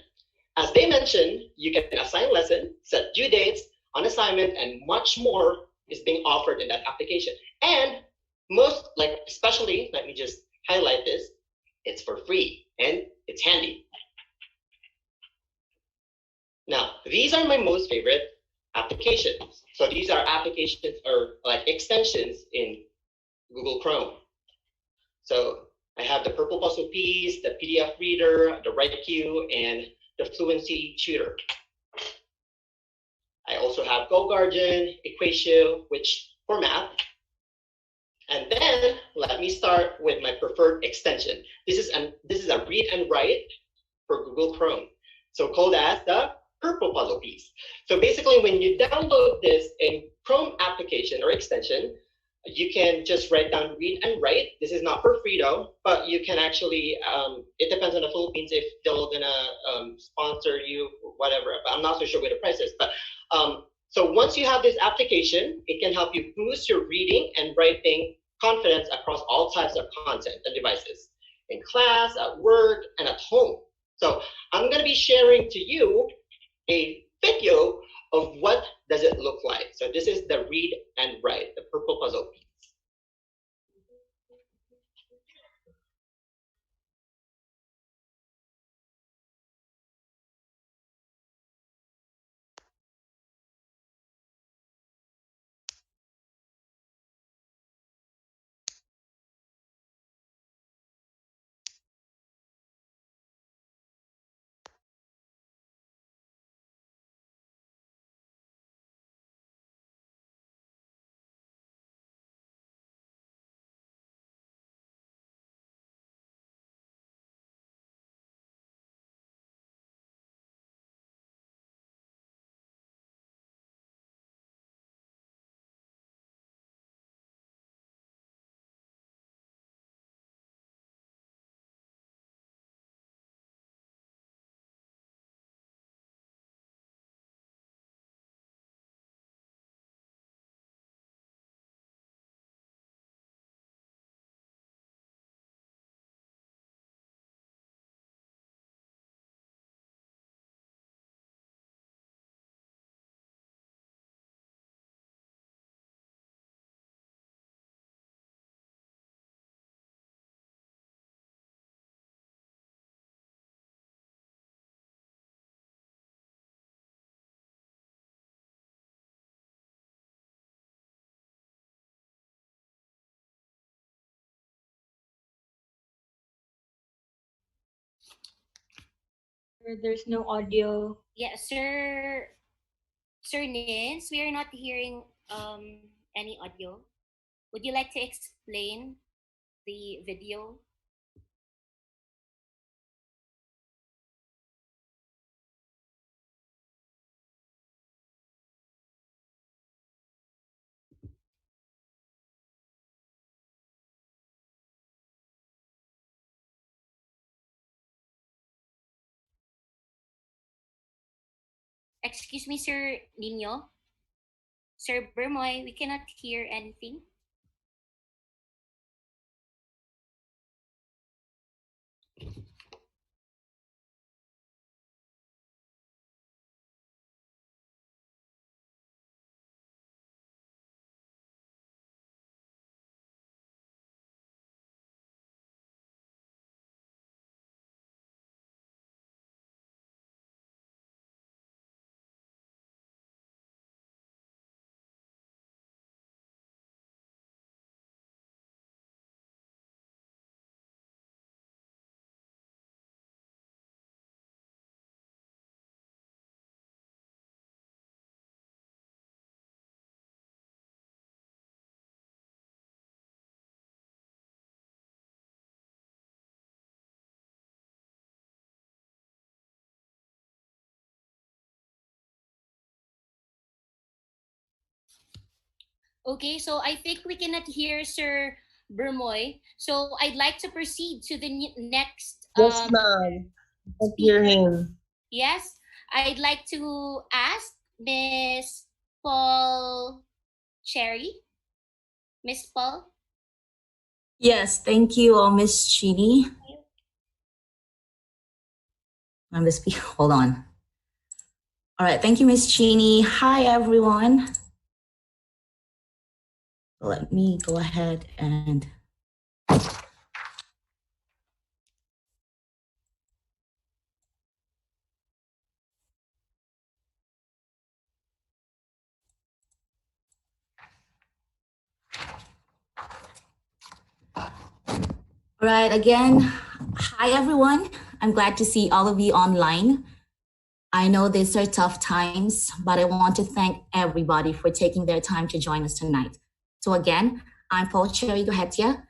As they mentioned, you can assign lesson, set due dates on assignment, and much more is being offered in that application. And most, especially, let me just highlight this, it's for free and it's handy. Now, these are my most favorite applications. So these are applications or like extensions in Google Chrome. So I have the Purple Puzzle Piece, the PDF Reader, the WriteQ, and the Fluency Tutor. I also have GoGuardian, Equatio, which for math. And then let me start with my preferred extension. This is a Read and Write for Google Chrome, so called as the Purple Puzzle Piece. So basically, when you download this in Chrome application or extension, you can just write down Read and Write. This is not for free though, but you can actually, it depends on the Philippines if they're gonna sponsor you, whatever. But I'm not so sure what the price is. But so once you have this application, it can help you boost your reading and writing confidence across all types of content and devices, in class, at work, and at home. So I'm gonna be sharing to you a video of what does it look like. So this is the Read and Write, the Purple Puzzle Piece. There's no audio. Yeah, Sir Nins, we are not hearing any audio. Would you like to explain the video? Excuse me, Sir Nino. Sir Bermoy, we cannot hear anything. Okay, so I think we cannot hear Sir Bermoy. So I'd like to proceed to the next Yes, ma'am. I can hear speaker. him. Yes, I'd like to ask Miss Paul Cherry. Miss Paul? Yes, thank you, Miss Chini. I'm the speaker. Hold on. All right, thank you, Miss Chini. Hi, everyone. Let me go ahead and all right, again, hi, everyone. I'm glad to see all of you online. I know these are tough times, but I want to thank everybody for taking their time to join us tonight. So again, I'm Paul Cherry Gohetia.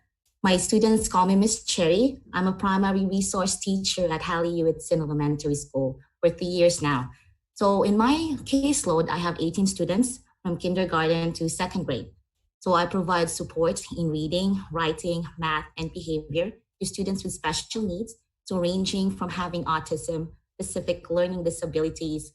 My students call me Miss Cherry. I'm a primary resource teacher at Hallie Hewittson Elementary School for 3 years now. So in my caseload, I have 18 students from kindergarten to second grade. So I provide support in reading, writing, math, and behavior to students with special needs, so ranging from having autism, specific learning disabilities,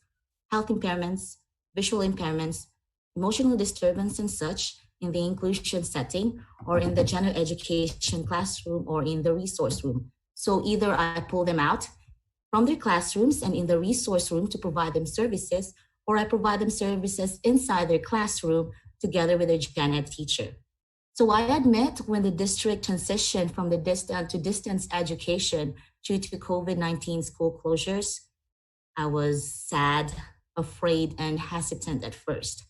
health impairments, visual impairments, emotional disturbance, and such in the inclusion setting or in the general education classroom or in the resource room. So either I pull them out from their classrooms and in the resource room to provide them services, or I provide them services inside their classroom together with their gen ed teacher. So I admit when the district transitioned from the distant to distance education due to COVID-19 school closures, I was sad, afraid, and hesitant at first.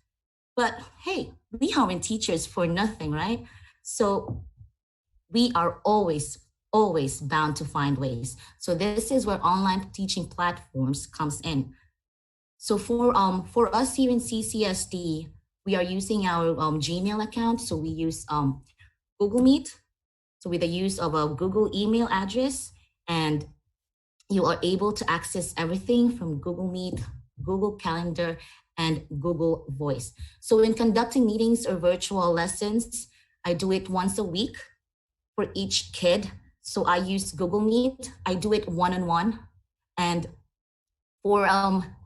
But hey, we aren't teachers for nothing, right? So we are always bound to find ways. So this is where online teaching platforms comes in. So for us here in CCSD, we are using our Gmail account. So we use Google Meet. So with the use of a Google email address, and you are able to access everything from Google Meet, Google Calendar, and Google Voice. So in conducting meetings or virtual lessons, I do it once a week for each kid. So I use Google Meet. I do it one-on-one. And for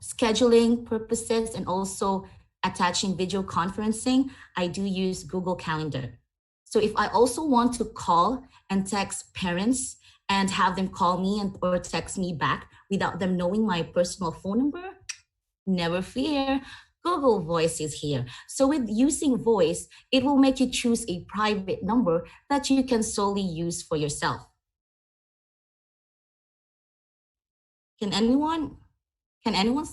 scheduling purposes and also attaching video conferencing, I do use Google Calendar. So if I also want to call and text parents and have them call me or text me back without them knowing my personal phone number, never fear, Google Voice is here. So with using voice, it will make you choose a private number that you can solely use for yourself. Can anyone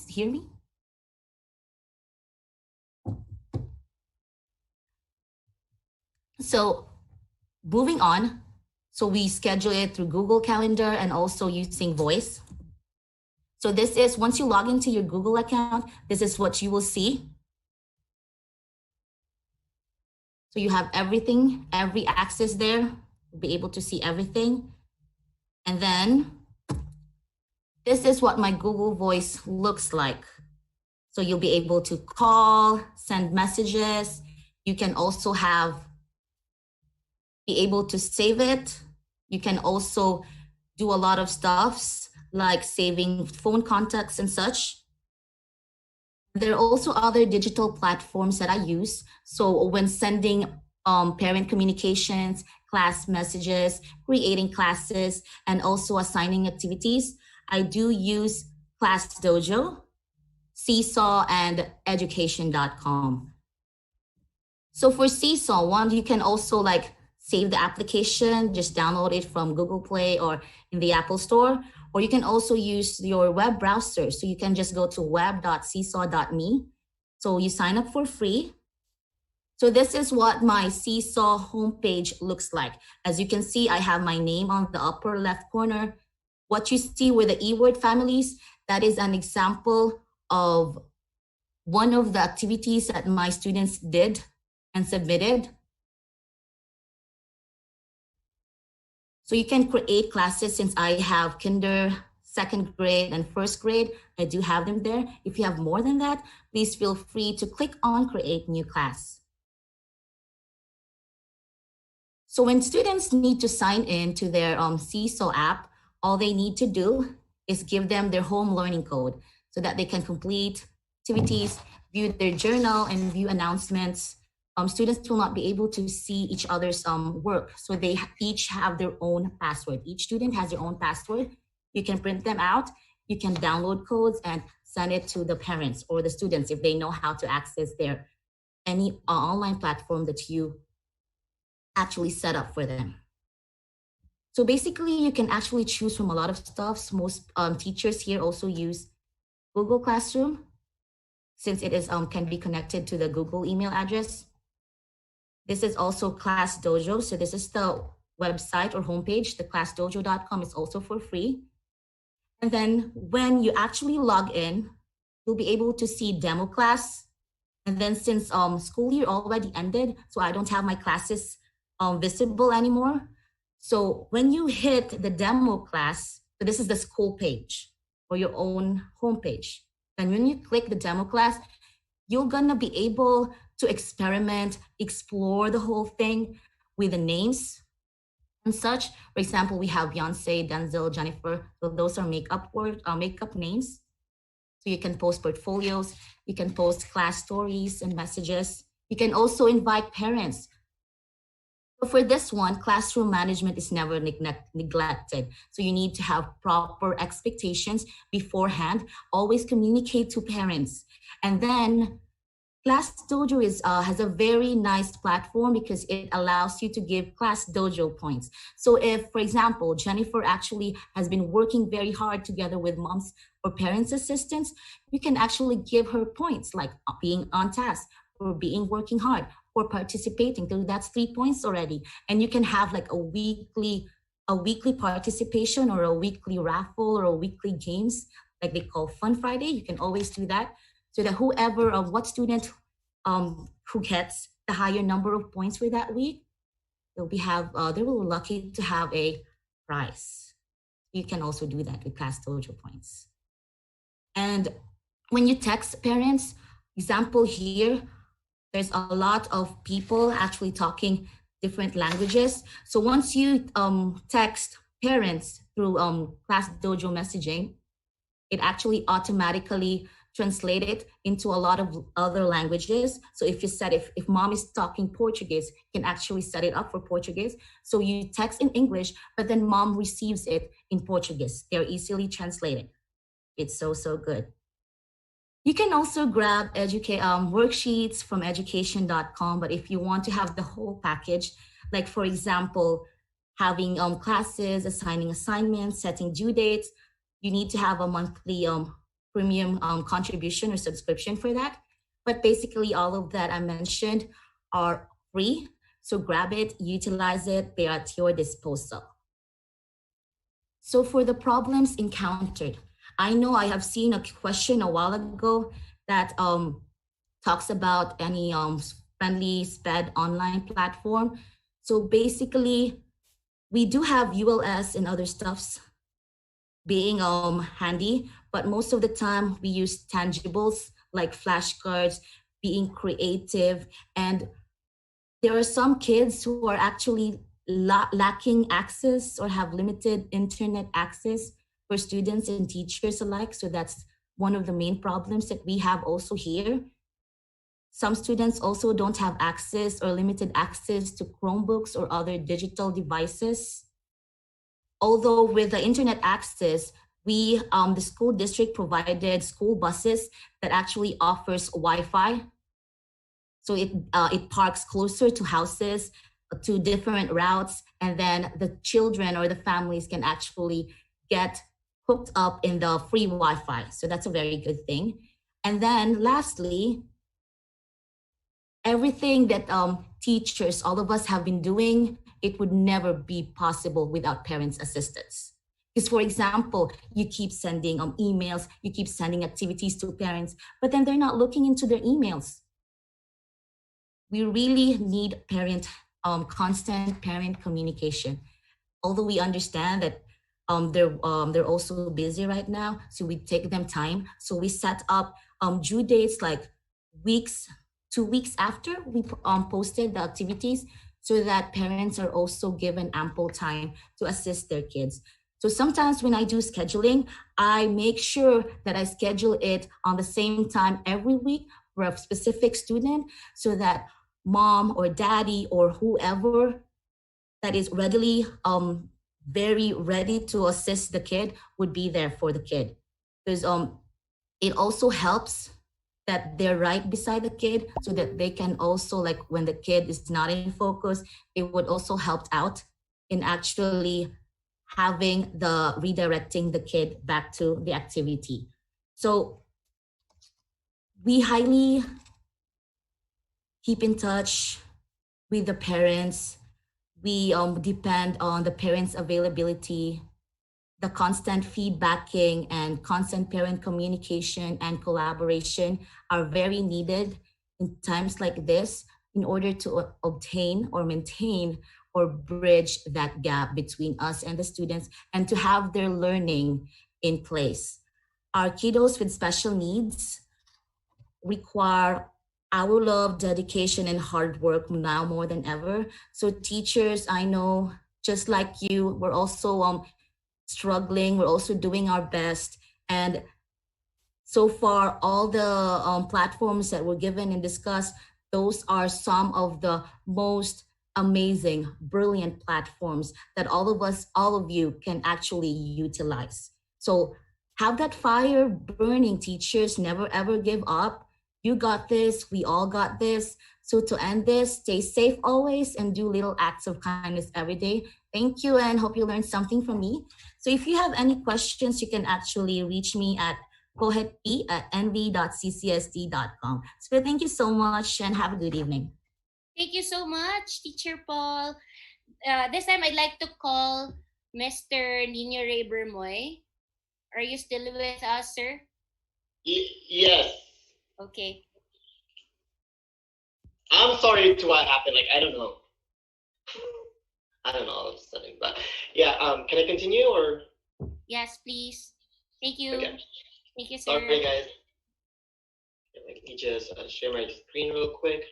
hear me? So moving on, so we schedule it through Google Calendar and also using voice. So this is, once you log into your Google account, this is what you will see. So you have everything, every access there, you'll be able to see everything. And then this is what my Google Voice looks like. So you'll be able to call, send messages. You can also be able to save it. You can also do a lot of stuffs like saving phone contacts and such. There are also other digital platforms that I use. So when sending parent communications, class messages, creating classes, and also assigning activities, I do use ClassDojo, Seesaw, and education.com. So for Seesaw, one, you can also like save the application, just download it from Google Play or in the Apple Store, or you can also use your web browser. So you can just go to web.seesaw.me. So you sign up for free. So this is what my Seesaw homepage looks like. As you can see, I have my name on the upper left corner. What you see with the E-word families, that is an example of one of the activities that my students did and submitted. So you can create classes. Since I have kinder, second grade, and first grade, I do have them there. If you have more than that, please feel free to click on create new class. So when students need to sign in to their Seesaw app, all they need to do is give them their home learning code so that they can complete activities, view their journal, and view announcements. Students will not be able to see each other's work. So they each have their own password. Each student has their own password. You can print them out. You can download codes and send it to the parents or the students if they know how to access their any online platform that you actually set up for them. So basically, you can actually choose from a lot of stuff. Most teachers here also use Google Classroom, since it is can be connected to the Google email address. This is also ClassDojo. So this is the website or homepage. The classdojo.com is also for free. And then when you actually log in, you'll be able to see demo class. And then since school year already ended, so I don't have my classes visible anymore. So when you hit the demo class, so this is the school page or your own homepage. And when you click the demo class, you're gonna be able to experiment, explore the whole thing with the names and such. For example, we have Beyonce, Denzel, Jennifer. So those are makeup names. So you can post portfolios, you can post class stories and messages. You can also invite parents. So for this one, classroom management is never neglected. So you need to have proper expectations beforehand, always communicate to parents. And then ClassDojo has a very nice platform because it allows you to give ClassDojo points. So if, for example, Jennifer actually has been working very hard together with moms or parents assistants, you can actually give her points like being on task or working hard or participating. So that's 3 points already. And you can have like a weekly participation or a weekly raffle or a weekly games like they call Fun Friday. You can always do that. So that whoever of what student who gets the higher number of points for that week, they will be lucky to have a prize. You can also do that with ClassDojo points. And when you text parents, example here, there's a lot of people actually talking different languages. So once you text parents through ClassDojo messaging, it actually automatically translate it into a lot of other languages. So if you said, if mom is talking Portuguese, you can actually set it up for Portuguese. So you text in English, but then mom receives it in Portuguese. They're easily translated. It's so good. You can also grab worksheets from education.com, but if you want to have the whole package, like for example, having classes, assigning assignments, setting due dates, you need to have a monthly premium contribution or subscription for that. But basically all of that I mentioned are free. So grab it, utilize it, they are at your disposal. So for the problems encountered, I know I have seen a question a while ago that talks about any friendly SPED online platform. So basically, we do have ULS and other stuffs being handy, but most of the time we use tangibles like flashcards, being creative, and there are some kids who are actually lacking access or have limited internet access for students and teachers alike. So that's one of the main problems that we have also here. Some students also don't have access or limited access to Chromebooks or other digital devices. Although with the internet access, the school district provided school buses that actually offers Wi-Fi. So it parks closer to houses, to different routes, and then the children or the families can actually get hooked up in the free Wi-Fi. So that's a very good thing. And then lastly, everything that teachers, all of us have been doing, it would never be possible without parents' assistance. Because for example, you keep sending emails, you keep sending activities to parents, but then they're not looking into their emails. We really need constant parent communication. Although we understand that they're also busy right now, so we take them time. So we set up due dates like 2 weeks after we posted the activities. so that parents are also given ample time to assist their kids. So sometimes when I do scheduling, I make sure that I schedule it on the same time every week for a specific student so that mom or daddy or whoever that is readily very ready to assist the kid would be there for the kid. Because it also helps that they're right beside the kid so that they can also, like when the kid is not in focus, it would also help out in actually having the redirecting the kid back to the activity. So we highly keep in touch with the parents. We depend on the parents' availability, the constant feedbacking and constant parent communication and collaboration are very needed in times like this in order to obtain or maintain or bridge that gap between us and the students and to have their learning in place. Our kiddos with special needs require our love, dedication, and hard work now more than ever. So teachers, I know, just like you, we're also struggling. We're also doing our best. And so far, all the platforms that were given and discussed, those are some of the most amazing, brilliant platforms that all of us, all of you can actually utilize. So have that fire burning, teachers. Never ever give up. You got this. We all got this. So to end this, stay safe always and do little acts of kindness every day. Thank you and hope you learned something from me. So if you have any questions, you can actually reach me at cohetp@nv.ccsd.com. So thank you so much and have a good evening. Thank you so much, Teacher Paul. This time I'd like to call Mr. Nino Ray Bermoy. Are you still with us, sir? Yes. Okay. I'm sorry to what happened. Like, I don't know. All of a sudden, but yeah. Can I continue or? Yes, please. Thank you. Okay. Thank you, sir. Sorry, guys. Let me just share my screen real quick.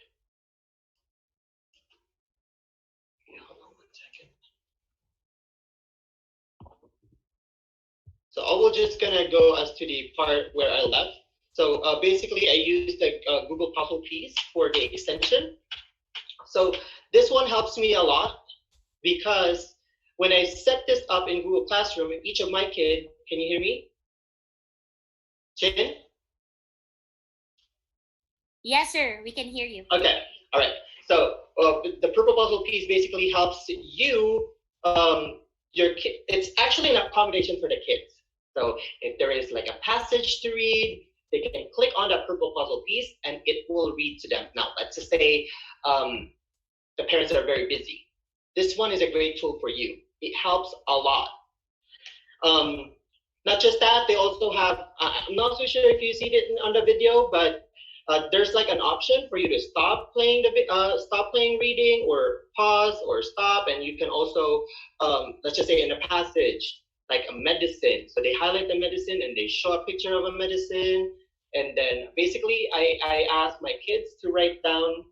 Hold on 1 second. So I was just gonna go as to the part where I left. So basically, I used the Google Puzzle piece for the extension. So this one helps me a lot because when I set this up in Google Classroom, each of my kids, can you hear me? Chin? Yes, sir. We can hear you. Okay. All right. So the purple puzzle piece basically helps you, your kid. It's actually an accommodation for the kids. So if there is like a passage to read, they can click on that purple puzzle piece and it will read to them. Now, let's just say the parents are very busy. This one is a great tool for you. It helps a lot. Not just that, they also have, I'm not so sure if you see it on the video, but there's like an option for you to stop playing reading or pause or stop. And you can also, let's just say in a passage, like a medicine. So they highlight the medicine and they show a picture of a medicine. And then basically I ask my kids to read a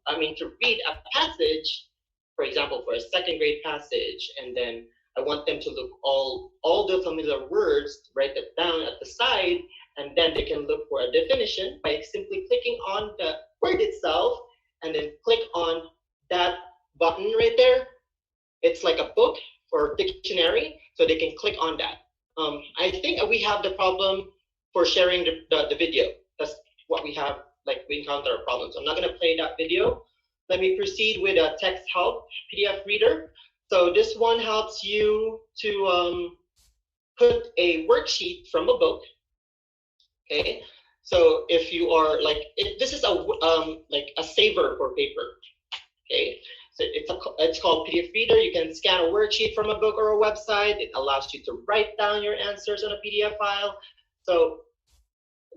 passage, for example, for a second grade passage. And then I want them to look all the familiar words, write it down at the side, and then they can look for a definition by simply clicking on the word itself and then click on that button right there. It's like a book or dictionary, so they can click on that. I think we have the problem for sharing the video. That's what we have, like we encounter a problem. So I'm not gonna play that video. Let me proceed with a text help PDF reader. So this one helps you to put a worksheet from a book. Okay, so if you are this is a saver for paper. Okay, so it's called PDF Reader. You can scan a worksheet from a book or a website. It allows you to write down your answers on a PDF file. So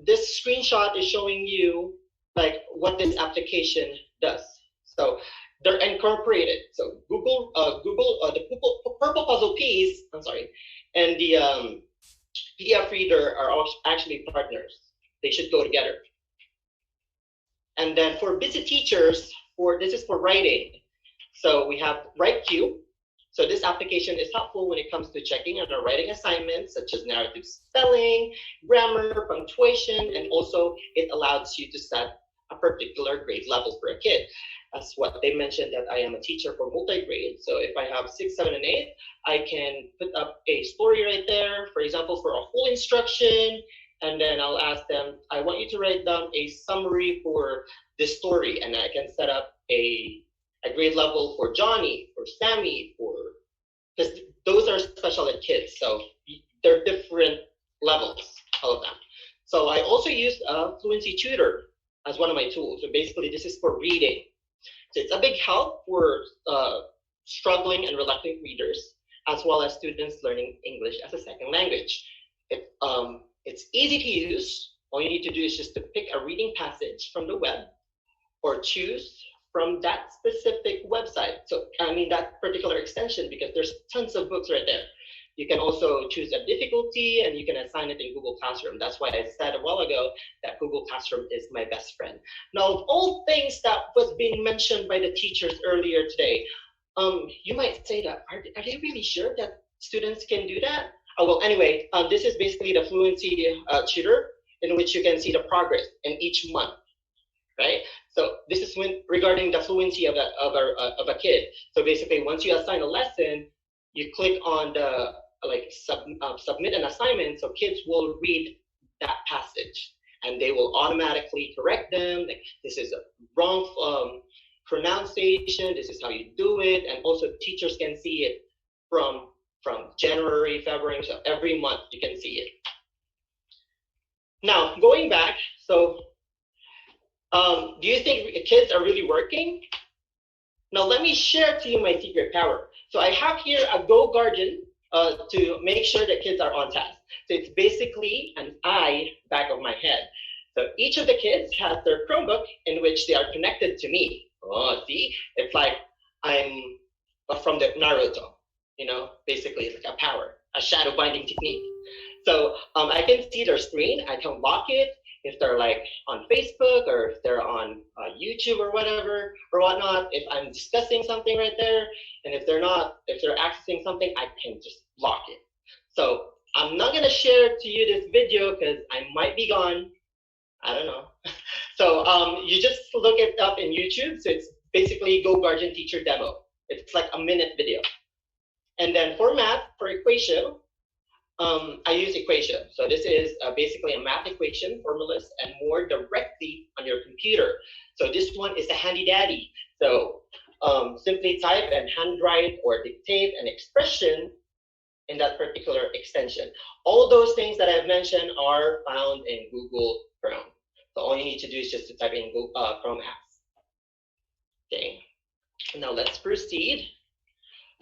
this screenshot is showing you like what this application does. So they're incorporated. So the purple puzzle piece, and the PDF Reader are actually partners. They should go together. And then for busy teachers, this is for writing. So we have WriteQ. So this application is helpful when it comes to checking and writing assignments such as narrative spelling, grammar, punctuation, and also it allows you to set a particular grade level for a kid. As what they mentioned, that I am a teacher for multi-grade. So if I have 6, 7, and 8, I can put up a story right there, for example, for a whole instruction. And then I'll ask them, I want you to write down a summary for this story. And I can set up a grade level for Johnny, for Sammy, because those are special ed kids. So they're different levels, all of them. So I also used a Fluency Tutor as one of my tools. So basically this is for reading. So it's a big help for struggling and reluctant readers, as well as students learning English as a second language. It's easy to use. All you need to do is just to pick a reading passage from the web or choose from that specific website. So I mean that particular extension, because there's tons of books right there. You can also choose a difficulty and you can assign it in Google Classroom. That's why I said a while ago that Google Classroom is my best friend. Now, of all things that was being mentioned by the teachers earlier today, you might say that, are they really sure that students can do that? Oh, well, anyway, this is basically the Fluency tutor in which you can see the progress in each month, right? So this is regarding the fluency of a kid. So basically, once you assign a lesson, you click on the submit an assignment, so kids will read that passage and they will automatically correct them. Like, this is a wrong pronunciation, this is how you do it, and also teachers can see it from January, February, so every month you can see it. Now, going back, so do you think kids are really working? Now, let me share to you my secret power. So I have here a Go Guardian to make sure that kids are on task. So it's basically an eye back of my head. So each of the kids has their Chromebook in which they are connected to me. Oh, see, it's like I'm from the Naruto, you know, basically it's like a power, a shadow binding technique. So I can see their screen, I can lock it if they're like on Facebook or if they're on YouTube or whatever or whatnot. If I'm discussing something right there, and if they're not, if they're accessing something, I can just lock it. So I'm not gonna share to you this video because I might be gone. I don't know. So you just look it up in YouTube. So it's basically Go Guardian Teacher Demo. It's like a minute video. And then for math, for equation, I use equation. So this is basically a math equation, formulas, and more directly on your computer. So this one is a handy dandy. So simply type and handwrite or dictate an expression in that particular extension. All those things that I've mentioned are found in Google Chrome. So all you need to do is just to type in Google, Chrome apps. Okay, now let's proceed.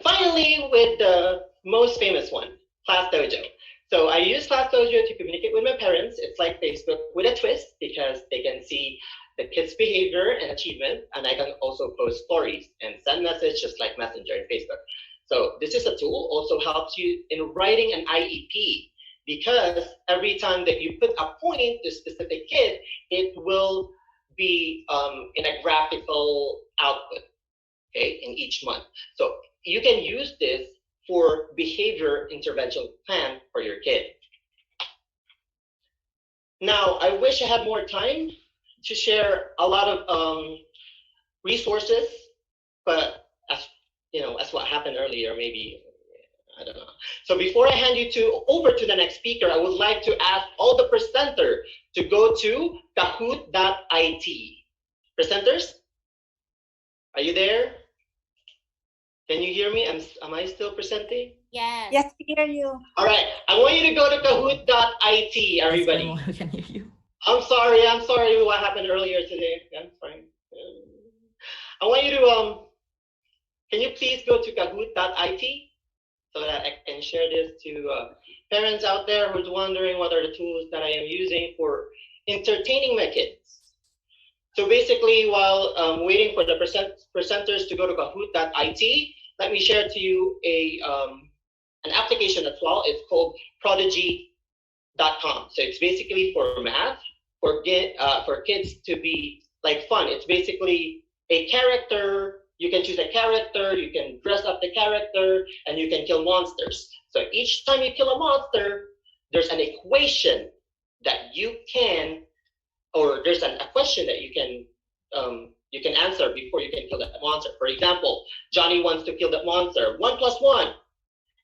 Finally, with the most famous one, ClassDojo. So I use ClassDojo to communicate with my parents. It's like Facebook with a twist because they can see the kids' behavior and achievement, and I can also post stories and send messages just like Messenger and Facebook. So this is a tool, also helps you in writing an IEP, because every time that you put a point to a specific kid, it will be in a graphical output, okay, in each month. So you can use this for behavior intervention plan for your kid. Now, I wish I had more time to share a lot of resources, but as you know, as what happened earlier, maybe, I don't know. So before I hand you over to the next speaker, I would like to ask all the presenter to go to kahoot.it. Presenters, are you there? Can you hear me? Am I still presenting? Yes. Yes, we hear you. All right. I want you to go to kahoot.it, everybody. We can hear you. I'm sorry what happened earlier today. I'm fine. I want you to, can you please go to kahoot.it so that I can share this to parents out there who's wondering what are the tools that I am using for entertaining my kids. So basically, while waiting for the presenters to go to kahoot.it, let me share to you an application as well. It's called prodigy.com. So it's basically for math, for kids to be like fun. It's basically a character you You can choose a character, you can dress up the character, and you can kill monsters. So each time you kill a monster, there's an equation that you can, or there's a question that you can answer before you can kill that monster. For example, Johnny wants to kill that monster. 1 + 1.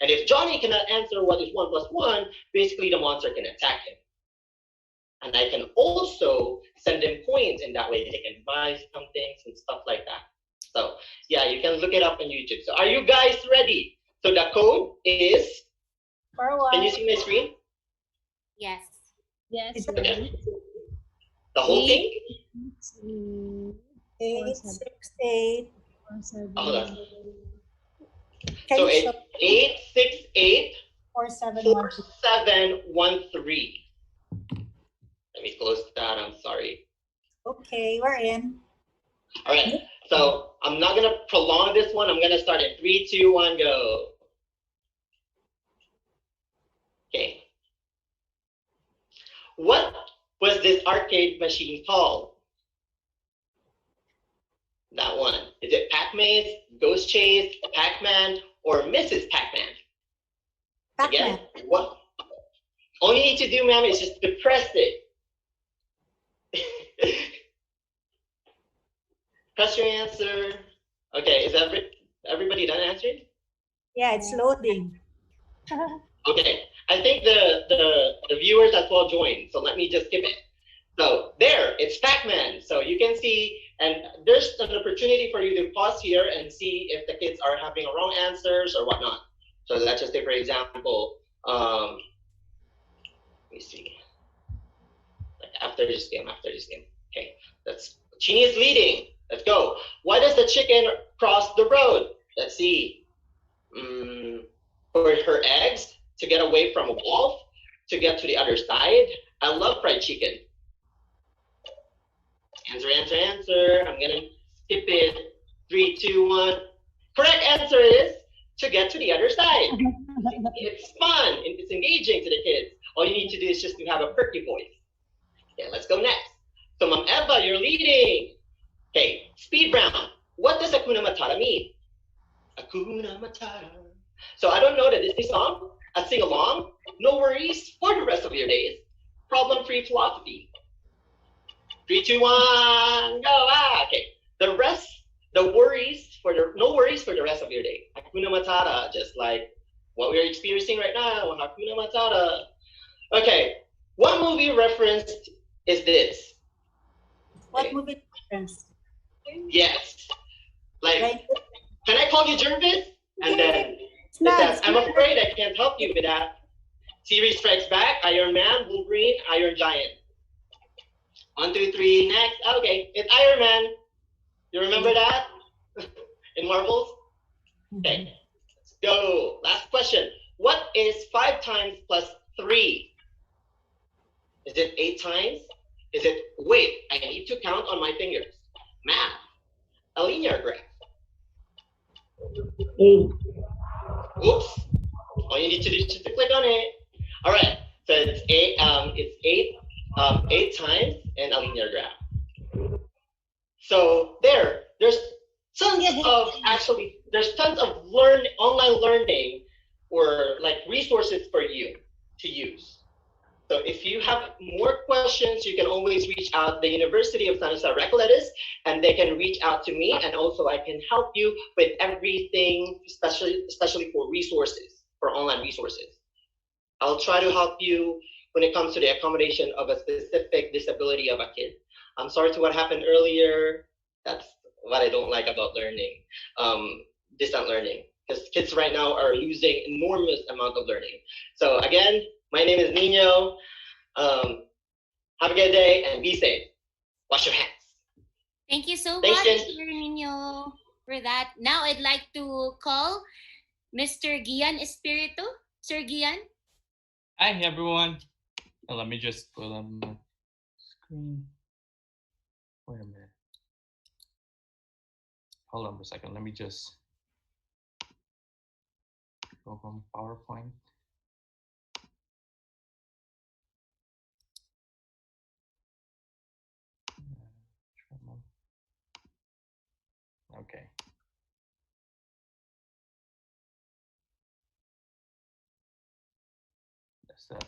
And if Johnny cannot answer what is 1 + 1, basically the monster can attack him. And I can also send them coins, and that way they can buy some things and stuff like that. So yeah, you can look it up on YouTube. So are you guys ready? So the code is, can you see my screen? Yes. Yes. Okay. The whole thing? 868. Hold on. Can So you it's show 868 4713? 4713. Let me close that. I'm sorry. Okay, we're in. All right. So I'm not gonna prolong this one. I'm gonna start in 3, 2, 1, go. Okay. What was this arcade machine called? That one. Is it Pac-Maze, Ghost Chase, Pac-Man, or Mrs. Pac-Man? Again, what? All you need to do, ma'am, is just to press it. Press your answer. Okay, is everybody done answering? Yeah, it's loading. Okay, I think the viewers as well joined, so let me just skip it. So there, it's Pac-Man. So you can see, and there's an opportunity for you to pause here and see if the kids are having wrong answers or whatnot. So let's just say, for example, let me see. Like after this game. Okay, that's Chini is leading. Let's go. Why does the chicken cross the road? Let's see. For her eggs, to get away from a wolf, to get to the other side. I love fried chicken. Answer. I'm gonna skip it. 3, 2, 1. Correct answer is to get to the other side. It's fun. It's engaging to the kids. All you need to do is just to have a perky voice. Okay, let's go next. So Ma'am Eva, you're leading. Okay, Speed Round. What does Hakuna Matata mean? Hakuna Matata. So I don't know the Disney song. I sing along. No worries for the rest of your days. Problem-free philosophy. 3, 2, 1, go! Okay. No worries for the rest of your day. Hakuna Matata, just like what we're experiencing right now. Hakuna Matata. Okay. What movie reference is this? What movie reference? Yes. Like, can I call you Jervis? And then it nice. says, I'm afraid I can't help you with that. Series Strikes Back, Iron Man, Wolverine, Iron Giant. 1, 2, 3, next. Okay, it's Iron Man. You remember that? In Marvels? Okay, let's go. Last question. What is 5 times plus 3? Is it 8 times? Is it, wait, I need to count on my fingers. Math. A linear graph. 8. Oops. All you need to do is just to click on it. All right. So it's 8 times and a linear graph. So there's tons of online learning or like resources for you to use. So if you have more questions, you can always reach out the University of San Jose Recoletos, and they can reach out to me, and also I can help you with everything, especially for resources, for online resources. I'll try to help you when it comes to the accommodation of a specific disability of a kid. I'm sorry to what happened earlier. That's what I don't like about learning, distant learning, because kids right now are losing enormous amount of learning. So again, my name is Nino. Have a good day and be safe. Wash your hands. Thank you so Thanks, much, Jen. Sir Nino, for that. Now I'd like to call Mr. Gian Espiritu. Sir Gian? Hi, everyone. Let me just pull up my screen. Wait a minute. Hold on for a second. Let me just go from PowerPoint. Okay.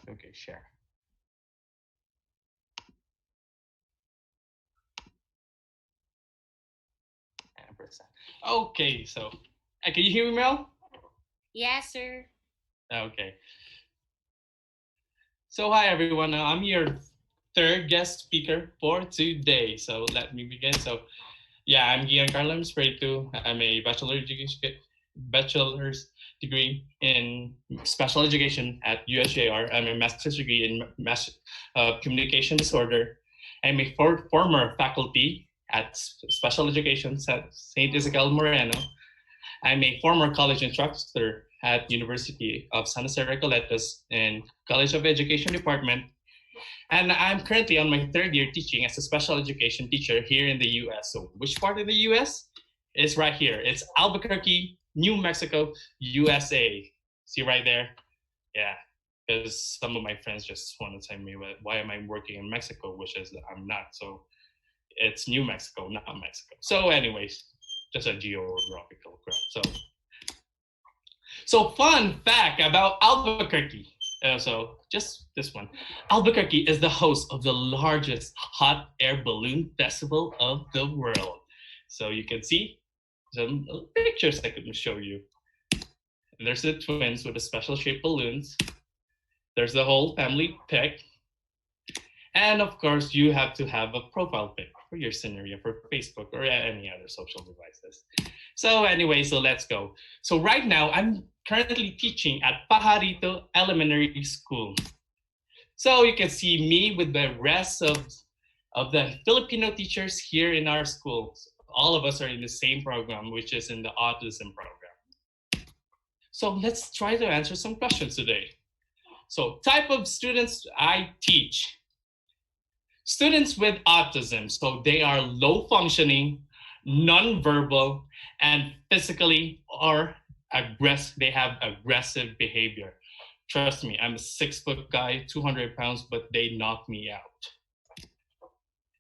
Okay, share. And press that. Okay, so can you hear me, Mel? Yes, sir. Okay. So hi everyone, I'm your third guest speaker for today. So let me begin. So yeah, I'm Giancarlo Espiritu. I'm a bachelor's degree in special education at USJ-R. I'm a master's degree in communication disorder. I'm a former faculty at special education at St. Isabel Moreno. I'm a former college instructor at University of San Jose Recoletos in College of Education Department. And I'm currently on my third year teaching as a special education teacher here in the US. So which part of the US? It's right here. It's Albuquerque, New Mexico, USA. See right there? Yeah, because some of my friends just want to tell me, why am I working in Mexico, which is I'm not. So it's New Mexico, not Mexico. So anyways, just a geographical graph. So fun fact about Albuquerque. So just this one. Albuquerque is the host of the largest hot air balloon festival of the world. So you can see some pictures I can show you. And there's the twins with the special shaped balloons. There's the whole family pic. And of course, you have to have a profile pic for your scenario for Facebook or any other social devices. So anyway, so let's go. So right now, I'm currently teaching at Pajarito Elementary School. So you can see me with the rest of the Filipino teachers here in our school. All of us are in the same program, which is in the autism program. So let's try to answer some questions today. So type of students I teach. Students with autism, so they are low functioning, nonverbal, and physically or they have aggressive behavior. Trust me, I'm a 6-foot guy, 200 pounds, but they knock me out.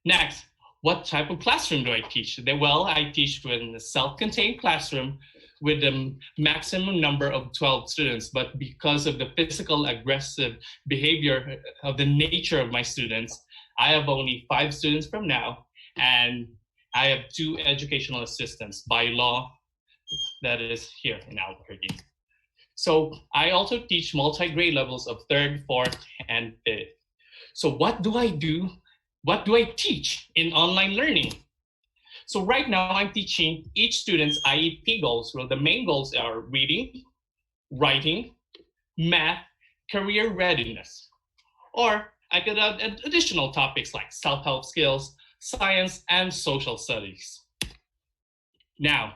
Next, what type of classroom do I teach? Well, I teach in a self-contained classroom with a maximum number of 12 students, but because of the physical aggressive behavior of the nature of my students, I have only 5 students from now, and I have 2 educational assistants by law that is here in Albuquerque. So I also teach multi-grade levels of 3rd, 4th, and 5th. So what do I do? What do I teach in online learning? So right now I'm teaching each student's IEP goals. Well, the main goals are reading, writing, math, career readiness. Or I could add additional topics like self-help skills, science, and social studies. Now,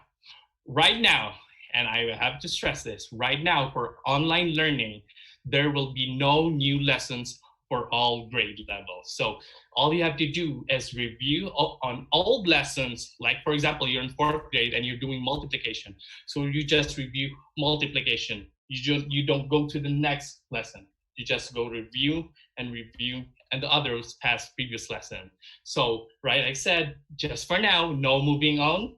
right now, and I have to stress this, right now for online learning, there will be no new lessons for all grade levels. So all you have to do is review on old lessons, like for example, you're in 4th grade and you're doing multiplication. So you just review multiplication. You don't go to the next lesson. You just go review, and the others past previous lesson. So, right, I said, just for now, no moving on,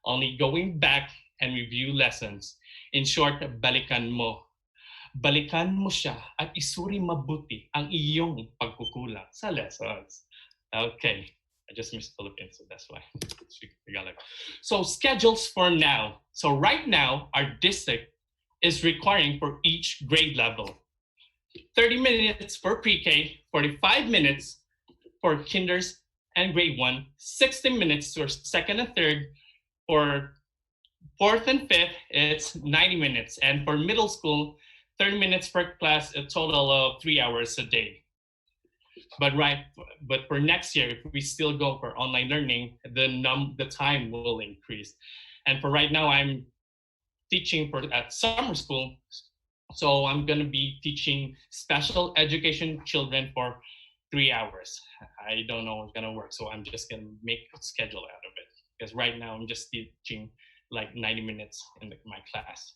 only going back and review lessons. In short, balikan mo. Balikan mo siya at isuri mabuti ang iyong pagkukulang sa lessons. Okay, I just missed Philippine, so that's why. So schedules for now. So right now, our district is requiring for each grade level 30 minutes for pre-K, 45 minutes for kinders and grade 1, 60 minutes for 2nd and 3rd. For 4th and 5th, it's 90 minutes. And for middle school, 30 minutes per class, a total of 3 hours a day. But for next year, if we still go for online learning, the time will increase. And for right now, I'm teaching at summer school. So I'm going to be teaching special education children for 3 hours. I don't know what's going to work, so I'm just going to make a schedule out of it. Because right now I'm just teaching like 90 minutes in my class.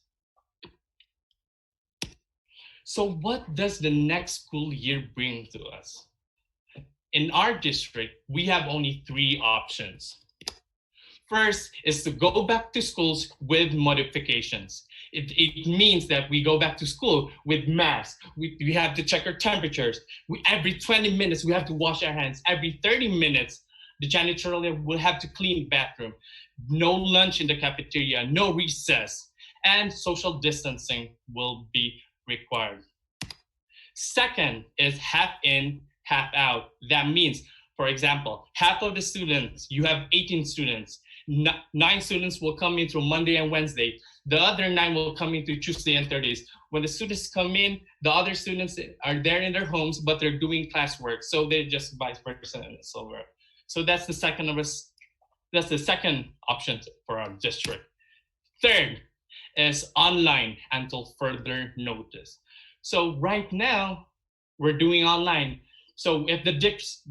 So what does the next school year bring to us? In our district, we have only 3 options. First is to go back to schools with modifications. It means that we go back to school with masks. We have to check our temperatures. Every 20 minutes, we have to wash our hands. Every 30 minutes, the janitorial will have to clean the bathroom. No lunch in the cafeteria, no recess, and social distancing will be required. Second is half in, half out. That means, for example, half of the students, you have 18 students, 9 students will come in through Monday and Wednesday. The other 9 will come in through Tuesday and Thursdays. When the students come in, the other students are there in their homes, but they're doing classwork. So they're just vice versa and so on. So that's the second of us. That's the second option for our district. Third is online until further notice. So right now, we're doing online. So if the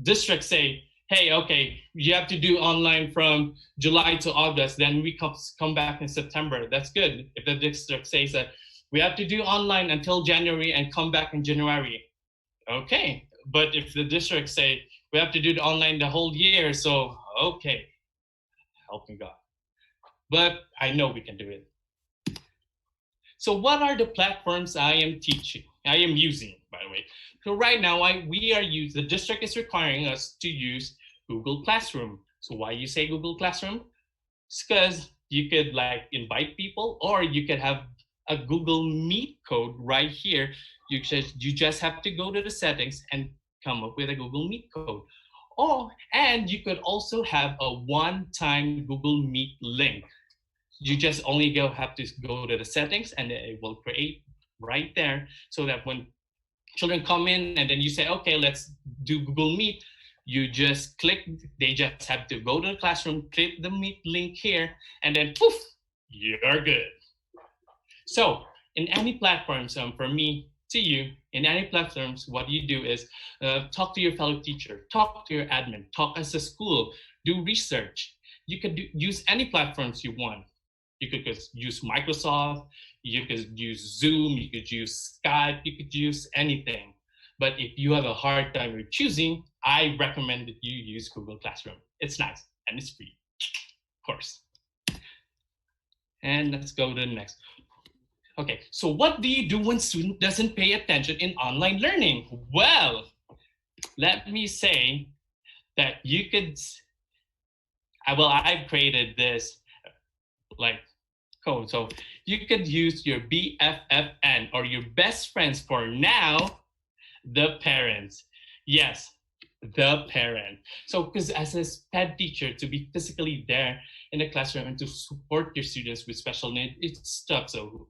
district say, hey, okay, you have to do online from July to August, then we come back in September. That's good. If the district says that we have to do online until January and come back in January, okay. But if the district say we have to do the online the whole year, so okay, help me God. But I know we can do it. So what are the platforms I am using, by the way? So right now, the district is requiring us to use Google Classroom. So why you say Google Classroom? It's because you could like invite people, or you could have a Google Meet code right here. You just have to go to the settings and come up with a Google Meet code. And you could also have a one-time Google Meet link. You just only have to go to the settings and it will create right there, so that when children come in and then you say, okay, let's do Google Meet, you just click, they just have to go to the classroom, click the Meet link here, and then poof, you're good. So in any platforms, for me to you, in any platforms, what you do is talk to your fellow teacher, talk to your admin, talk as a school, do research. You could use any platforms you want. You could use Microsoft, you could use Zoom, you could use Skype, you could use anything. But if you have a hard time with choosing, I recommend that you use Google Classroom. It's nice and it's free, of course. And let's go to the next. Okay, so what do you do when student doesn't pay attention in online learning? Well, let me say that you could, I've created this like code. So you could use your BFFN or your best friends, for now, the parents. Yes, the parent. So because as a SPED teacher, to be physically there in the classroom and to support your students with special needs, it's tough. So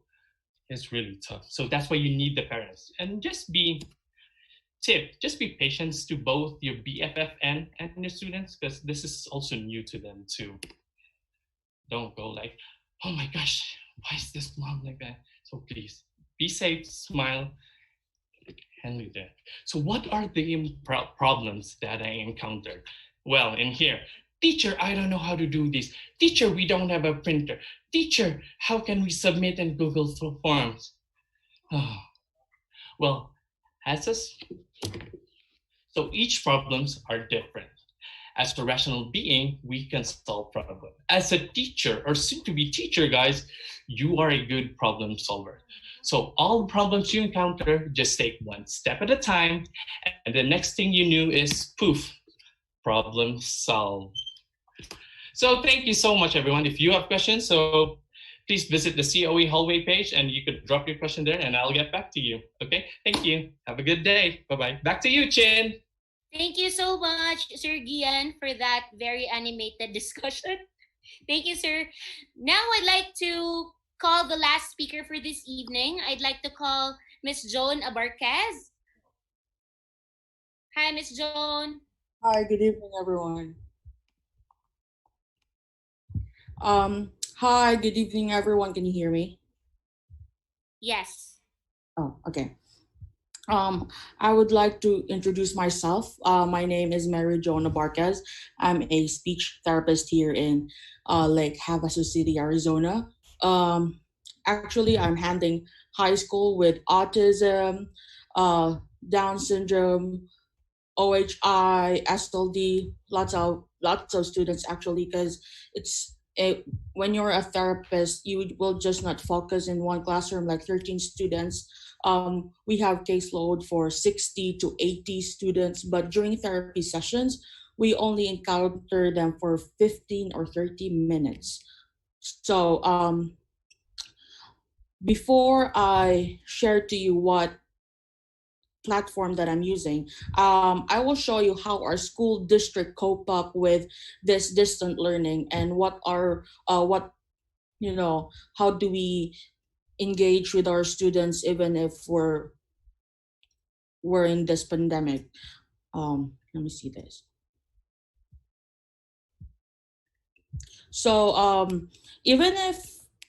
it's really tough. So that's why you need the parents. And just be patient to both your BFFN and your students, because this is also new to them too. Don't go like, oh my gosh, why is this mom like that? So please be safe, smile, and leave that. So what are the problems that I encountered? Well, in here, teacher, I don't know how to do this. Teacher, we don't have a printer. Teacher, how can we submit in Google Forms? Oh. Well, so each problems are different. As a rational being, we can solve problems. As a teacher or soon-to-be teacher, guys, you are a good problem solver. So all problems you encounter, just take one step at a time, and the next thing you knew is poof, problem solved. So thank you so much, everyone. If you have questions, so please visit the COE hallway page and you could drop your question there and I'll get back to you. Okay, thank you. Have a good day. Bye-bye. Back to you, Chin. Thank you so much, Sir Gian, for that very animated discussion. Thank you, sir. Now I'd like to call the last speaker for this evening. I'd like to call Miss Joan Abarquez. Hi, Miss Joan. Hi, good evening, everyone. Hi, good evening, everyone. Can you hear me? Yes. Oh, okay. I would like to introduce myself. My name is Mary Joan Abarquez. I'm a speech therapist here in Lake Havasu City, Arizona. Actually, I'm handling high school with autism, Down syndrome, OHI, SLD, lots of students actually, because it's when you're a therapist, you will just not focus in one classroom like 13 students. We have caseload for 60 to 80 students, but during therapy sessions, we only encounter them for 15 or 30 minutes. So before I share to you what platform that I'm using, I will show you how our school district cope up with this distant learning and what how do we engage with our students even if we're in this pandemic. Let me see this. So even if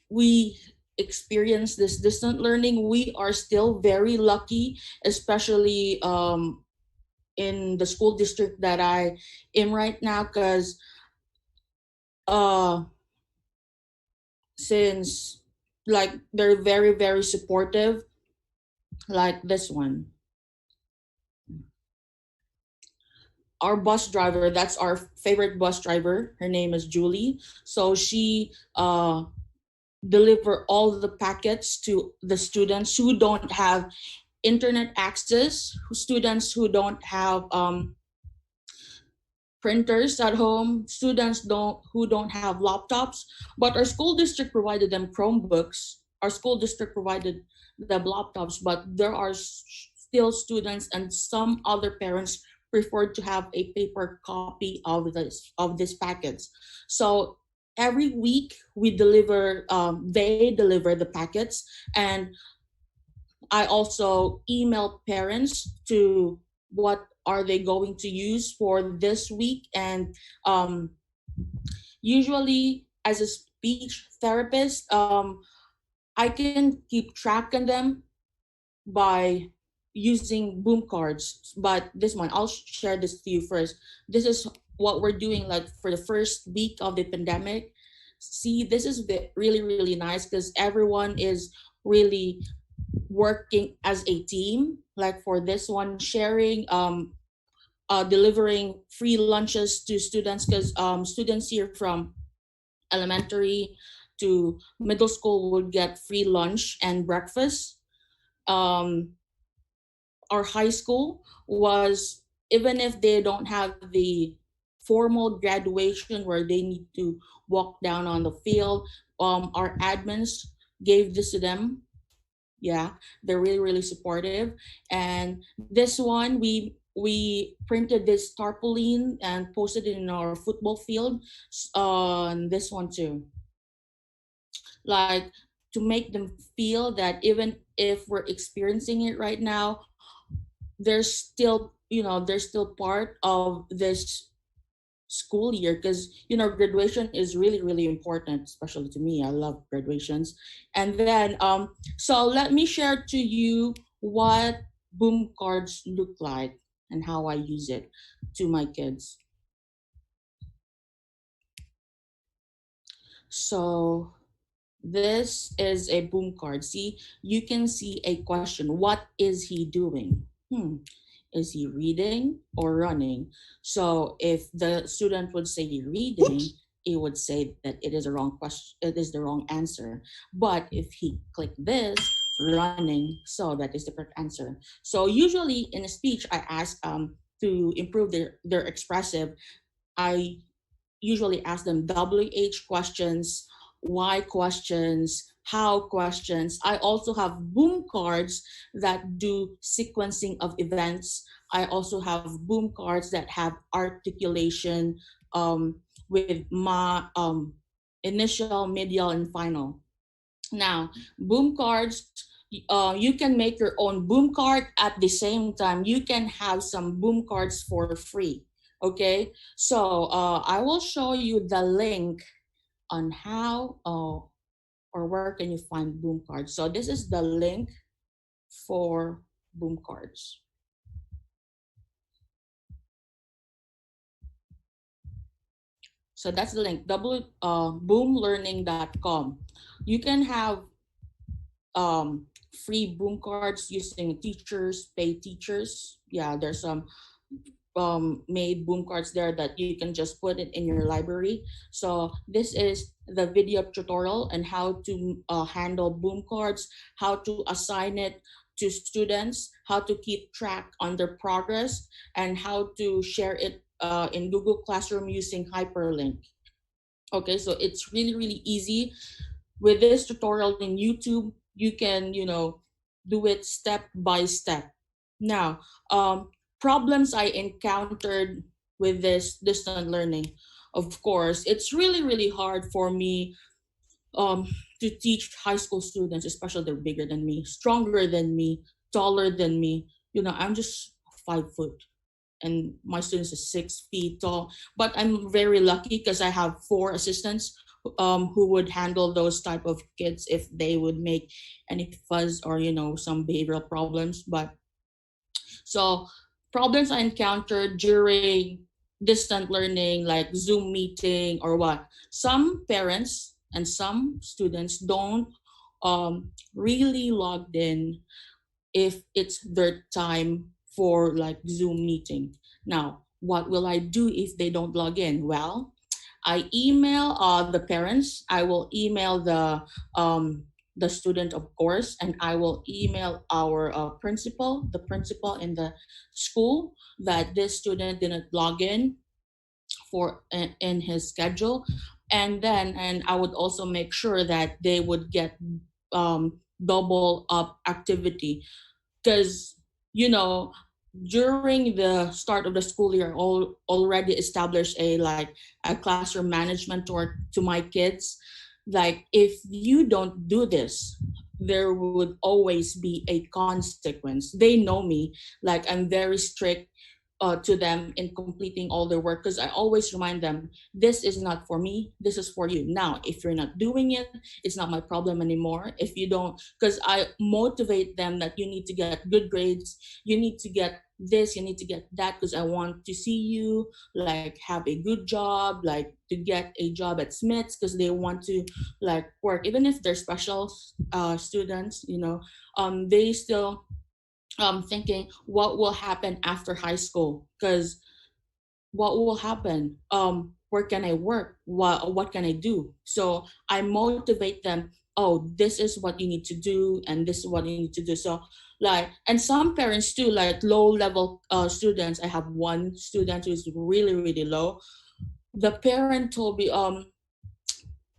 we experience this distant learning, we are still very lucky, especially in the school district that I am right now, because since like they're very very supportive, like this one. Our bus driver, that's our favorite bus driver. Her name is Julie. So she deliver all the packets to the students who don't have internet access, students who don't have printers at home, students who don't have laptops. But our school district provided them Chromebooks. Our school district provided them laptops, but there are still students and some other parents preferred to have a paper copy of these packets. So every week we deliver, they deliver the packets, and I also email parents to what are they going to use for this week. And usually as a speech therapist, I can keep track of them by using boom cards. But this one, I'll share this to you first. This is what we're doing like for the first week of the pandemic. See, this is really, really nice because everyone is really working as a team. Like for this one, sharing, delivering free lunches to students, because students here from elementary to middle school would get free lunch and breakfast. Our high school was, even if they don't have the formal graduation where they need to walk down on the field, our admins gave this to them. Yeah, they're really really supportive. And this one, we printed this tarpaulin and posted it in our football field on this one too, like to make them feel that even if we're experiencing it right now, there's still, there's still part of this school year, because graduation is really really important, especially to me. I love graduations. And then so let me share to you what boom cards look like and how I use it to my kids. So this is a boom card. See, you can see a question: what is he doing? Is he reading or running? So if the student would say reading, it would say that it is a wrong question, it is the wrong answer. But if he click this, running, so that is the correct answer. So usually in a speech, I ask to improve their expressive, I usually ask them WH questions, why questions, how questions. I also have boom cards that do sequencing of events. I also have boom cards that have articulation with my initial, medial, and final. Now, boom cards, you can make your own boom card. At the same time, you can have some boom cards for free. Okay, so I will show you the link on how or where can you find boom cards. So this is the link for boom cards. So that's the link, boomlearning.com. You can have free boom cards using teachers, pay teachers. Yeah, there's some made boom cards there that you can just put it in your library. So this is the video tutorial and how to handle boom cards, how to assign it to students, how to keep track on their progress, and how to share it in Google Classroom using hyperlink. Okay, so it's really, really easy. With this tutorial in YouTube, you can, do it step by step. Now, problems I encountered with this distant learning. Of course, it's really, really hard for me to teach high school students, especially they're bigger than me, stronger than me, taller than me. I'm just 5 foot and my students are 6 feet tall. But I'm very lucky because I have 4 assistants who would handle those type of kids if they would make any fuzz or some behavioral problems. But so problems I encountered during distant learning, like Zoom meeting or what. Some parents and some students don't really logged in if it's their time for like Zoom meeting. Now, what will I do if they don't log in? Well, I email the parents. I will email the student, of course, and I will email our principal, the principal in the school, that this student didn't log in for in his schedule, and I would also make sure that they would get double up activity because you know during the start of the school year already established a classroom management to my kids, like if you don't do this there would always be a consequence. They know me, like I'm very strict to them in completing all their work because I always remind them this is not for me, this is for you. Now if you're not doing it, it's not my problem anymore. If you don't, because I motivate them that you need to get good grades, you need to get this, you need to get that, because I want to see you like have a good job, like to get a job at Smith's, because they want to like work even if they're special students, they still thinking what will happen after high school, because what will happen, where can I work, what can I do. So I motivate them, oh, this is what you need to do and this is what you need to do. So like, and some parents too, like low level students, I have one student who's really really low. The parent told me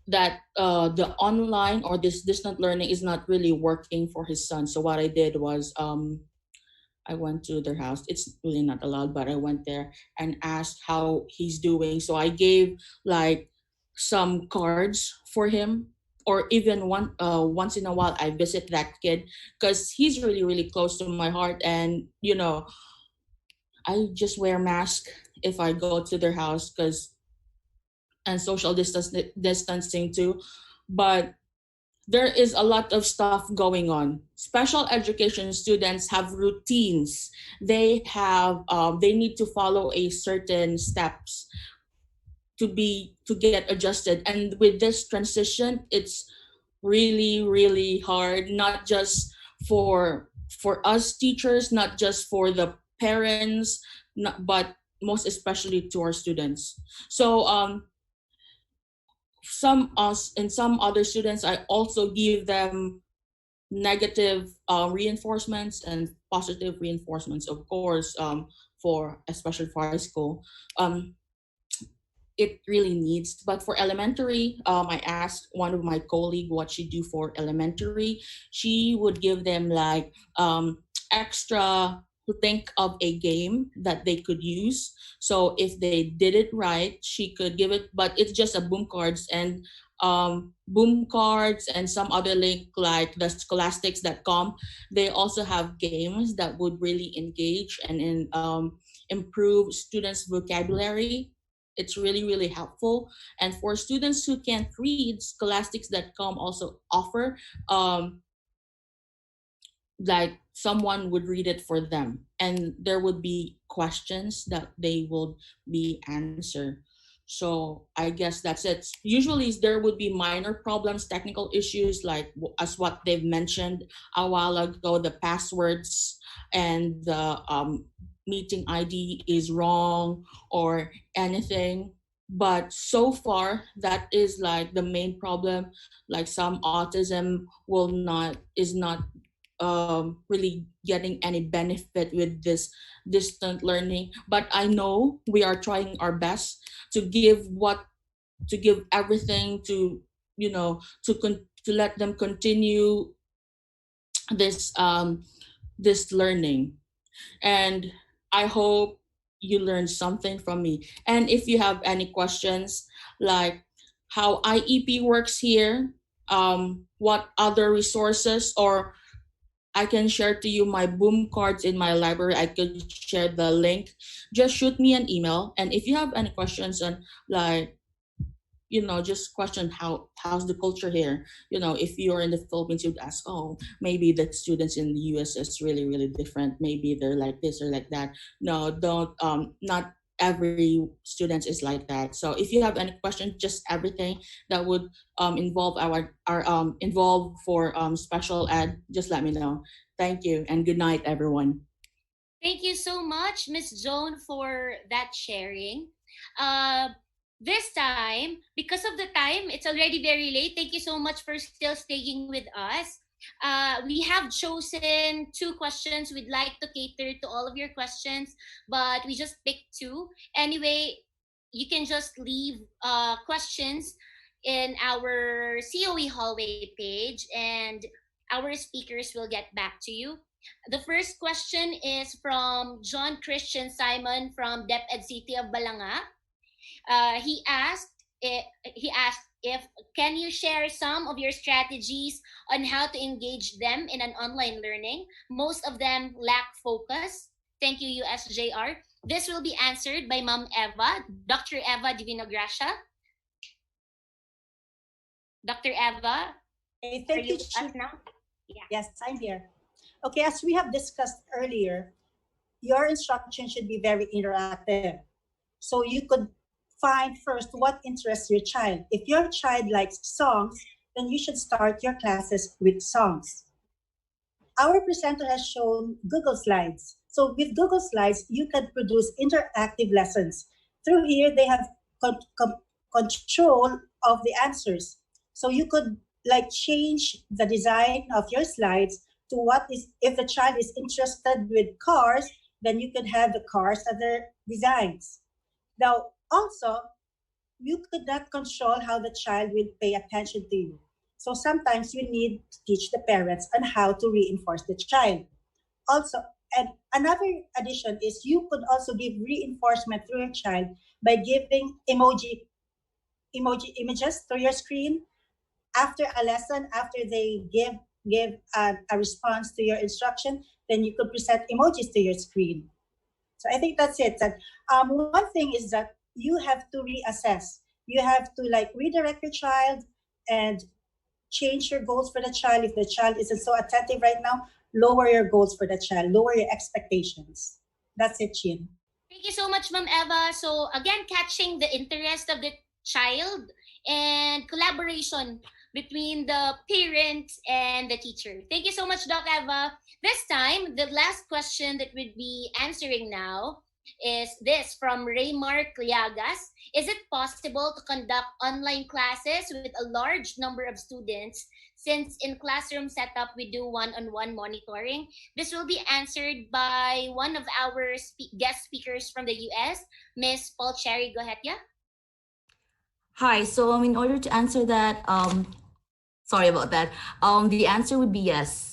that the online or this distant learning is not really working for his son. So what I did was I went to their house. It's really not allowed, but I went there and asked how he's doing. So I gave like some cards for him, or even once in a while I visit that kid because he's really really close to my heart. And I just wear mask if I go to their house because and social distancing too. But there is a lot of stuff going on. Special education students have routines. They need to follow a certain steps to get adjusted. And with this transition, it's really really hard, not just for us teachers, not just for the parents, but most especially to our students. So some us and some other students, I also give them negative reinforcements and positive reinforcements, of course, for especially for high school. It really needs, but for elementary, I asked one of my colleague what she do for elementary. She would give them like extra to think of a game that they could use. So if they did it right, she could give it, but it's just a boom cards and some other link like the scholastics.com. They also have games that would really engage and improve students' vocabulary. It's really really helpful. And for students who can't read, scholastics.com also offer like someone would read it for them, and there would be questions that they will be answered. So I guess that's it. Usually there would be minor problems, technical issues, like as what they've mentioned a while ago, the passwords and the meeting ID is wrong or anything. But so far, that is like the main problem. Like some autism is not really getting any benefit with this distant learning. But I know we are trying our best to give everything to to let them continue this this learning. And I hope you learned something from me. And if you have any questions, like how IEP works here, what other resources, or I can share to you my boom cards in my library. I could share the link. Just shoot me an email. And if you have any questions on, like, just question how's the culture here. If you're in the Philippines, you'd ask, oh, maybe the students in the US is really, really different. Maybe they're like this or like that. No, don't, not every student is like that. So if you have any questions, just everything that would involve our involve for special ed, just let me know. Thank you and good night, everyone. Thank you so much, Miss Joan, for that sharing. Uh, this time, because of the time, it's already very late. Thank you so much for still staying with us. We have chosen two questions. We'd like to cater to all of your questions, but we just picked two. Anyway, you can just leave questions in our COE hallway page, and our speakers will get back to you. The first question is from John Christian Simon from DepEd City of Balanga. He asked if can you share some of your strategies on how to engage them in an online learning. Most of them lack focus. Thank you, USJ-R. This will be answered by Ma'am Eva, Dr. Eva Divino Gracia. Dr. Eva, Thank are you, you with us now? Yeah. Yes, I'm here. Okay, as we have discussed earlier, your instruction should be very interactive. So you could find first what interests your child. If your child likes songs, then you should start your classes with songs. Our presenter has shown Google Slides. So with Google Slides, you can produce interactive lessons. Through here, they have control of the answers. So you could like change the design of your slides to what is, if the child is interested with cars, then you could have the cars other designs. Now, also, you could not control how the child will pay attention to you. So sometimes you need to teach the parents on how to reinforce the child. Also, and another addition is you could also give reinforcement through your child by giving emoji images to your screen. After a lesson, after they give a response to your instruction, then you could present emojis to your screen. So I think that's it. That one thing is that you have to reassess. You have to like redirect your child and change your goals for the child. If the child isn't so attentive right now, lower your goals for the child, lower your expectations. That's it, Chin. Thank you so much, Ma'am Eva. So again, catching the interest of the child and collaboration between the parents and the teacher. Thank you so much, Doc Eva. This time, the last question that we'd be answering now is this from Raymar Cliagas. Is it possible to conduct online classes with a large number of students, since in classroom setup we do one-on-one monitoring? This will be answered by one of our guest speakers from the US, Miss Paul Cherry. Go ahead, yeah? Hi, so in order to answer that, sorry about that. The answer would be yes.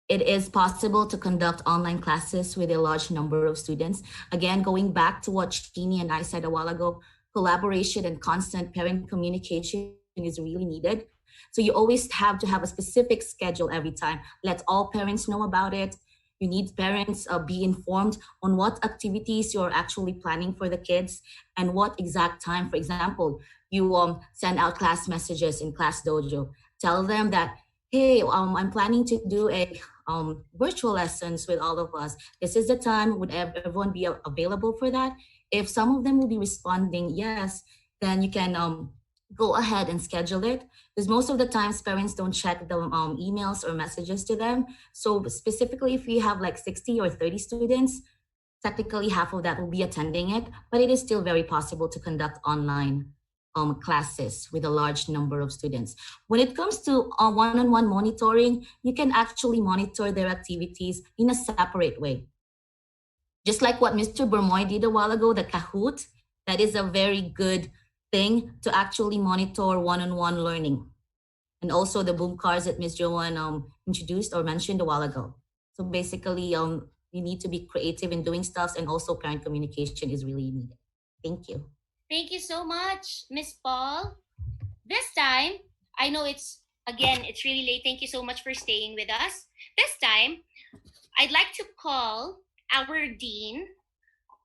It is possible to conduct online classes with a large number of students. Again, going back to what Sheenie and I said a while ago, collaboration and constant parent communication is really needed. So you always have to have a specific schedule every time. Let all parents know about it. You need parents be informed on what activities you're actually planning for the kids and what exact time. For example, you send out class messages in ClassDojo. Tell them that, hey, I'm planning to do a virtual lessons with all of us. This is the time. Would everyone be available for that? If some of them will be responding yes, then you can go ahead and schedule it. Because most of the times parents don't check the emails or messages to them. So specifically if we have like 60 or 30 students, technically half of that will be attending it, but it is still very possible to conduct online classes with a large number of students. When it comes to one-on-one monitoring, you can actually monitor their activities in a separate way. Just like what Mr. Bermoy did a while ago, the Kahoot, that is a very good thing to actually monitor one-on-one learning. And also the boom cards that Ms. Joanne introduced or mentioned a while ago. So basically, you need to be creative in doing stuff, and also parent communication is really needed. Thank you. Thank you so much, Miss Paul. This time, I know it's really late. Thank you so much for staying with us. This time, I'd like to call our dean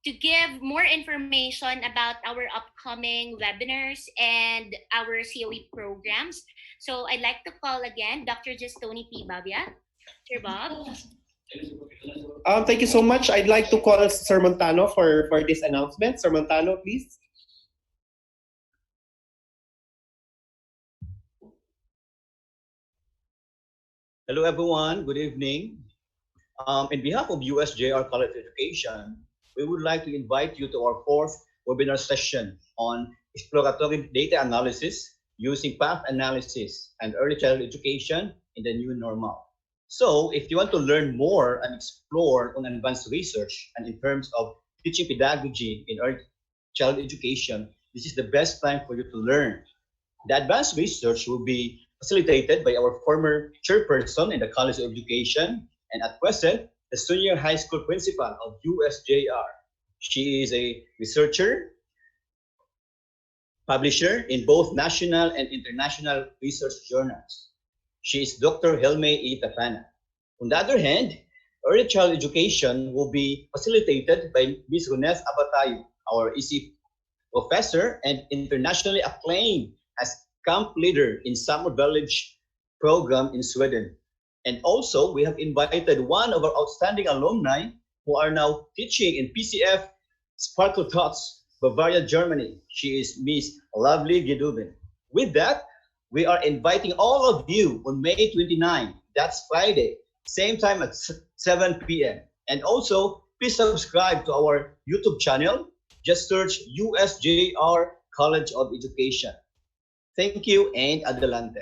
to give more information about our upcoming webinars and our COE programs. So I'd like to call again Dr. Justoni P. Babia. Sir Bob. Thank you so much. I'd like to call Sir Montano for this announcement. Sir Montano, please. Hello, everyone. Good evening. In behalf of USJ-R College Education, we would like to invite you to our fourth webinar session on exploratory data analysis using path analysis and early childhood education in the new normal. So if you want to learn more and explore on advanced research and in terms of teaching pedagogy in early childhood education, this is the best time for you to learn. The advanced research will be facilitated by our former chairperson in the College of Education and at present, the senior high school principal of USJ-R. She is a researcher, publisher in both national and international research journals. She is Dr. Helme E. Tapana. On the other hand, early child education will be facilitated by Ms. Runes Abatayo, our EC professor and internationally acclaimed as camp leader in Summer Village program in Sweden. And also, we have invited one of our outstanding alumni who are now teaching in PCF Sparkle Thoughts, Bavaria, Germany. She is Miss Lovely Gedubin. With that, we are inviting all of you on May 29, that's Friday, same time at 7 p.m. And also, please subscribe to our YouTube channel. Just search USJ-R College of Education. Thank you and Adelante.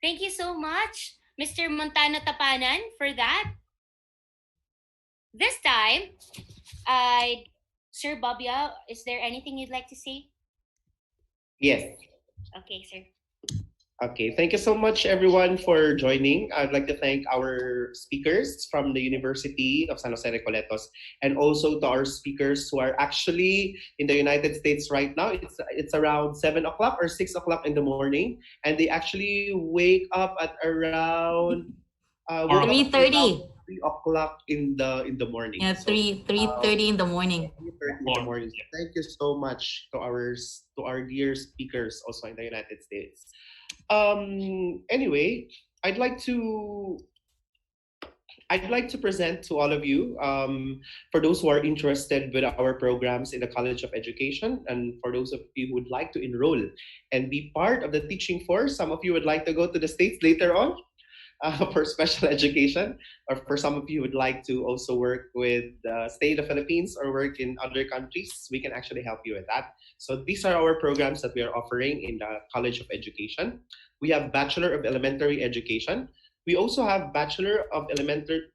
Thank you so much, Mr. Montano Tapanan, for that. This time, Sir Babia, is there anything you'd like to say? Yes. Okay, sir. Okay, thank you so much everyone for joining. I'd like to thank our speakers from the University of San Jose Recoletos and also to our speakers who are actually in the United States right now. It's around 7 o'clock or 6 o'clock in the morning, and they actually wake up at around 3:30. 3 o'clock in the morning. Yeah, 3:30 in the morning. 3:30 in the morning. Thank you so much to our dear speakers also in the United States. Anyway, I'd like to present to all of you, for those who are interested with our programs in the College of Education, and for those of you who would like to enroll and be part of the teaching force. Some of you would like to go to the States later on for special education, or for some of you who would like to also work with stay in the Philippines or work in other countries. We can actually help you with that. So these are our programs that we are offering in the College of Education. We have Bachelor of Elementary Education. We also have Bachelor of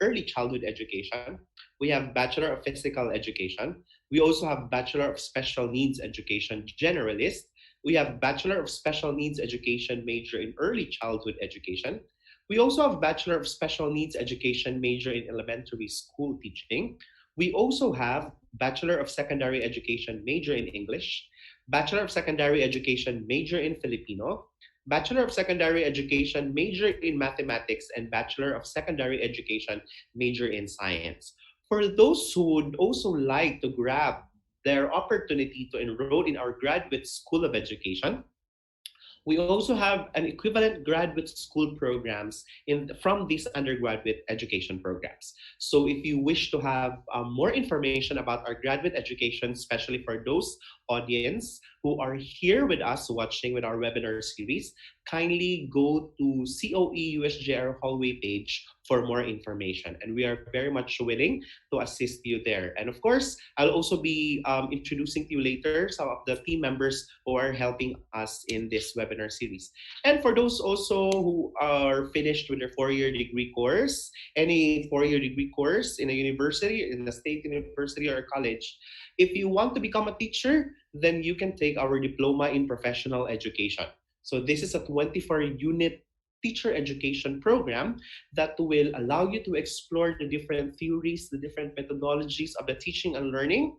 Early Childhood Education. We have Bachelor of Physical Education. We also have Bachelor of Special Needs Education Generalist. We have Bachelor of Special Needs Education major in Early Childhood Education. We also have Bachelor of Special Needs Education major in Elementary School Teaching. We also have Bachelor of Secondary Education major in English, Bachelor of Secondary Education major in Filipino, Bachelor of Secondary Education major in Mathematics, and Bachelor of Secondary Education major in Science. For those who would also like to grab their opportunity to enroll in our Graduate School of Education, we also have an equivalent graduate school programs from these undergraduate education programs. So if you wish to have more information about our graduate education, especially for those audience who are here with us watching with our webinar series, kindly go to COE USJ-R hallway page for more information. And we are very much willing to assist you there. And of course, I'll also be introducing to you later some of the team members who are helping us in this webinar series. And for those also who are finished with their 4-year degree course, any 4-year degree course in a university, in a state university or college, if you want to become a teacher, then you can take our diploma in professional education. So this is a 24-unit teacher education program that will allow you to explore the different theories, the different methodologies of the teaching and learning.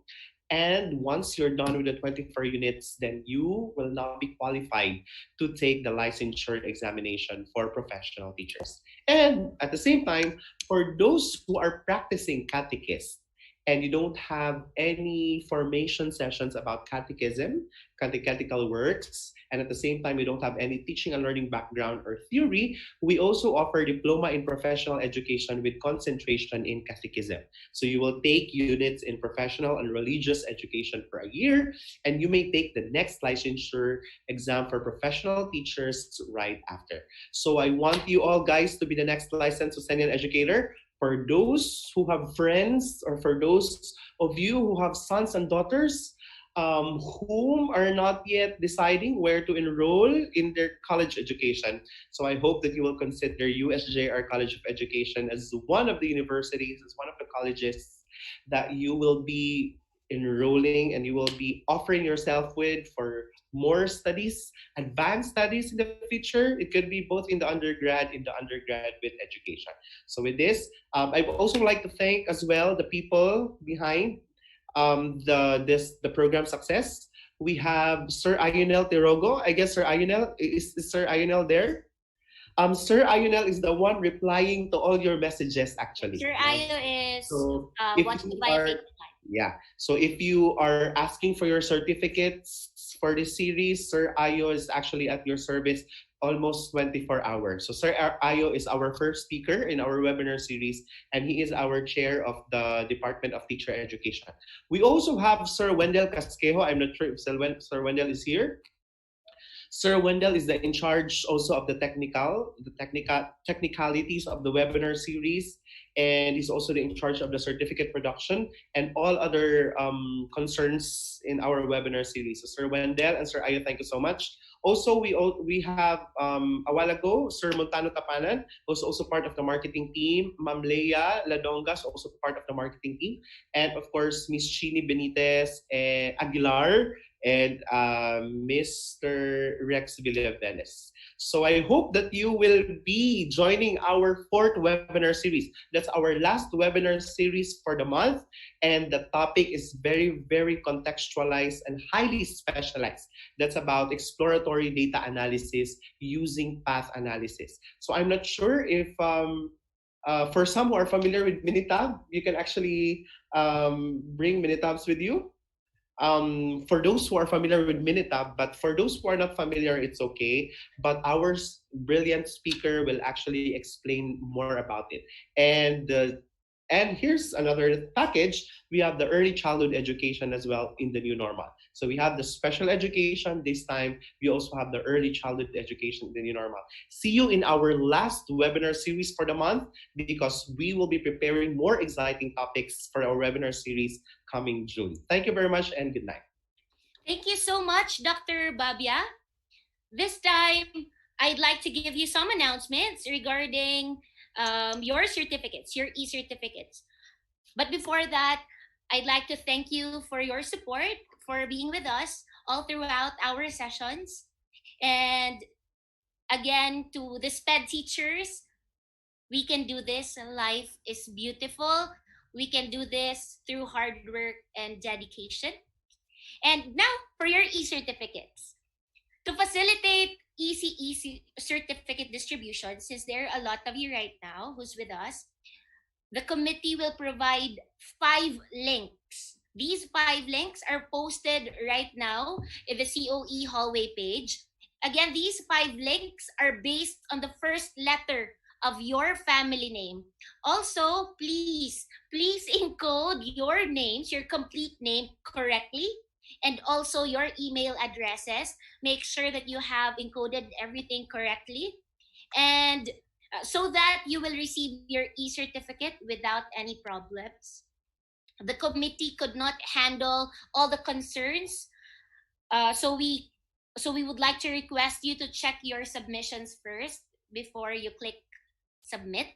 And once you're done with the 24 units, then you will now be qualified to take the licensure examination for professional teachers. And at the same time, for those who are practicing catechists, and you don't have any formation sessions about catechism, catechetical works, and at the same time you don't have any teaching and learning background or theory, we also offer diploma in professional education with concentration in catechism. So you will take units in professional and religious education for a year, and you may take the next licensure exam for professional teachers right after. So I want you all guys to be the next licensed Susenian educator. For those who have friends, or for those of you who have sons and daughters whom are not yet deciding where to enroll in their college education. So I hope that you will consider USJ-R College of Education as one of the universities, as one of the colleges that you will be enrolling and you will be offering yourself with for more studies, advanced studies in the future. It could be both in the undergraduate education. So with this, I would also like to thank as well the people behind the program success. We have Sir Ayunel Tirogo. I guess Sir Ayunel, is Sir Ayunel there? Sir Ayunel is the one replying to all your messages actually. Sir Ayo is watching you via are, Facebook Live. yeah. So if you are asking for your certificates for this series, Sir Ayo is actually at your service almost 24 hours. So Sir Ayo is our first speaker in our webinar series, and he is our chair of the Department of Teacher Education. We also have Sir Wendell Casquejo. I'm not sure if Sir Wendell is here. Sir Wendell is in charge also of the technicalities of the webinar series, and he's also in charge of the certificate production and all other concerns in our webinar series. So Sir Wendell and Sir Ayo, thank you so much. Also, we have a while ago, Sir Montano Tapanan, who's also part of the marketing team. Ma'am Leia Ladongas, also part of the marketing team. And of course, Miss Chini Benitez Aguilar, and Mr. Rex Villavenes. So I hope that you will be joining our 4th webinar series. That's our last webinar series for the month, and the topic is very, very contextualized and highly specialized. That's about exploratory data analysis using path analysis. So I'm not sure if for some who are familiar with Minitab, you can actually bring Minitabs with you. For those who are familiar with Minitab, but for those who are not familiar, it's okay. But our brilliant speaker will actually explain more about it. And here's another package. We have the early childhood education as well in the new normal. So we have the special education this time. We also have the early childhood education in the new normal. See you in our last webinar series for the month, because we will be preparing more exciting topics for our webinar series coming June. Thank you very much and good night. Thank you so much, Dr. Babia. This time, I'd like to give you some announcements regarding your certificates, your e-certificates. But before that, I'd like to thank you for your support, for being with us all throughout our sessions. And again, to the SPED teachers, we can do this. Life is beautiful. We can do this through hard work and dedication. And now for your e-certificates. To facilitate easy certificate distribution, since there are a lot of you right now who's with us, the committee will provide 5 links. These 5 links are posted right now in the COE hallway page. Again, these 5 links are based on the first letter of your family name. Also, please encode your names, your complete name correctly. and also your email addresses. Make sure that you have encoded everything correctly, and so that you will receive your e-certificate without any problems. The committee could not handle all the concerns, so we would like to request you to check your submissions first before you click submit.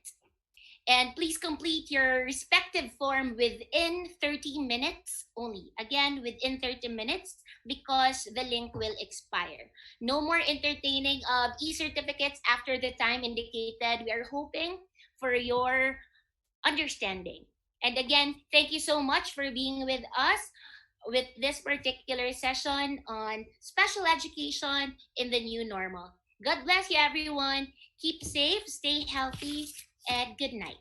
And please complete your respective form within 30 minutes only. Again, within 30 minutes, because the link will expire. No more entertaining of e-certificates after the time indicated. We are hoping for your understanding. And again, thank you so much for being with us with this particular session on special education in the new normal. God bless you, everyone. Keep safe, stay healthy, and good night.